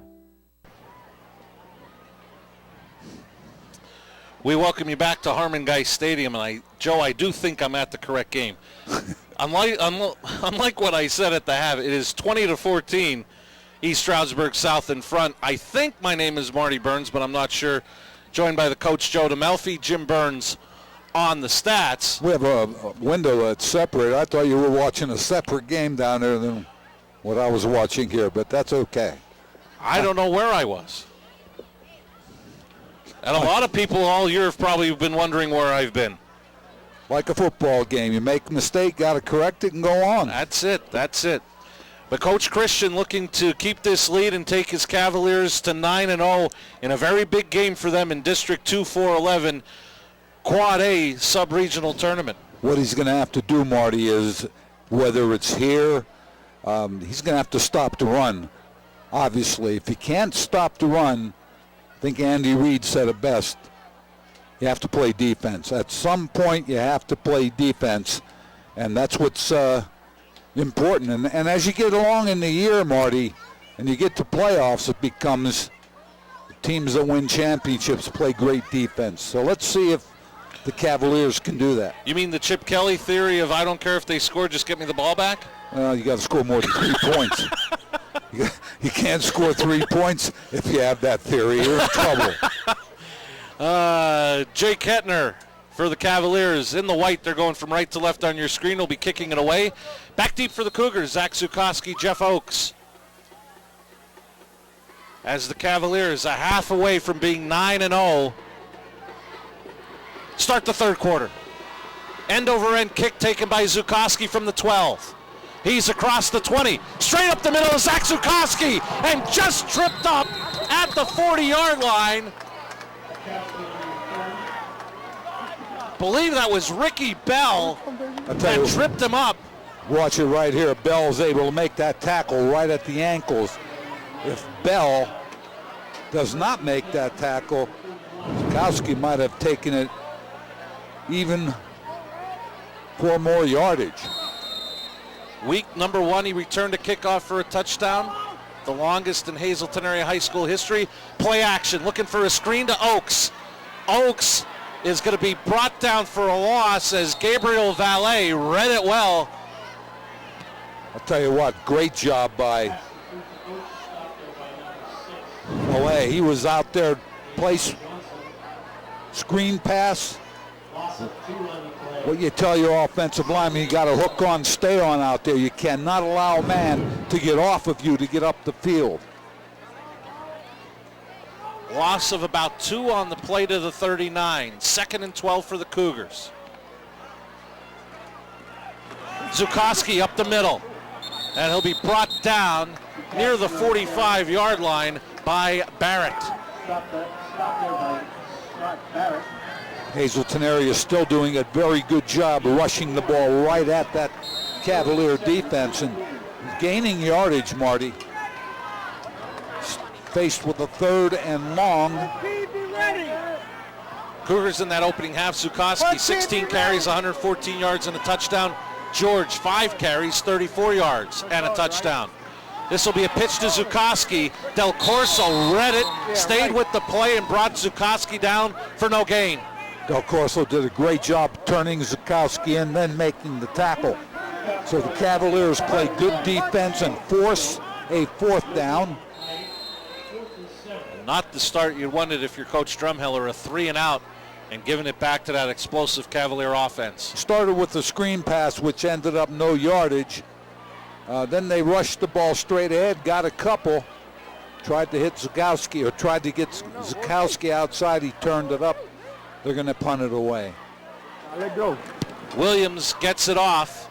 We welcome you back to Harmon Geist Stadium, and Joe, I do think I'm at the correct game. Unlike what I said at the half, it is 20-14, East Stroudsburg South in front. I think my name is Marty Burns, but I'm not sure. Joined by the coach, Joe DeMelfi, Jim Burns on the stats. We have a window that's separate. I thought you were watching a separate game down there than what I was watching here, but that's okay. I don't know where I was. And a lot of people all year have probably been wondering where I've been. Like a football game. You make a mistake, got to correct it and go on. That's it. But Coach Christian looking to keep this lead and take his Cavaliers to 9-0 in a very big game for them in District 2-4-11 Quad A sub-regional tournament. What he's going to have to do, Marty, is whether it's here, he's going to have to stop the run. Obviously, if he can't stop the run, I think Andy Reid said it best, you have to play defense. At some point, you have to play defense, and that's what's important. And as you get along in the year, Marty, and you get to playoffs, it becomes teams that win championships play great defense. So let's see if the Cavaliers can do that. You mean the Chip Kelly theory of I don't care if they score, just get me the ball back? Well, you got to score more than 3 points. You can't score 3 points if you have that theory. You're in trouble. Jake Kettner for the Cavaliers. In the white, they're going from right to left on your screen. Will be kicking it away. Back deep for the Cougars, Zach Zukoski, Jeff Oakes. As the Cavaliers a half away from being 9-0. Start the third quarter. End-over-end kick taken by Zukoski from the 12. He's across the 20. Straight up the middle of Zach Zukoski, and just tripped up at the 40-yard line. Believe that was Ricky Bell that tripped him up. Watch it right here. Bell's able to make that tackle right at the ankles. If Bell does not make that tackle, Zukoski might have taken it even for more yardage. Week number 1, he returned a kickoff for a touchdown, the longest in Hazleton area high school history. Play action, looking for a screen to Oakes. Oakes is going to be brought down for a loss as Gabriel Valet read it well. I'll tell you what, great job by Valet. He was out there, place screen pass. What you tell your offensive lineman, you got to hook on, stay on out there. You cannot allow a man to get off of you to get up the field. Loss of about 2 on the play to the 39. 2nd and 12 for the Cougars. Zukoski up the middle. And he'll be brought down near the 45-yard line by Barrett. Hazleton area still doing a very good job rushing the ball right at that Cavalier defense and gaining yardage, Marty. Faced with a 3rd and long. Cougars in that opening half. Zukoski, 16 carries, 114 yards and a touchdown. George, 5 carries, 34 yards and a touchdown. This will be a pitch to Zukoski. Del Corso read it, stayed with the play, and brought Zukoski down for no gain. Del Corso did a great job turning Zukoski and then making the tackle. So the Cavaliers play good defense and force a 4th down. Not the start you wanted if you're Coach Drumheller, a 3 and out, and giving it back to that explosive Cavalier offense. Started with the screen pass, which ended up no yardage. Then they rushed the ball straight ahead, got a couple, tried to hit Zukoski, or tried to get Zukoski outside. He turned it up. They're going to punt it away. Let go. Williams gets it off.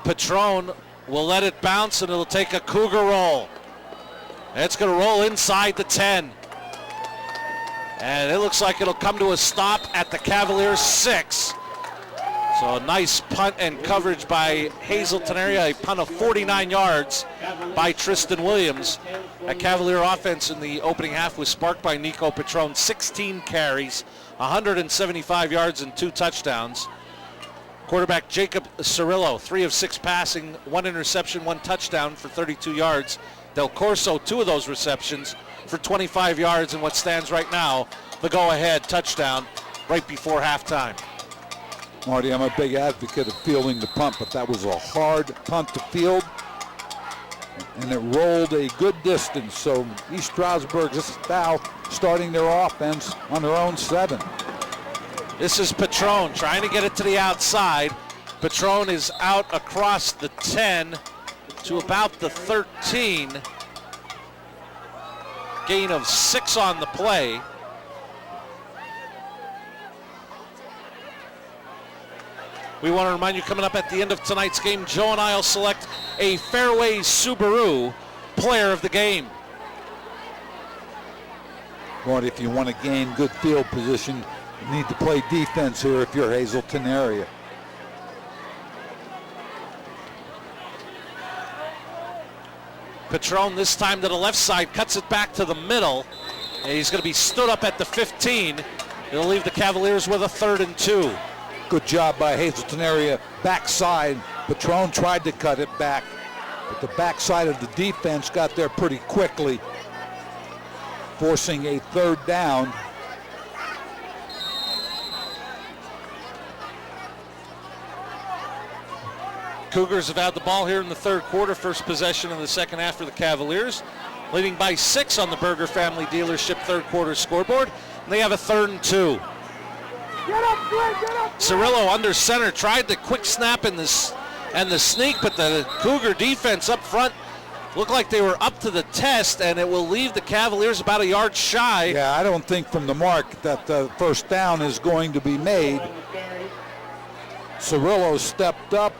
Patron will let it bounce, and it'll take a Cougar roll. It's going to roll inside the 10. And it looks like it'll come to a stop at the Cavaliers 6. So a nice punt and coverage by Hazleton area. A punt of 49 yards by Tristan Williams. That Cavalier offense in the opening half was sparked by Nico Patron. 16 carries, 175 yards and 2 touchdowns. Quarterback Jacob Cirillo, 3 of 6 passing, 1 interception, 1 touchdown for 32 yards. Del Corso, 2 of those receptions for 25 yards, and what stands right now, the go-ahead touchdown right before halftime. Marty, I'm a big advocate of fielding the punt, but that was a hard punt to field. and it rolled a good distance. So East Stroudsburg is now starting their offense on their own 7. This is Patron trying to get it to the outside. Patron is out across the 10 to about the 13. Gain of 6 on the play. We want to remind you, coming up at the end of tonight's game, Joe and I will select a Fairway Subaru player of the game. But if you want to gain good field position, you need to play defense here if you're Hazleton area. Patron this time to the left side, cuts it back to the middle. And he's going to be stood up at the 15. It'll leave the Cavaliers with a 3rd and 2. Good job by Hazleton area backside. Patron tried to cut it back, but the backside of the defense got there pretty quickly, forcing a 3rd down. Cougars have had the ball here in the 3rd quarter, first possession in the 2nd half for the Cavaliers, leading by 6 on the Berger Family Dealership 3rd quarter scoreboard, and they have a 3rd and 2. Cirillo under center, tried the quick snap and the sneak, but the Cougar defense up front looked like they were up to the test, and it will leave the Cavaliers about a yard shy. Yeah, I don't think from the mark that the 1st down is going to be made. Cirillo stepped up,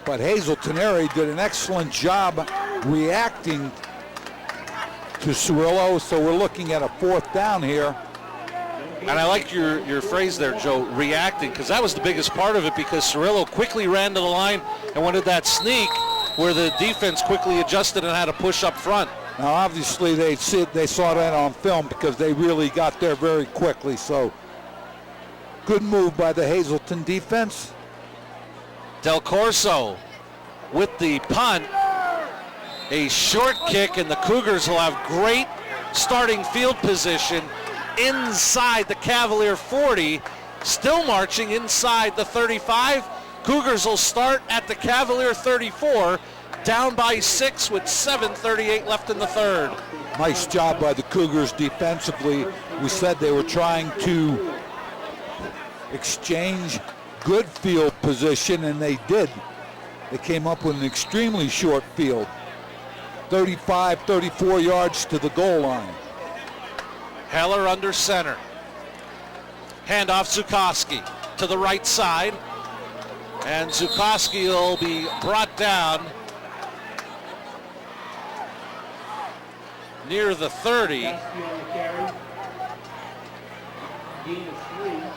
but Hazleton area did an excellent job reacting to Cirillo, so we're looking at a 4th down here. And I like your phrase there, Joe, reacting, because that was the biggest part of it, because Cirillo quickly ran to the line and wanted that sneak where the defense quickly adjusted and had to push up front. Now, obviously, they saw that on film because they really got there very quickly, so good move by the Hazleton defense. Del Corso with the punt. A short kick, and the Cougars will have great starting field position inside the Cavalier 40, still marching inside the 35. Cougars will start at the Cavalier 34, down by 6 with 7:38 left in the 3rd. Nice job by the Cougars defensively. We said they were trying to exchange good field position, and they did. They came up with an extremely short field, 35, 34 yards to the goal line. Heller under center. Handoff Zukoski to the right side. And Zukoski will be brought down near the 30.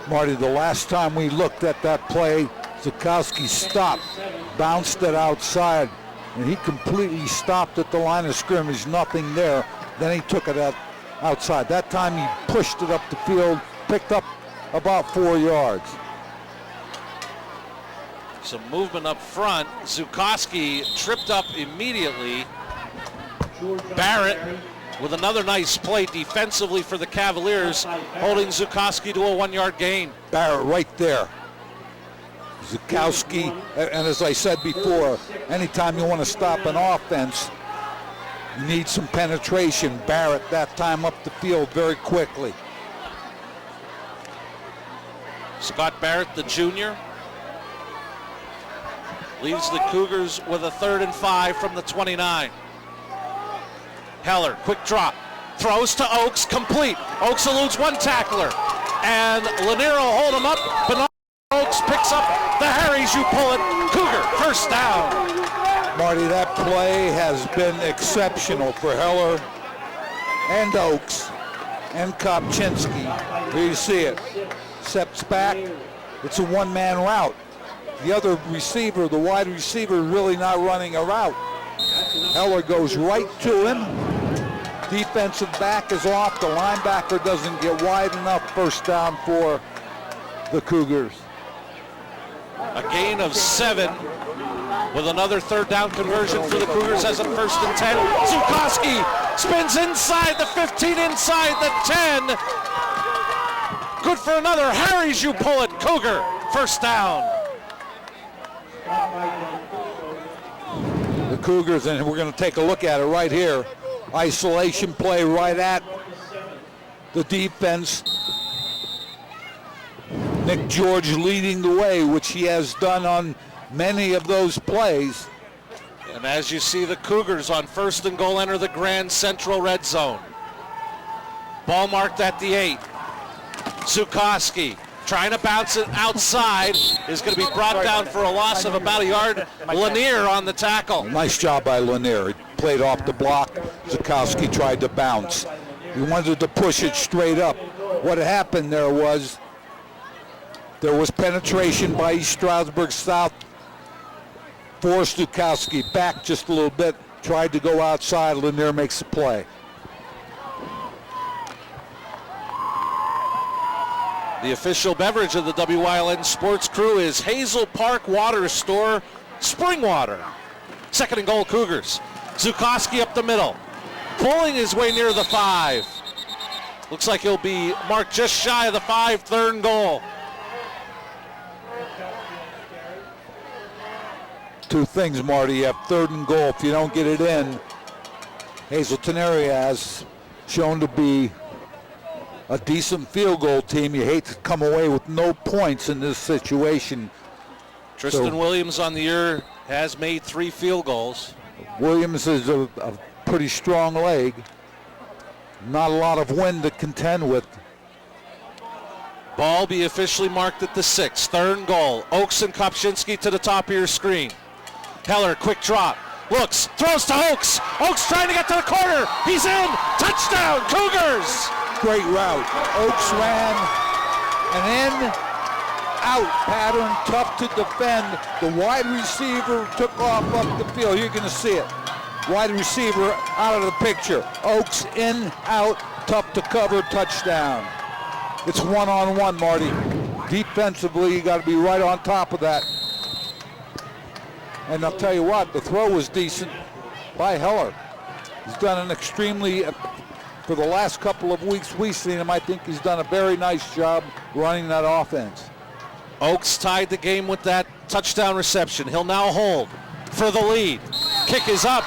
Marty, the last time we looked at that play, Zukoski stopped, bounced it outside, and he completely stopped at the line of scrimmage, nothing there. Then he took it outside. That time he pushed it up the field, picked up about 4 yards. Some movement up front. Zukoski tripped up immediately. Barrett with another nice play defensively for the Cavaliers, holding Zukoski to a 1-yard gain. Barrett right there. Zukoski, and as I said before, anytime you want to stop an offense, you need some penetration. Barrett that time up the field very quickly. Scott Barrett, the junior, leaves the Cougars with a 3rd and 5 from the 29. Heller, quick drop, throws to Oakes, complete. Oakes eludes one tackler, and Lanero hold him up, but Oakes picks up the Harry's You Pull It Cougar first down. Marty, that play has been exceptional for Heller and Oakes and Kopczynski. Here you see it. Steps back. It's a one-man route. The other receiver, the wide receiver, is really not running a route. Heller goes right to him. Defensive back is off. The linebacker doesn't get wide enough. First down for the Cougars. A gain of 7 with another 3rd down conversion for the Cougars as a 1st and 10. Zukoski spins inside the 15, inside the 10. Good for another Harry's You Pull It Cougar first down. Cougars, and we're going to take a look at it right here. Isolation play right at the defense. Nick George leading the way, which he has done on many of those plays. And as you see, the Cougars on 1st and goal enter the Grand Central red zone. Ball marked at the 8. Zukoski trying to bounce it outside, is going to be brought down for a loss of about a yard. Lanier on the tackle. Nice job by Lanier. He played off the block. Zukoski tried to bounce. He wanted to push it straight up. What happened there was penetration by East Stroudsburg South. Forced Zukoski back just a little bit. Tried to go outside. Lanier makes the play. The official beverage of the WYLN Sports Crew is Hazel Park Water Store Spring Water. 2nd and goal, Cougars. Zukoski up the middle, pulling his way near the 5. Looks like he'll be marked just shy of the 5, 3rd and goal. Two things, Marty. You have 3rd and goal. If you don't get it in, Hazleton area has shown to be a decent field goal team. You hate to come away with no points in this situation. Tristan Williams on the year has made 3 field goals. Williams is a pretty strong leg. Not a lot of wind to contend with. Ball be officially marked at the 6, 3rd and goal. Oaks and Kopczynski to the top of your screen. Heller, quick drop. Looks, throws to Oaks. Oaks trying to get to the corner. He's in. Touchdown, Cougars. Great route. Oaks ran an in, out pattern, tough to defend. The wide receiver took off up the field. You're going to see it. Wide receiver out of the picture. Oaks in, out, tough to cover, touchdown. It's one-on-one, Marty. Defensively, you got to be right on top of that. And I'll tell you what, the throw was decent by Heller. He's done an extremely, for the last couple of weeks we've seen him, I think he's done a very nice job running that offense. Oaks tied the game with that touchdown reception. He'll now hold for the lead. Kick is up.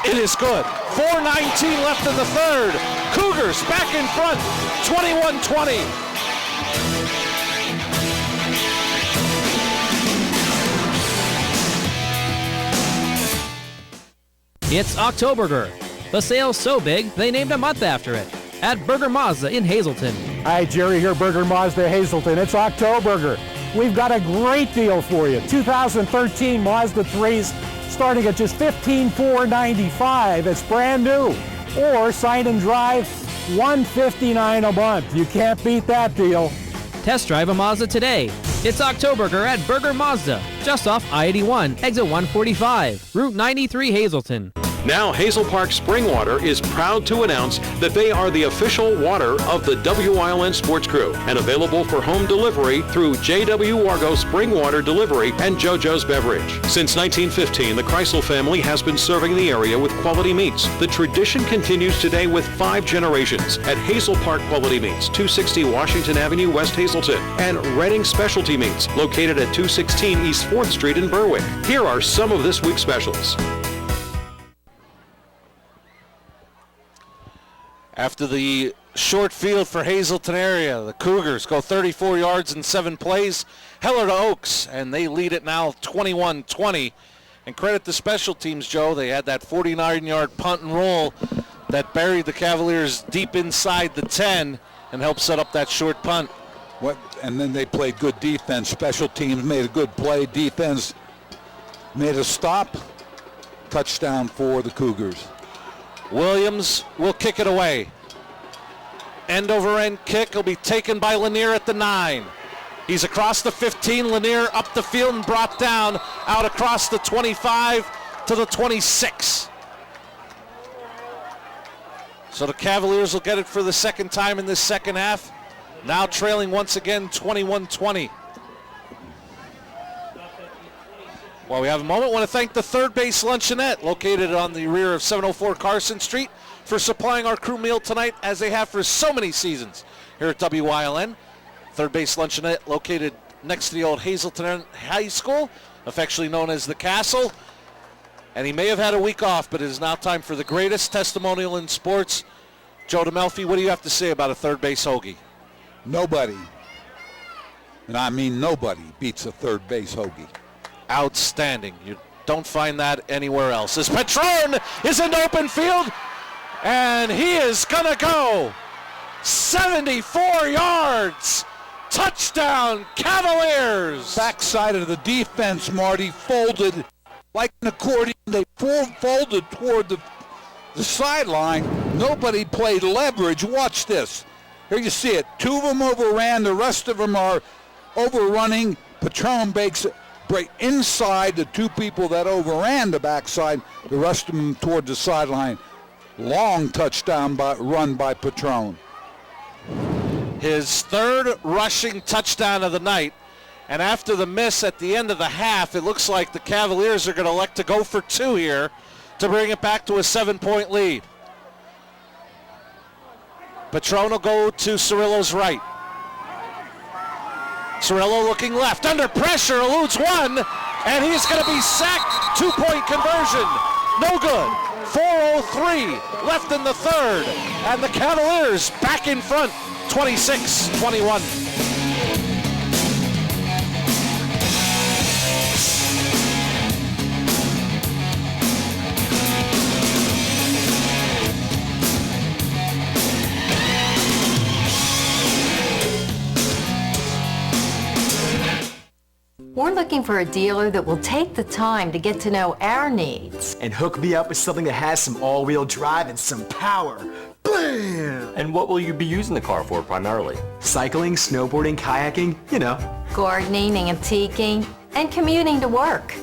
It is good. 4:19 left in the 3rd. Cougars back in front, 21-20. It's Octoburger. The sale's so big, they named a month after it. At Burger Mazda in Hazleton. Hi, Jerry here, Burger Mazda Hazleton. It's Octoburger. We've got a great deal for you. 2013 Mazda 3s starting at just $15,495. It's brand new. Or sign and drive, $159 a month. You can't beat that deal. Test drive a Mazda today. It's Octoburger at Burger Mazda, just off I-81, exit 145, Route 93, Hazleton. Now Hazel Park Spring Water is proud to announce that they are the official water of the WYLN Sports Crew and available for home delivery through J.W. Wargo Spring Water Delivery and JoJo's Beverage. Since 1915, the Kreisel family has been serving the area with quality meats. The tradition continues today with 5 generations at Hazel Park Quality Meats, 260 Washington Avenue, West Hazleton, and Redding Specialty Meats, located at 216 East 4th Street in Berwick. Here are some of this week's specials. After the short field for Hazleton area, the Cougars go 34 yards in 7 plays. Heller to Oaks, and they lead it now 21-20. And credit the special teams, Joe. They had that 49-yard punt and roll that buried the Cavaliers deep inside the 10 and helped set up that short punt. And then they played good defense. Special teams made a good play. Defense made a stop. Touchdown for the Cougars. Williams will kick it away. End over end kick will be taken by Lanier at the 9. He's across the 15. Lanier up the field and brought down out across the 25 to the 26. So the Cavaliers will get it for the second time in this second half. Now trailing once again 21-20. While we have a moment, I want to thank the Third Base Luncheonette, located on the rear of 704 Carson Street, for supplying our crew meal tonight, as they have for so many seasons here at WYLN. Third Base Luncheonette, located next to the old Hazleton High School, affectionately known as the Castle. And he may have had a week off, but it is now time for the greatest testimonial in sports. Joe DeMelfi, what do you have to say about a third base hoagie? Nobody, and I mean nobody, beats a third base hoagie. Outstanding. You don't find that anywhere else. As Patron is in open field, and he is going to go 74 yards. Touchdown, Cavaliers. Backside of the defense, Marty, folded like an accordion. They folded toward the sideline. Nobody played leverage. Watch this. Here you see it. Two of them overran. The rest of them are overrunning. Patron break inside the two people that overran the backside. The rest of them toward the sideline. Long touchdown run by Patron. His third rushing touchdown of the night. And after the miss at the end of the half, it looks like the Cavaliers are going to elect to go for two here to bring it back to a 7-point lead. Patron will go to Cirillo's right. Cirillo looking left, under pressure, eludes one, and he's going to be sacked. 2-point conversion, no good. 4:03 left in the third, and the Cavaliers back in front, 26-21. We're looking for a dealer that will take the time to get to know our needs. And hook me up with something that has some all-wheel drive and some power. Bam! And what will you be using the car for primarily? Cycling, snowboarding, kayaking, you know. Gardening, antiquing, and commuting to work.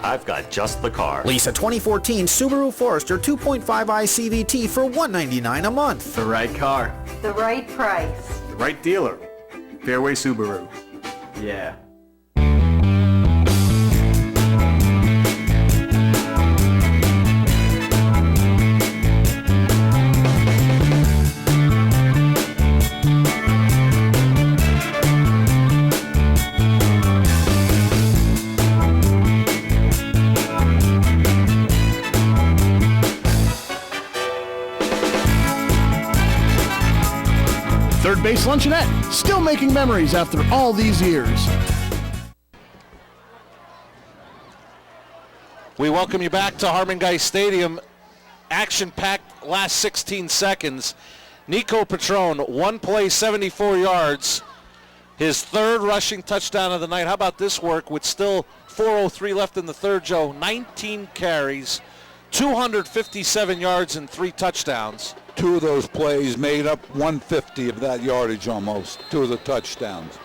I've got just the car. Lease a 2014 Subaru Forester 2.5i CVT for $199 a month. The right car. The right price. The right dealer. Fairway Subaru. Yeah. Third Base Luncheonette, still making memories after all these years. We welcome you back to Harmon Guy Stadium. Action-packed last 16 seconds. Nico Patron, one play, 74 yards. His third rushing touchdown of the night. How about this work with still 4:03 left in the third, Joe? 19 carries, 257 yards, and 3 touchdowns. Two of those plays made up 150 of that yardage almost. Two of the touchdowns.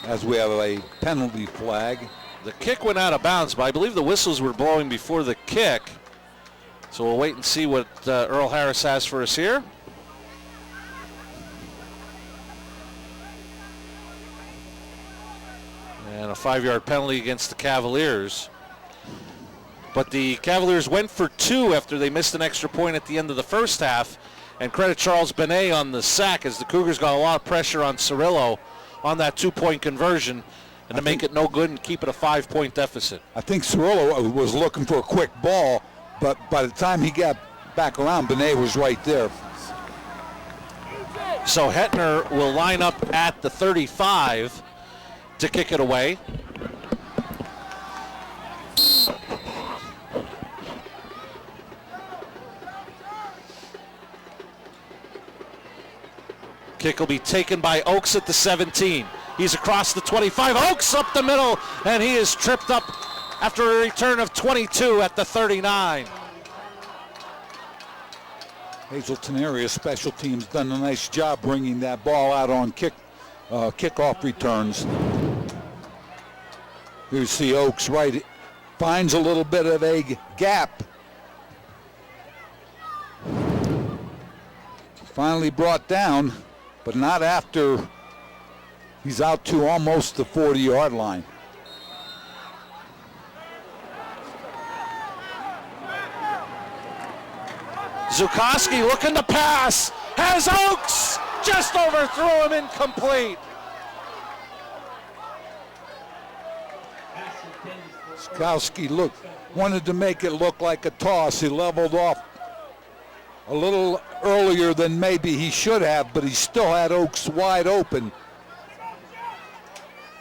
As we have a penalty flag. The kick went out of bounds, but I believe the whistles were blowing before the kick. So we'll wait and see what Earl Harris has for us here. And a 5-yard penalty against the Cavaliers. But the Cavaliers went for 2 after they missed an extra point at the end of the first half. And credit Charles Benet on the sack, as the Cougars got a lot of pressure on Cirillo on that 2-point conversion, and to make it no good and keep it a 5-point deficit. I think Cirillo was looking for a quick ball, but by the time he got back around, Benet was right there. So Hetner will line up at the 35 to kick it away. Kick will be taken by Oakes at the 17. He's across the 25. Oakes up the middle, and he is tripped up after a return of 22 at the 39. Hazleton area special teams done a nice job bringing that ball out on kickoff returns. You see Oakes right, finds a little bit of a gap. Finally brought down, but not after he's out to almost the 40-yard line. Zukowski looking to pass, has Oakes, just overthrew him, incomplete. Zukowski wanted to make it look like a toss. He leveled off a little earlier than maybe he should have, but he still had Oaks wide open.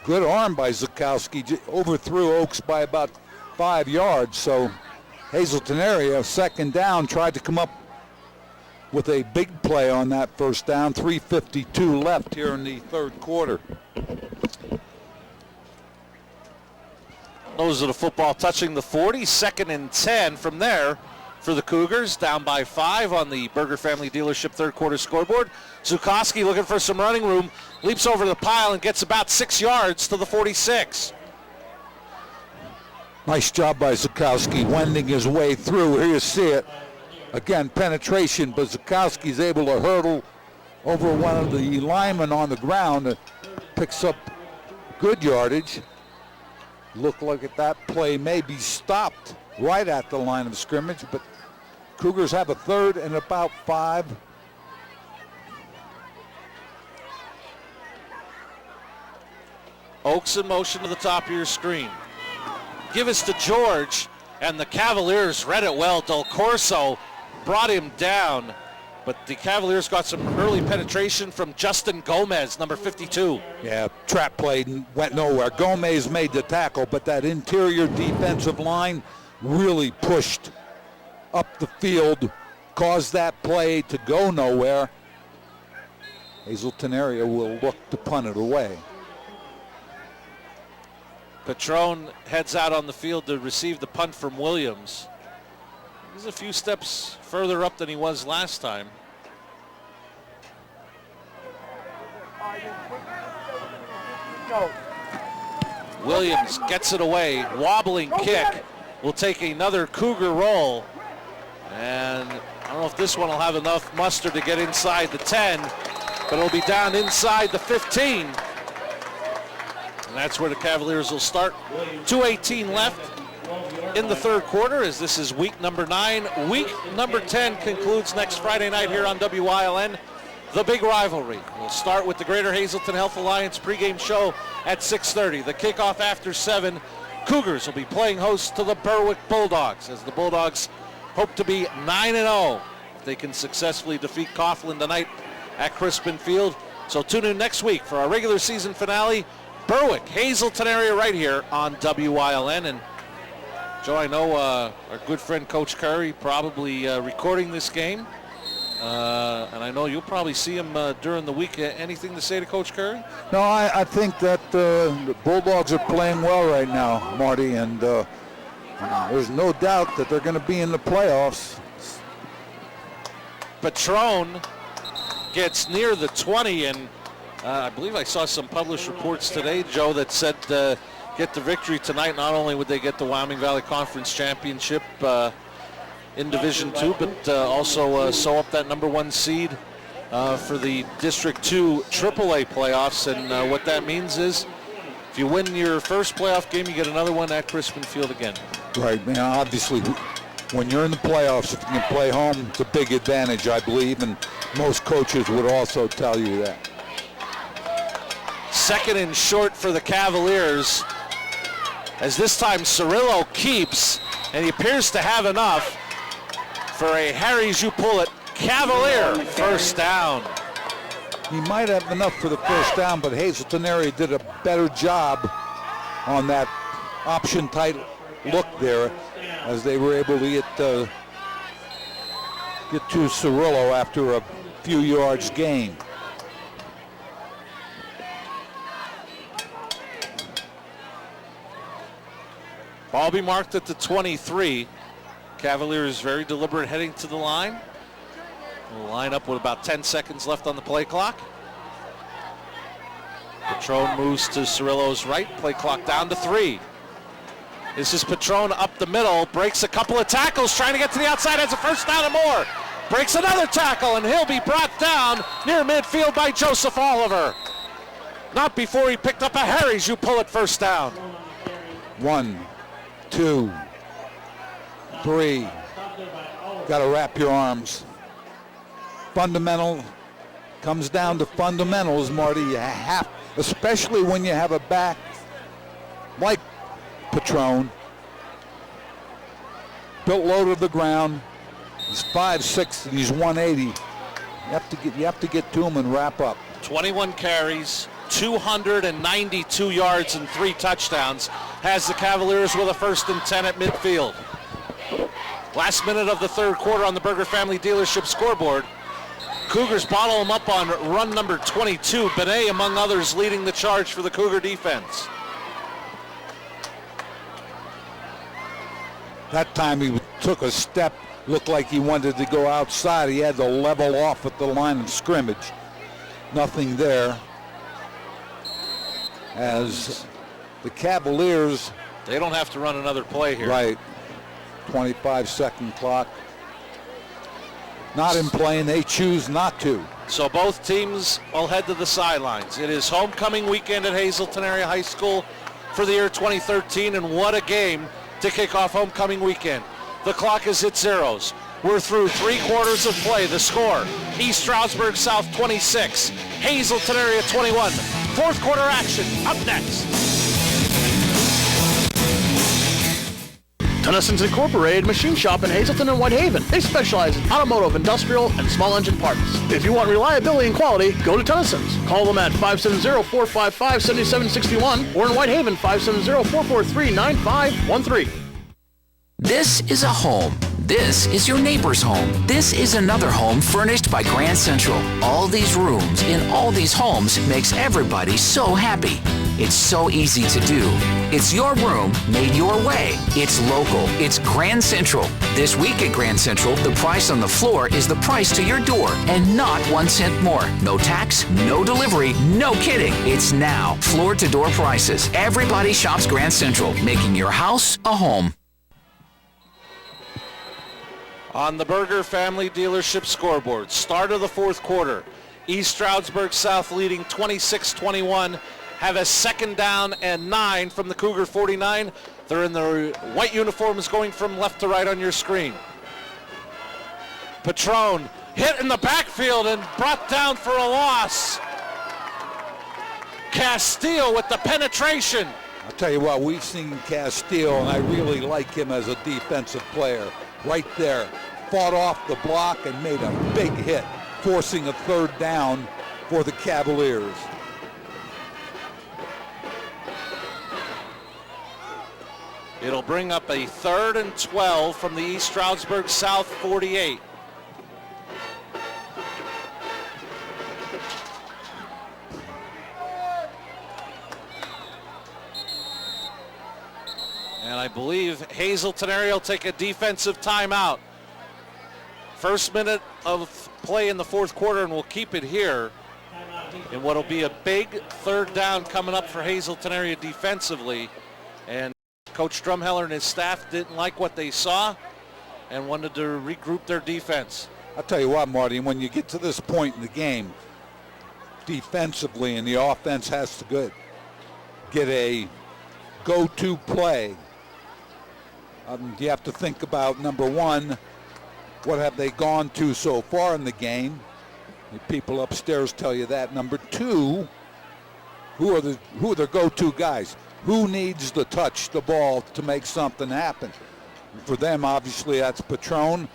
Good arm by Zukowski, overthrew Oaks by about 5 yards. So Hazleton area, second down, tried to come up with a big play on that first down. 3:52 left here in the third quarter. Those are the football touching the 40, 2nd and 10 from there for the Cougars, down by 5 on the Berger Family Dealership third quarter scoreboard. Zukowski looking for some running room, leaps over the pile and gets about 6 yards to the 46. Nice job by Zukowski, wending his way through. Here you see it. Again, penetration, but Zukowski's able to hurdle over one of the linemen on the ground and picks up good yardage. Looked like that play may be stopped right at the line of scrimmage, but Cougars have a 3rd and about 5. Oaks in motion to the top of your screen. Give us to George, and the Cavaliers read it well. Del Corso brought him down, but the Cavaliers got some early penetration from Justin Gomez, number 52. Yeah, trap play went nowhere. Gomez made the tackle, but that interior defensive line really pushed up the field, caused that play to go nowhere. Hazleton area will look to punt it away. Patron heads out on the field to receive the punt from Williams. He's a few steps further up than he was last time. Williams gets it away, wobbling kick. Will take another Cougar roll. And I don't know if this one will have enough muster to get inside the 10, but it'll be down inside the 15. And that's where the Cavaliers will start. 2:18 left in the third quarter as this is week number 9. Week number 10 concludes next Friday night here on WILN. The big rivalry. We'll start with the Greater Hazleton Health Alliance pregame show at 6:30. The kickoff after 7. Cougars will be playing host to the Berwick Bulldogs as the Bulldogs hope to be 9-0 if they can successfully defeat Coughlin tonight at Crispin Field. So tune in next week for our regular season finale. Berwick, Hazleton area right here on WILN. And Joe, I know our good friend Coach Curry probably recording this game. And I know you'll probably see him during the week. Anything to say to Coach Curry? No, I think that the Bulldogs are playing well right now, Marty, and there's no doubt that they're going to be in the playoffs. Patron gets near the 20, and I believe I saw some published reports today, Joe, that said get the victory tonight. Not only would they get the Wyoming Valley Conference Championship in Division II, but also sew up that number 1 seed for the District 2 AAA playoffs. And what that means is if you win your first playoff game, you get another one at Crispin Field again. Right, man. Obviously, when you're in the playoffs, if you can play home, it's a big advantage, I believe, and most coaches would also tell you that. 2nd and short for the Cavaliers, as this time Cirillo keeps, and he appears to have enough for a Harry Jupulit Cavalier first down. He might have enough for the first down, but Hazleton area did a better job on that option tight look there as they were able to get to Cirillo after a few yards gain. Ball be marked at the 23. Cavaliers very deliberate heading to the line. We'll line up with about 10 seconds left on the play clock. Patron moves to Cirillo's right. Play clock down to 3. This is Patron up the middle. Breaks a couple of tackles. Trying to get to the outside. Has a first down and more. Breaks another tackle, and he'll be brought down near midfield by Joseph Oliver. Not before he picked up a Harry Jupulit first down. 1, 2, 3. Got to wrap your arms. Fundamental comes down to fundamentals, Marty. You have, especially when you have a back like Patron. built low to the ground. He's 5'6", and he's 180. You have to get to him and wrap up. 21 carries, 292 yards, and 3 touchdowns. Has the Cavaliers with a 1st and 10 at midfield. Last minute of the third quarter on the Berger Family Dealership scoreboard. Cougars bottle him up on run number 22. Benet, among others, leading the charge for the Cougar defense. That time he took a step, looked like he wanted to go outside. He had to level off at the line of scrimmage. Nothing there. As the Cavaliers... They don't have to run another play here. Right. 25-second clock. Not in play, and they choose not to. So both teams will head to the sidelines. It is homecoming weekend at Hazleton Area High School for the year 2013, and what a game to kick off homecoming weekend. The clock is at zeros. We're through 3 quarters of play. The score, East Stroudsburg South 26, Hazleton Area 21. 4th quarter action up next. Tennyson's Incorporated Machine Shop in Hazleton and Whitehaven. They specialize in automotive, industrial, and small engine parts. If you want reliability and quality, go to Tennyson's. Call them at 570-455-7761 or in Whitehaven, 570-443-9513. This is a home. This is your neighbor's home. This is another home furnished by Grand Central. All these rooms in all these homes makes everybody so happy. It's so easy to do. It's your room made your way. It's local. It's Grand Central. This week at Grand Central, the price on the floor is the price to your door and not 1 cent more. No tax, no delivery, no kidding. It's now. Floor to door prices. Everybody shops Grand Central, making your house a home. On the Berger Family Dealership scoreboard, start of the 4th quarter. East Stroudsburg South leading 26-21. Have a 2nd down and 9 from the Cougar 49. They're in their white uniforms going from left to right on your screen. Patron hit in the backfield and brought down for a loss. Castile with the penetration. I'll tell you what, we've seen Castile, and I really like him as a defensive player. Right there, fought off the block and made a big hit, forcing a 3rd down for the Cavaliers. It'll bring up a 3rd and 12 from the East Stroudsburg South 48. And I believe Hazleton Area will take a defensive timeout. 1st minute of play in the 4th quarter, and we'll keep it here. And what'll be a big 3rd down coming up for Hazleton Area defensively. And Coach Drumheller and his staff didn't like what they saw and wanted to regroup their defense. I'll tell you what, Marty, when you get to this point in the game, defensively, and the offense has to get a go-to play, you have to think about, number one, what have they gone to so far in the game? The people upstairs tell you that. Number two, who are their go-to guys? Who needs to touch the ball to make something happen? For them, obviously, that's Patron,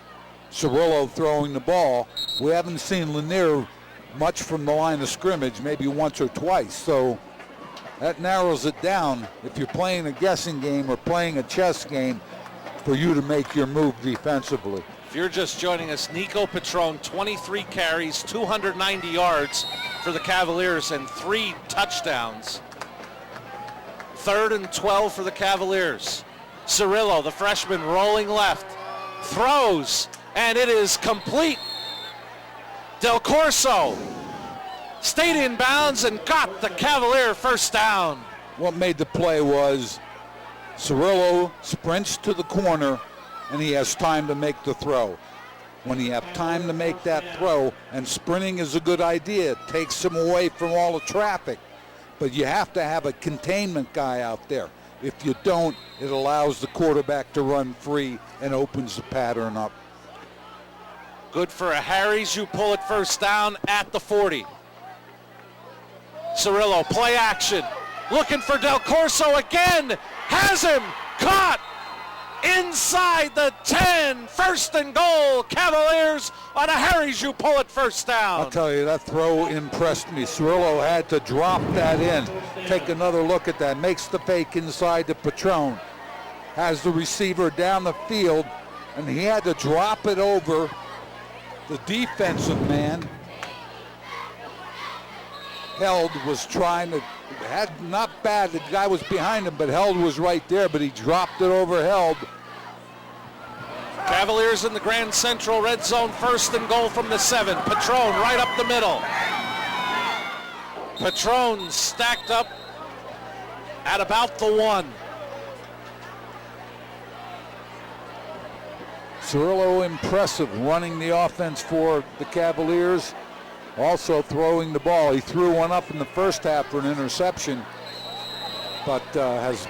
Cirillo throwing the ball. We haven't seen Lanier much from the line of scrimmage, maybe once or twice. So that narrows it down. If you're playing a guessing game or playing a chess game, for you to make your move defensively. If you're just joining us, Nico Patron, 23 carries, 290 yards for the Cavaliers and 3 touchdowns. 3rd and 12 for the Cavaliers. Cirillo, the freshman, rolling left, throws, and it is complete. Del Corso stayed in bounds and got the Cavalier 1st down. What made the play was Cirillo sprints to the corner, and he has time to make the throw. When you have time to make that throw, and sprinting is a good idea, it takes him away from all the traffic. But you have to have a containment guy out there. If you don't, it allows the quarterback to run free and opens the pattern up. Good for a Harry's. You pull it 1st down at the 40. Cirillo, play action. Looking for Del Corso again. Has him. Caught. inside the 10. First and goal, Cavaliers on a Harry Jupolit first down. I'll tell you, that throw impressed me. Cirillo had to drop that in. Take another look at that. Makes the fake inside to Patron. Has the receiver down the field, and he had to drop it over the defensive man. Held was trying to, had not bad, the guy was behind him, but Held was right there, but he dropped it over Held. Cavaliers in the Grand Central red zone, first and goal from the 7. Patron right up the middle. Patron stacked up at about the 1. Cirillo impressive running the offense for the Cavaliers. Also throwing the ball. He threw one up in the first half for an interception, but has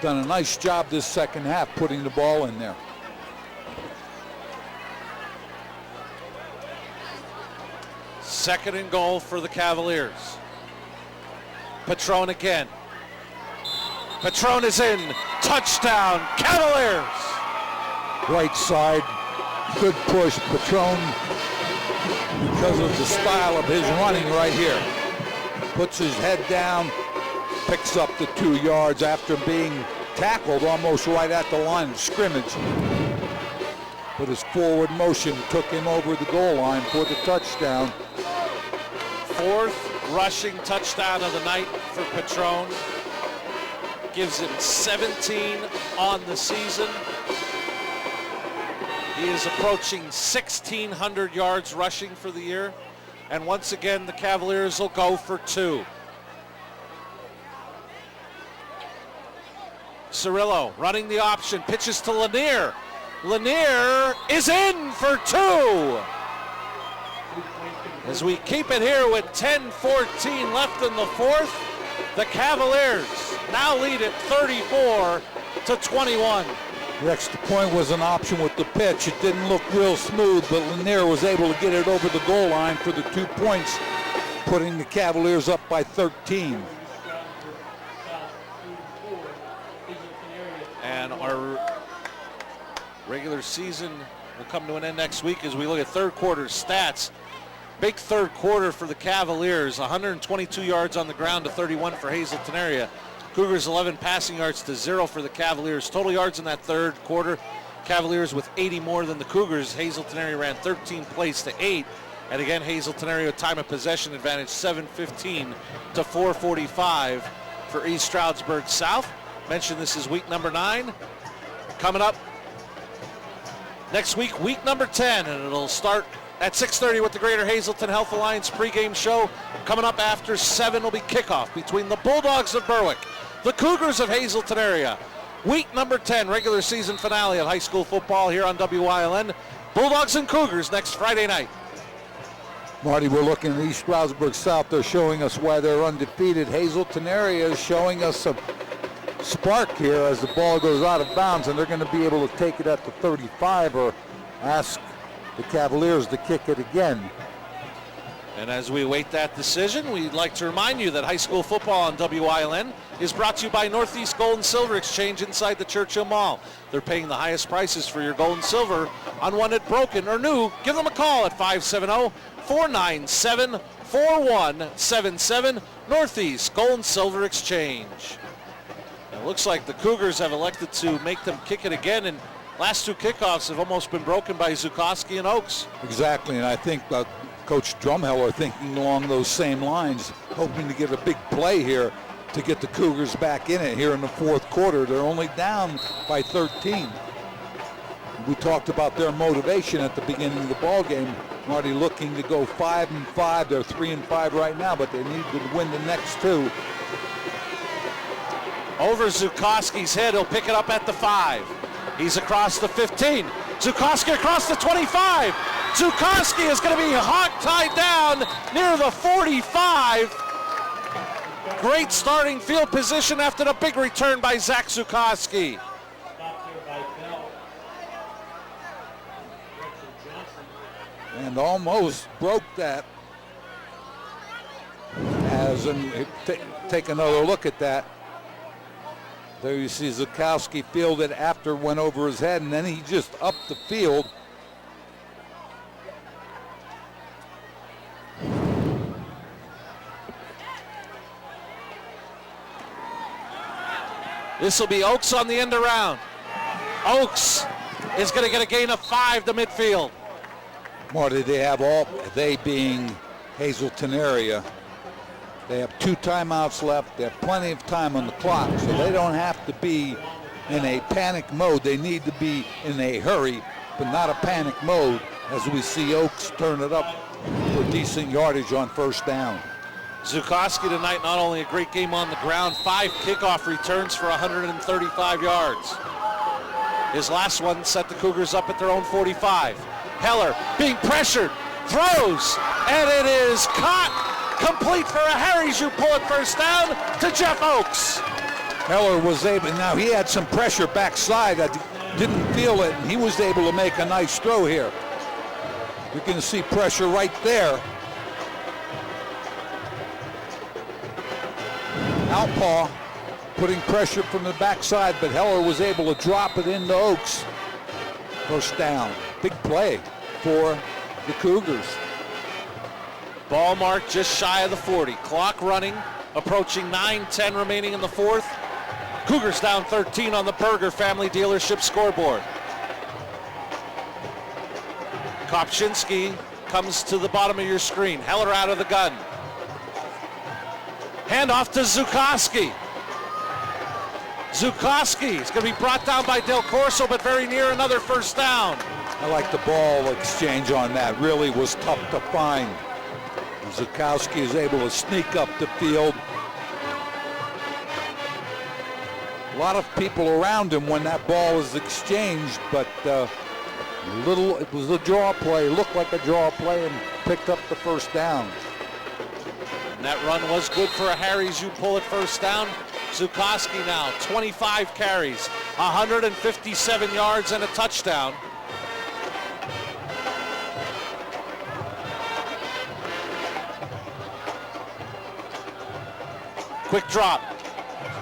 done a nice job this second half putting the ball in there. Second and goal for the Cavaliers. Patron again. Patron is in. Touchdown, Cavaliers! Right side, good push. Patron, because of the style of his running right here, puts his head down, picks up the 2 yards after being tackled almost right at the line of scrimmage. But his forward motion took him over the goal line for the touchdown. 4th rushing touchdown of the night for Patron. Gives him 17 on the season. He is approaching 1,600 yards rushing for the year. And once again, the Cavaliers will go for 2. Cirillo running the option, pitches to Lanier. Lanier is in for 2. As we keep it here with 10:14 left in the 4th, the Cavaliers now lead at 34-21. The extra point was an option with the pitch. It didn't look real smooth, but Lanier was able to get it over the goal line for the 2 points, putting the Cavaliers up by 13. And our regular season will come to an end next week as we look at third quarter stats. Big third quarter for the Cavaliers, 122 yards on the ground to 31 for Hazleton area. Cougars 11 passing yards to 0 for the Cavaliers. Total yards in that third quarter, Cavaliers with 80 more than the Cougars. Hazleton area ran 13 plays to 8. And again, Hazleton area time of possession advantage 7:15 to 4:45 for East Stroudsburg South. Mentioned this is week number 9. Coming up next week, week number 10, and it'll start at 6:30 with the Greater Hazleton Health Alliance pregame show. Coming up after 7 will be kickoff between the Bulldogs of Berwick, the Cougars of Hazleton area. Week number 10, regular season finale of high school football here on WYLN. Bulldogs and Cougars next Friday night. Marty, we're looking at East Stroudsburg South. They're showing us why they're undefeated. Hazleton area is showing us a spark here as the ball goes out of bounds, and they're going to be able to take it at the 35 or ask the Cavaliers to kick it again. And as we await that decision, we'd like to remind you that high school football on WILN is brought to you by Northeast Gold and Silver Exchange inside the Churchill Mall. They're paying the highest prices for your gold and silver on one at broken or new. Give them a call at 570-497-4177. Northeast Gold and Silver Exchange. It looks like the Cougars have elected to make them kick it again, and last 2 kickoffs have almost been broken by Zukowski and Oakes. Exactly, and I think Coach Drumheller thinking along those same lines, hoping to get a big play here to get the Cougars back in it here in the 4th quarter. They're only down by 13. We talked about their motivation at the beginning of the ball game. Marty looking to go 5-5. They're 3-5 right now, but they need to win the next 2. Over Zukowski's head, he'll pick it up at the 5. He's across the 15. Zukowski across the 25. Zukowski is going to be hog-tied down near the 45. Great starting field position after the big return by Zach Zukowski. And almost broke that. Take another look at that. There you see Zukowski fielded after it went over his head, and then he just upped the field. This will be Oaks on the end around. Oaks is going to get a gain of 5 to midfield. Marty, they being Hazleton area, they have 2 timeouts left. They have plenty of time on the clock, so they don't have to be in a panic mode. They need to be in a hurry, but not a panic mode, as we see Oaks turn it up for decent yardage on first down. Zukowski tonight, not only a great game on the ground, 5 kickoff returns for 135 yards. His last one set the Cougars up at their own 45. Heller being pressured, throws, and it is caught. Complete for a Harry's You pull it first down to Jeff Oaks. Heller was able, now he had some pressure backside. I didn't feel it, and he was able to make a nice throw here. You can see pressure right there. Outpaw putting pressure from the backside, but Heller was able to drop it into Oaks. First down. Big play for the Cougars. Ball marked just shy of the 40. Clock running, approaching 9:10 remaining in the fourth. Cougars down 13 on the Berger Family Dealership scoreboard. Kopczynski comes to the bottom of your screen. Heller out of the gun. Handoff to Zukowski. Zukowski is going to be brought down by Del Corso, but very near another first down. I like the ball exchange on that. Really was tough to find. Zukowski is able to sneak up the field. A lot of people around him when that ball was exchanged, but it was a draw play, looked like a draw play, and picked up the first down. And that run was good for a Harry's You pull it first down. Zukowski now 25 carries, 157 yards and a touchdown. Quick drop.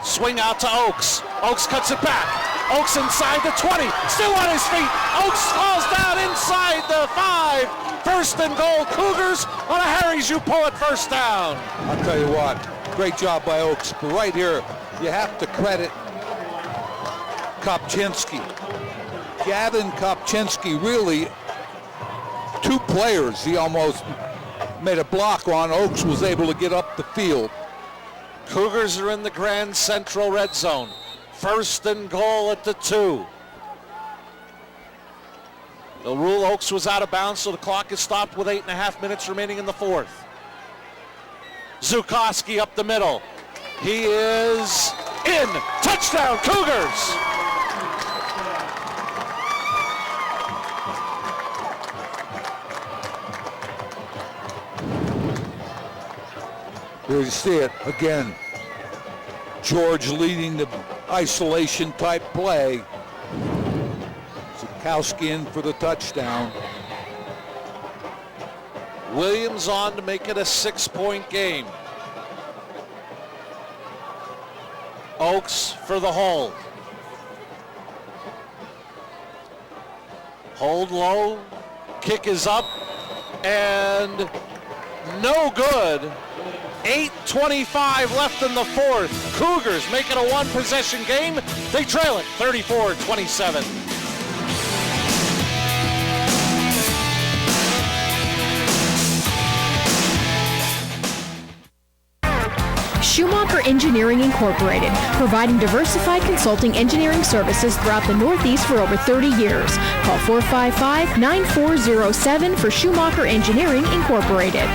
Swing out to Oaks. Oaks cuts it back. Oaks inside the 20. Still on his feet. Oaks falls down inside the 5. First and goal. Cougars on a Harry's You pull it first down. I'll tell you what. Great job by Oaks. But right here, you have to credit Kopczynski. Gavin Kopczynski, really 2 players he almost made a block on. Oaks was able to get up the field. Cougars are in the Grand Central red zone. First and goal at the 2. The rule Oaks was out of bounds, so the clock is stopped with 8.5 minutes remaining in the fourth. Zukowski up the middle. He is in. Touchdown, Cougars! There you see it again. George leading the isolation type play. Zukowski in for the touchdown. Williams on to make it a 6-point game. Oaks for the hold. Hold low. Kick is up. And no good. 8:25 left in the fourth. Cougars make it a 1-possession game. They trail it 34-27. Schumacher Engineering Incorporated, providing diversified consulting engineering services throughout the Northeast for over 30 years. Call 455-9407 for Schumacher Engineering Incorporated.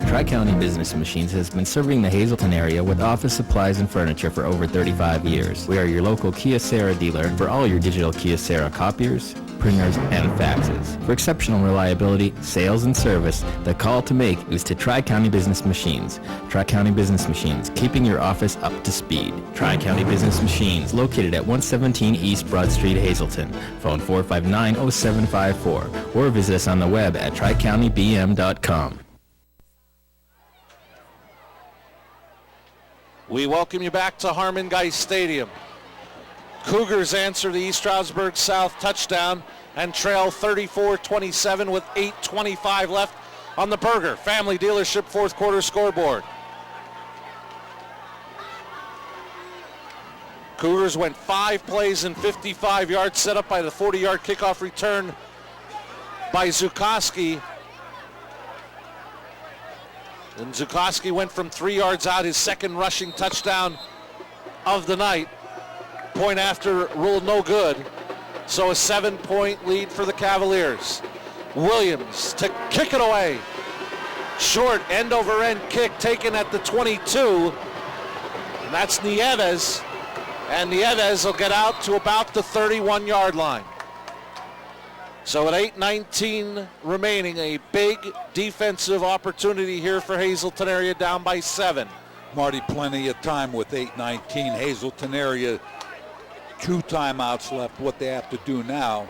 Tri-County Business Machines has been serving the Hazleton area with office supplies and furniture for over 35 years. We are your local Kyocera dealer for all your digital Kyocera copiers, printers, and faxes. For exceptional reliability, sales, and service, the call to make is to Tri-County Business Machines. Tri-County Business Machines, keeping your office up to speed. Tri-County Business Machines, located at 117 East Broad Street, Hazleton. Phone 459-0754, or visit us on the web at tricountybm.com. We welcome you back to Harmon Geist Stadium. Cougars answer the East Stroudsburg South touchdown and trail 34-27 with 8:25 left on the Berger Family Dealership fourth quarter scoreboard. Cougars went 5 plays and 55 yards, set up by the 40-yard kickoff return by Zukoski. And Zukoski went from 3 yards out, his second rushing touchdown of the night. Point after ruled no good. So a 7-point lead for the Cavaliers. Williams to kick it away. Short end over end kick taken at the 22. And that's Nieves. And Nieves will get out to about the 31-yard line. So at 8:19 remaining, a big defensive opportunity here for Hazleton area, down by 7. Marty, plenty of time with 8:19. Hazleton area, 2 timeouts left. What they have to do now,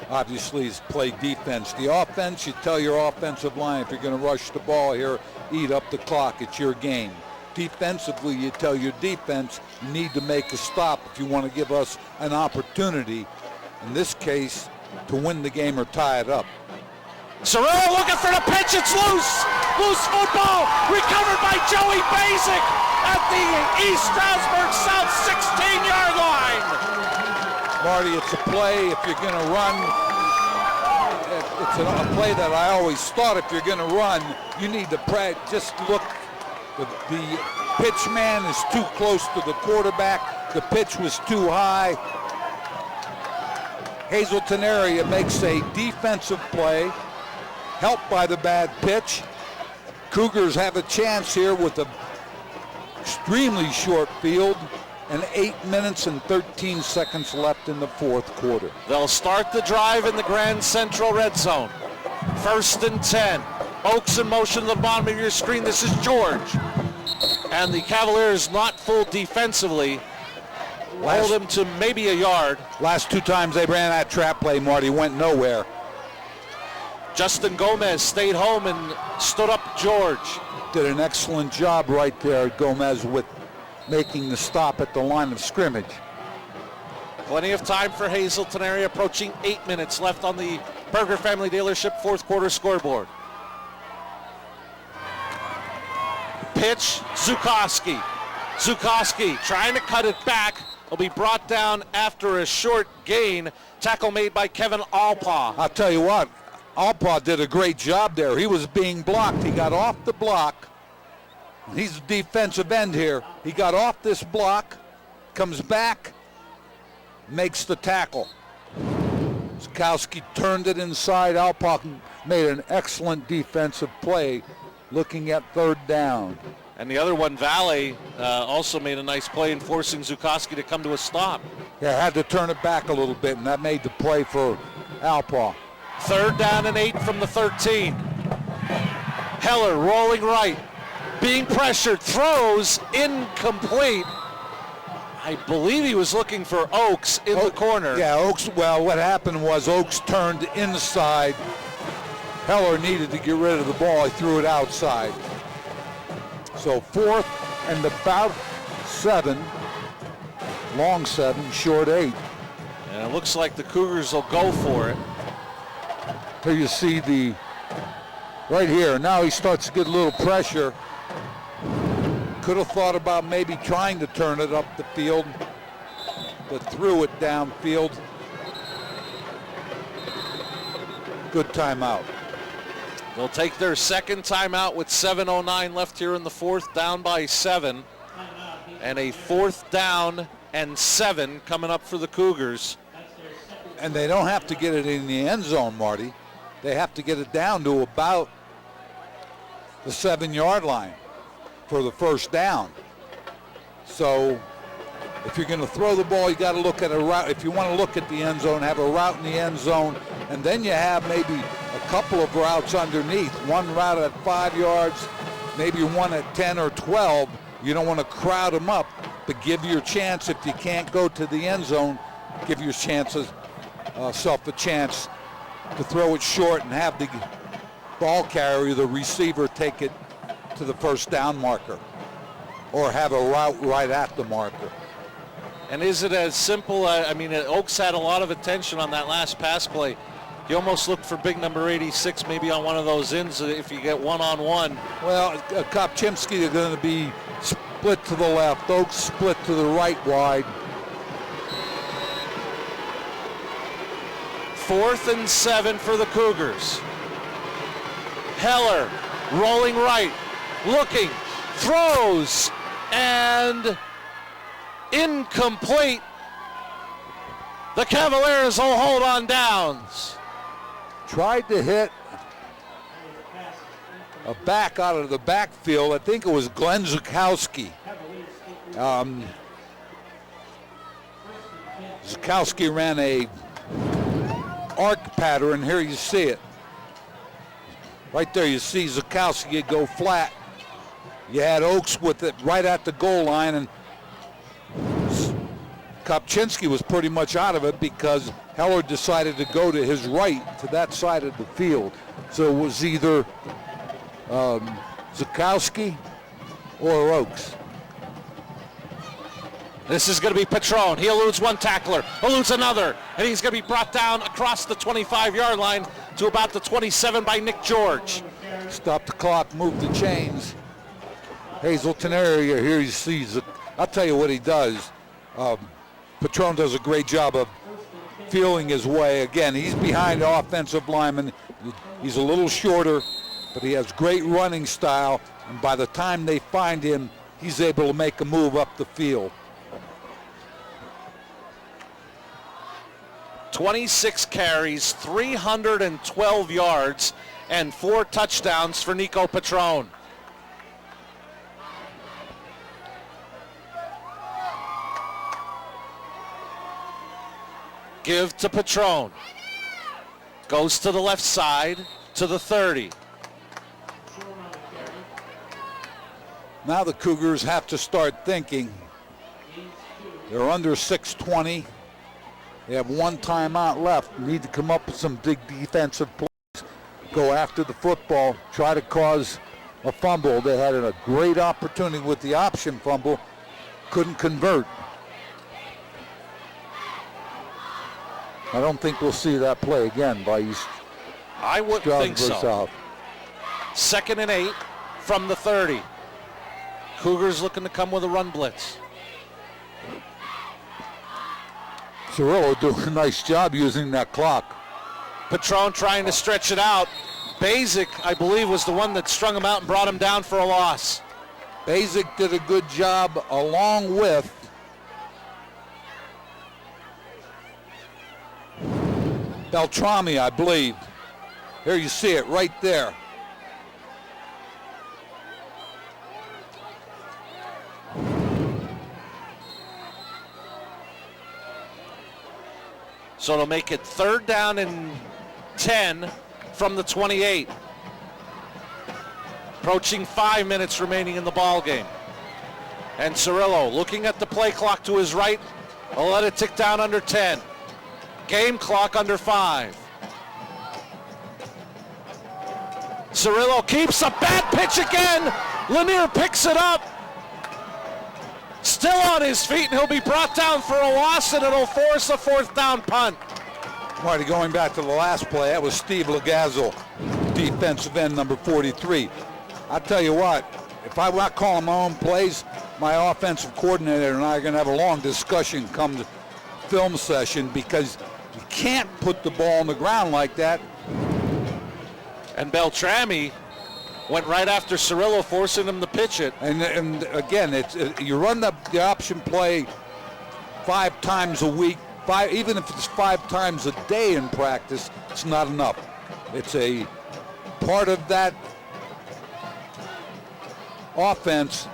obviously, is play defense. The offense, you tell your offensive line, if you're going to rush the ball here, eat up the clock. It's your game. Defensively, you tell your defense, you need to make a stop if you want to give us an opportunity, in this case, to win the game or tie it up. Sorrell looking for the pitch, it's loose! Loose football, recovered by Joey Basic at the East Stroudsburg South 16-yard line. Marty, it's a play if you're going to run. It's a play that I always thought if you're going to run, you need to just look. The pitch man is too close to the quarterback. The pitch was too high. Hazleton area makes a defensive play, helped by the bad pitch. Cougars have a chance here with an extremely short field and 8 minutes and 13 seconds left in the fourth quarter. They'll start the drive in the Grand Central red zone. 1st and 10. Oaks in motion to the bottom of your screen. This is George. And the Cavaliers not full defensively. Hold him to maybe a yard. Last 2 times they ran that trap play, Marty, went nowhere. Justin Gomez stayed home and stood up George. Did an excellent job right there, Gomez, with making the stop at the line of scrimmage. Plenty of time for Hazleton area, approaching 8 minutes left on the Berger Family Dealership fourth quarter scoreboard. Pitch, Zukoski. Zukoski trying to cut it back. Will be brought down after a short gain. Tackle made by Kevin Alpaw. I'll tell you what, Alpaw did a great job there. He was being blocked. He got off the block. He's a defensive end here. He got off this block, comes back, makes the tackle. Zukoski turned it inside. Alpaw made an excellent defensive play looking at 3rd down. And the other one, Valley, also made a nice play in forcing Zukoski to come to a stop. Yeah, had to turn it back a little bit, and that made the play for Alpaw. 3rd down and 8 from the 13. Heller rolling right, being pressured, throws incomplete. I believe he was looking for Oaks in the corner. Yeah, Oaks, well, what happened was Oaks turned inside. Heller needed to get rid of the ball. He threw it outside. So 4th and about 7, long 7, short 8. And it looks like the Cougars will go for it. Here you see right here, now he starts to get a little pressure. Could have thought about maybe trying to turn it up the field, but threw it downfield. Good timeout. They'll take their second timeout with 7:09 left here in the fourth, down by 7. And a 4th down and 7 coming up for the Cougars. And they don't have to get it in the end zone, Marty. They have to get it down to about the 7-yard line for the 1st down. So if you're going to throw the ball, you got to look at a route. If you want to look at the end zone, have a route in the end zone, and then you have maybe a couple of routes underneath. One route at 5 yards, maybe one at 10 or 12. You don't want to crowd them up, but give your chance. If you can't go to the end zone, give your self a chance to throw it short and have the ball carrier, the receiver, take it to the 1st down marker. or have a route right at the marker. And is it as simple? I mean, Oaks had a lot of attention on that last pass play. You almost look for big number 86 maybe on one of those ends if you get one-on-one. Well, Kopczynski is going to be split to the left. Oaks split to the right wide. 4th and 7 for the Cougars. Heller rolling right, looking, throws, and incomplete. The Cavaliers will hold on downs. Tried to hit a back out of the backfield. I think it was Glenn Zukowski. Zukowski ran a arc pattern. Here you see it. Right there you see Zukowski go flat. You had Oaks with it right at the goal line, and Kopczynski was pretty much out of it because Heller decided to go to his right, to that side of the field. So it was either Zukowski or Oaks. This is going to be Patron. He eludes one tackler, eludes another, and he's going to be brought down across the 25-yard line to about the 27 by Nick George. Stop the clock, move the chains. Hazleton area, here you see, I'll tell you what he does. Patron does a great job of feeling his way. Again, he's behind the offensive lineman. He's a little shorter, but he has great running style, and by the time they find him, he's able to make a move up the field. 26 carries, 312 yards, and 4 touchdowns for Nico Patron. Give to Patron. Goes to the left side, to the 30. Now the Cougars have to start thinking. They're under 6:20. They have one timeout left. Need to come up with some big defensive plays. Go after the football. Try to cause a fumble. They had a great opportunity with the option fumble. Couldn't convert. I don't think we'll see that play again by East. I wouldn't think so. South. 2nd and 8 from the 30. Cougars looking to come with a run blitz. Cirillo doing a nice job using that clock. Patron trying to stretch it out. Basic, I believe, was the one that strung him out and brought him down for a loss. Basic did a good job along with Beltrami, I believe. Here you see it right there. So it'll make it 3rd down and 10 from the 28. Approaching 5 minutes remaining in the ball game. And Cirillo looking at the play clock to his right. I'll let it tick down under 10. Game clock under 5. Cirillo keeps a bad pitch again. Lanier picks it up. Still on his feet, and he'll be brought down for a loss, and it'll force a 4th down punt. Marty, going back to the last play, that was Steve Legazzo, defensive end number 43. I'll tell you what, if I'm not calling my own plays, my offensive coordinator and I are going to have a long discussion come to film session, because you can't put the ball on the ground like that. And Beltrami went right after Cirillo, forcing him to pitch it. And again, it's you run the option play 5 times a week, even if it's 5 times a day in practice, it's not enough. It's a part of that offense,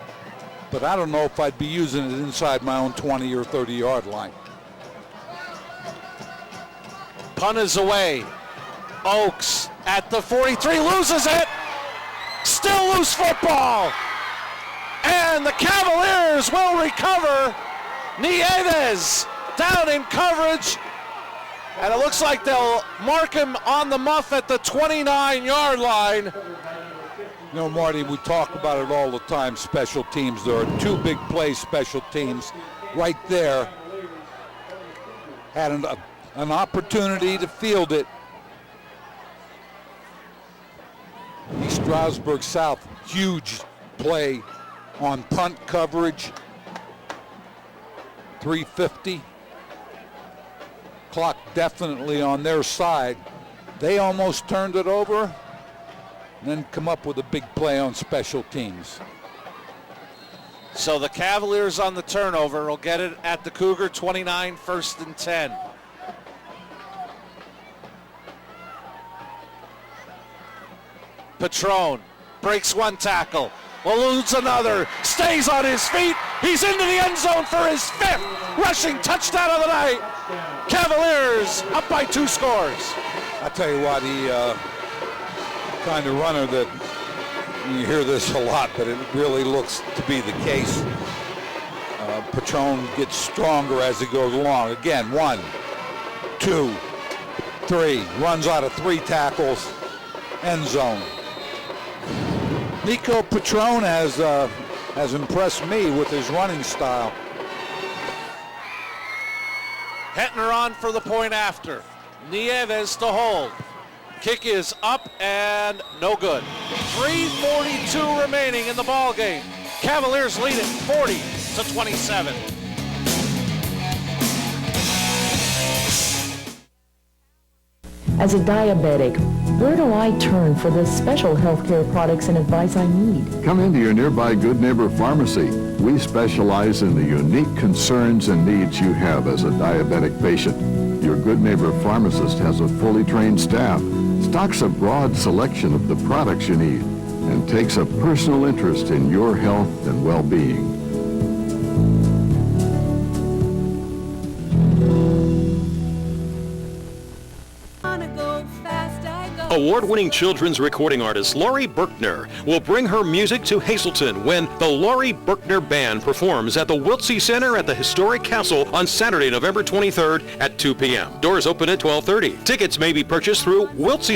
but I don't know if I'd be using it inside my own 20 or 30-yard line. Punt is away. Oaks at the 43, loses it. Still loose football. And the Cavaliers will recover. Nieves down in coverage. And it looks like they'll mark him on the muff at the 29-yard line. You know, Marty, we talk about it all the time, special teams. There are two big plays, special teams. Right there, had an opportunity to field it. East Stroudsburg South, huge play on punt coverage. 3:50. Clock definitely on their side. They almost turned it over, and then come up with a big play on special teams. So the Cavaliers on the turnover will get it at the Cougar 29, 1st and 10. Patron breaks one tackle, will lose another, stays on his feet. He's into the end zone for his 5th rushing touchdown of the night. Cavaliers up by 2 scores. I tell you what, he kind of runner that, you hear this a lot, but it really looks to be the case. Patron gets stronger as he goes along. Again, 1, 2, 3, runs out of 3 tackles, end zone. Nico Patron has impressed me with his running style. Hetner on for the point after. Nieves to hold. Kick is up and no good. 3:42 remaining in the ball game. Cavaliers lead it 40-27. As a diabetic, where do I turn for the special healthcare products and advice I need? Come into your nearby Good Neighbor Pharmacy. We specialize in the unique concerns and needs you have as a diabetic patient. Your Good Neighbor pharmacist has a fully trained staff, stocks a broad selection of the products you need, and takes a personal interest in your health and well-being. Award-winning children's recording artist Laurie Berkner will bring her music to Hazleton when the Laurie Berkner Band performs at the Wiltsey Center at the Historic Castle on Saturday, November 23rd at 2 p.m. Doors open at 12:30. Tickets may be purchased through Wiltsey